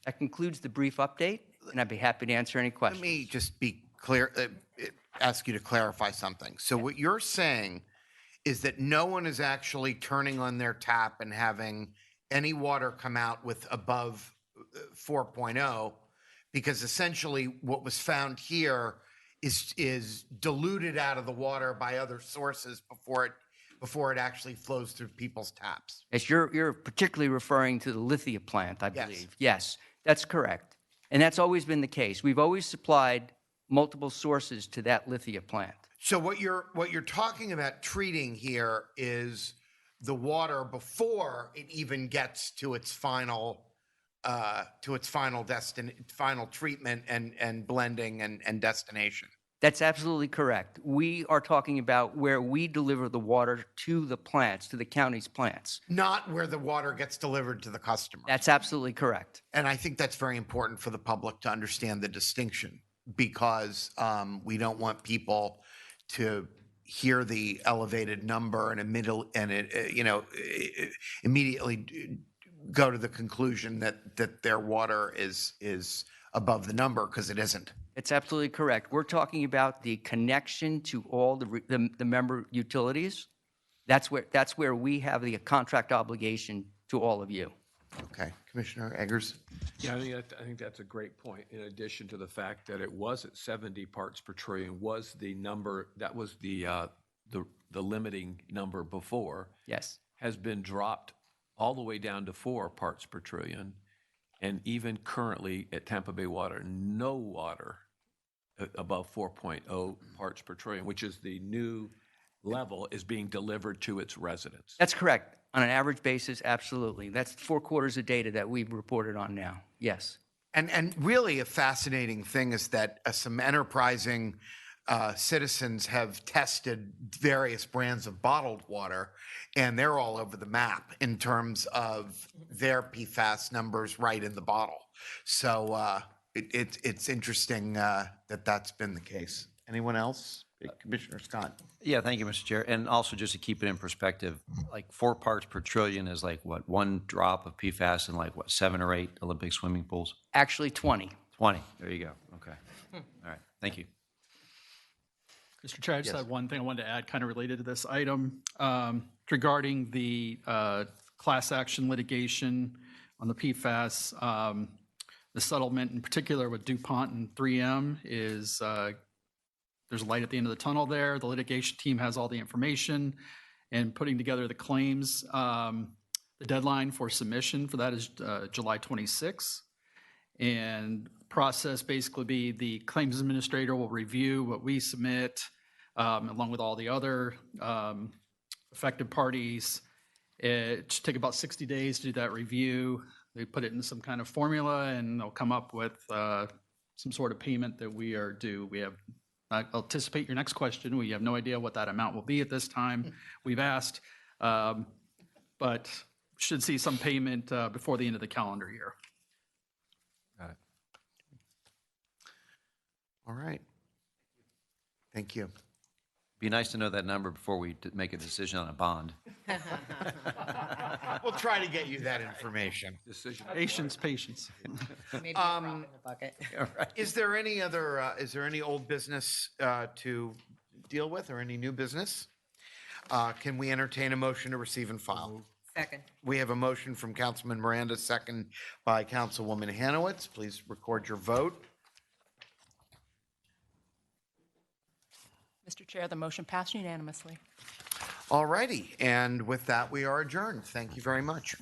That concludes the brief update, and I'd be happy to answer any questions. Let me just be clear, ask you to clarify something. So what you're saying is that no one is actually turning on their tap and having any water come out with above 4.0, because essentially what was found here is diluted out of the water by other sources before it actually flows through people's taps. Yes, you're particularly referring to the Lithia plant, I believe. Yes, that's correct. And that's always been the case. We've always supplied multiple sources to that Lithia plant. So what you're talking about treating here is the water before it even gets to its final final treatment and blending and destination. That's absolutely correct. We are talking about where we deliver the water to the plants, to the county's plants. Not where the water gets delivered to the customer. That's absolutely correct. And I think that's very important for the public to understand the distinction, because we don't want people to hear the elevated number and immediately go to the conclusion that their water is above the number, because it isn't. It's absolutely correct. We're talking about the connection to all the member utilities. That's where we have the contract obligation to all of you. Okay, Commissioner Eggers. Yeah, I think that's a great point. In addition to the fact that it was at 70 parts per trillion was the number, that was the limiting number before. Yes. Has been dropped all the way down to 4 parts per trillion. And even currently at Tampa Bay Water, no water above 4.0 parts per trillion, which is the new level, is being delivered to its residents. That's correct. On an average basis, absolutely. That's 4 quarters of data that we've reported on now. Yes. And really a fascinating thing is that some enterprising citizens have tested various brands of bottled water, and they're all over the map in terms of their PFAS numbers right in the bottle. So it's interesting that that's been the case. Anyone else? Commissioner Scott. Yeah, thank you, Mr. Chair. And also just to keep it in perspective, like 4 parts per trillion is like what, 1 drop of PFAS in like what, 7 or 8 Olympic swimming pools? Actually 20. 20, there you go. Okay. All right, thank you. Mr. Chair, I just had one thing I wanted to add kind of related to this item regarding the class action litigation on the PFAS. The settlement in particular with DuPont and 3M is there's a light at the end of the tunnel there. The litigation team has all the information and putting together the claims. The deadline for submission for that is July 26th. And process basically be the claims administrator will review what we submit along with all the other affected parties. It should take about 60 days to do that review. They put it in some kind of formula and they'll come up with some sort of payment that we are due. I'll anticipate your next question. We have no idea what that amount will be at this time. We've asked But should see some payment before the end of the calendar year. Got it. All right. Thank you. Be nice to know that number before we make a decision on a bond. We'll try to get you that information. Decision. Patience. Maybe a drop in the bucket. Is there any other, is there any old business to deal with or any new business? Can we entertain a motion to receive and file? Second. We have a motion from Councilman Miranda, second by Councilwoman Hanowitz. Please record your vote. Mr. Chair, the motion passed unanimously. All righty, and with that, we are adjourned. Thank you very much.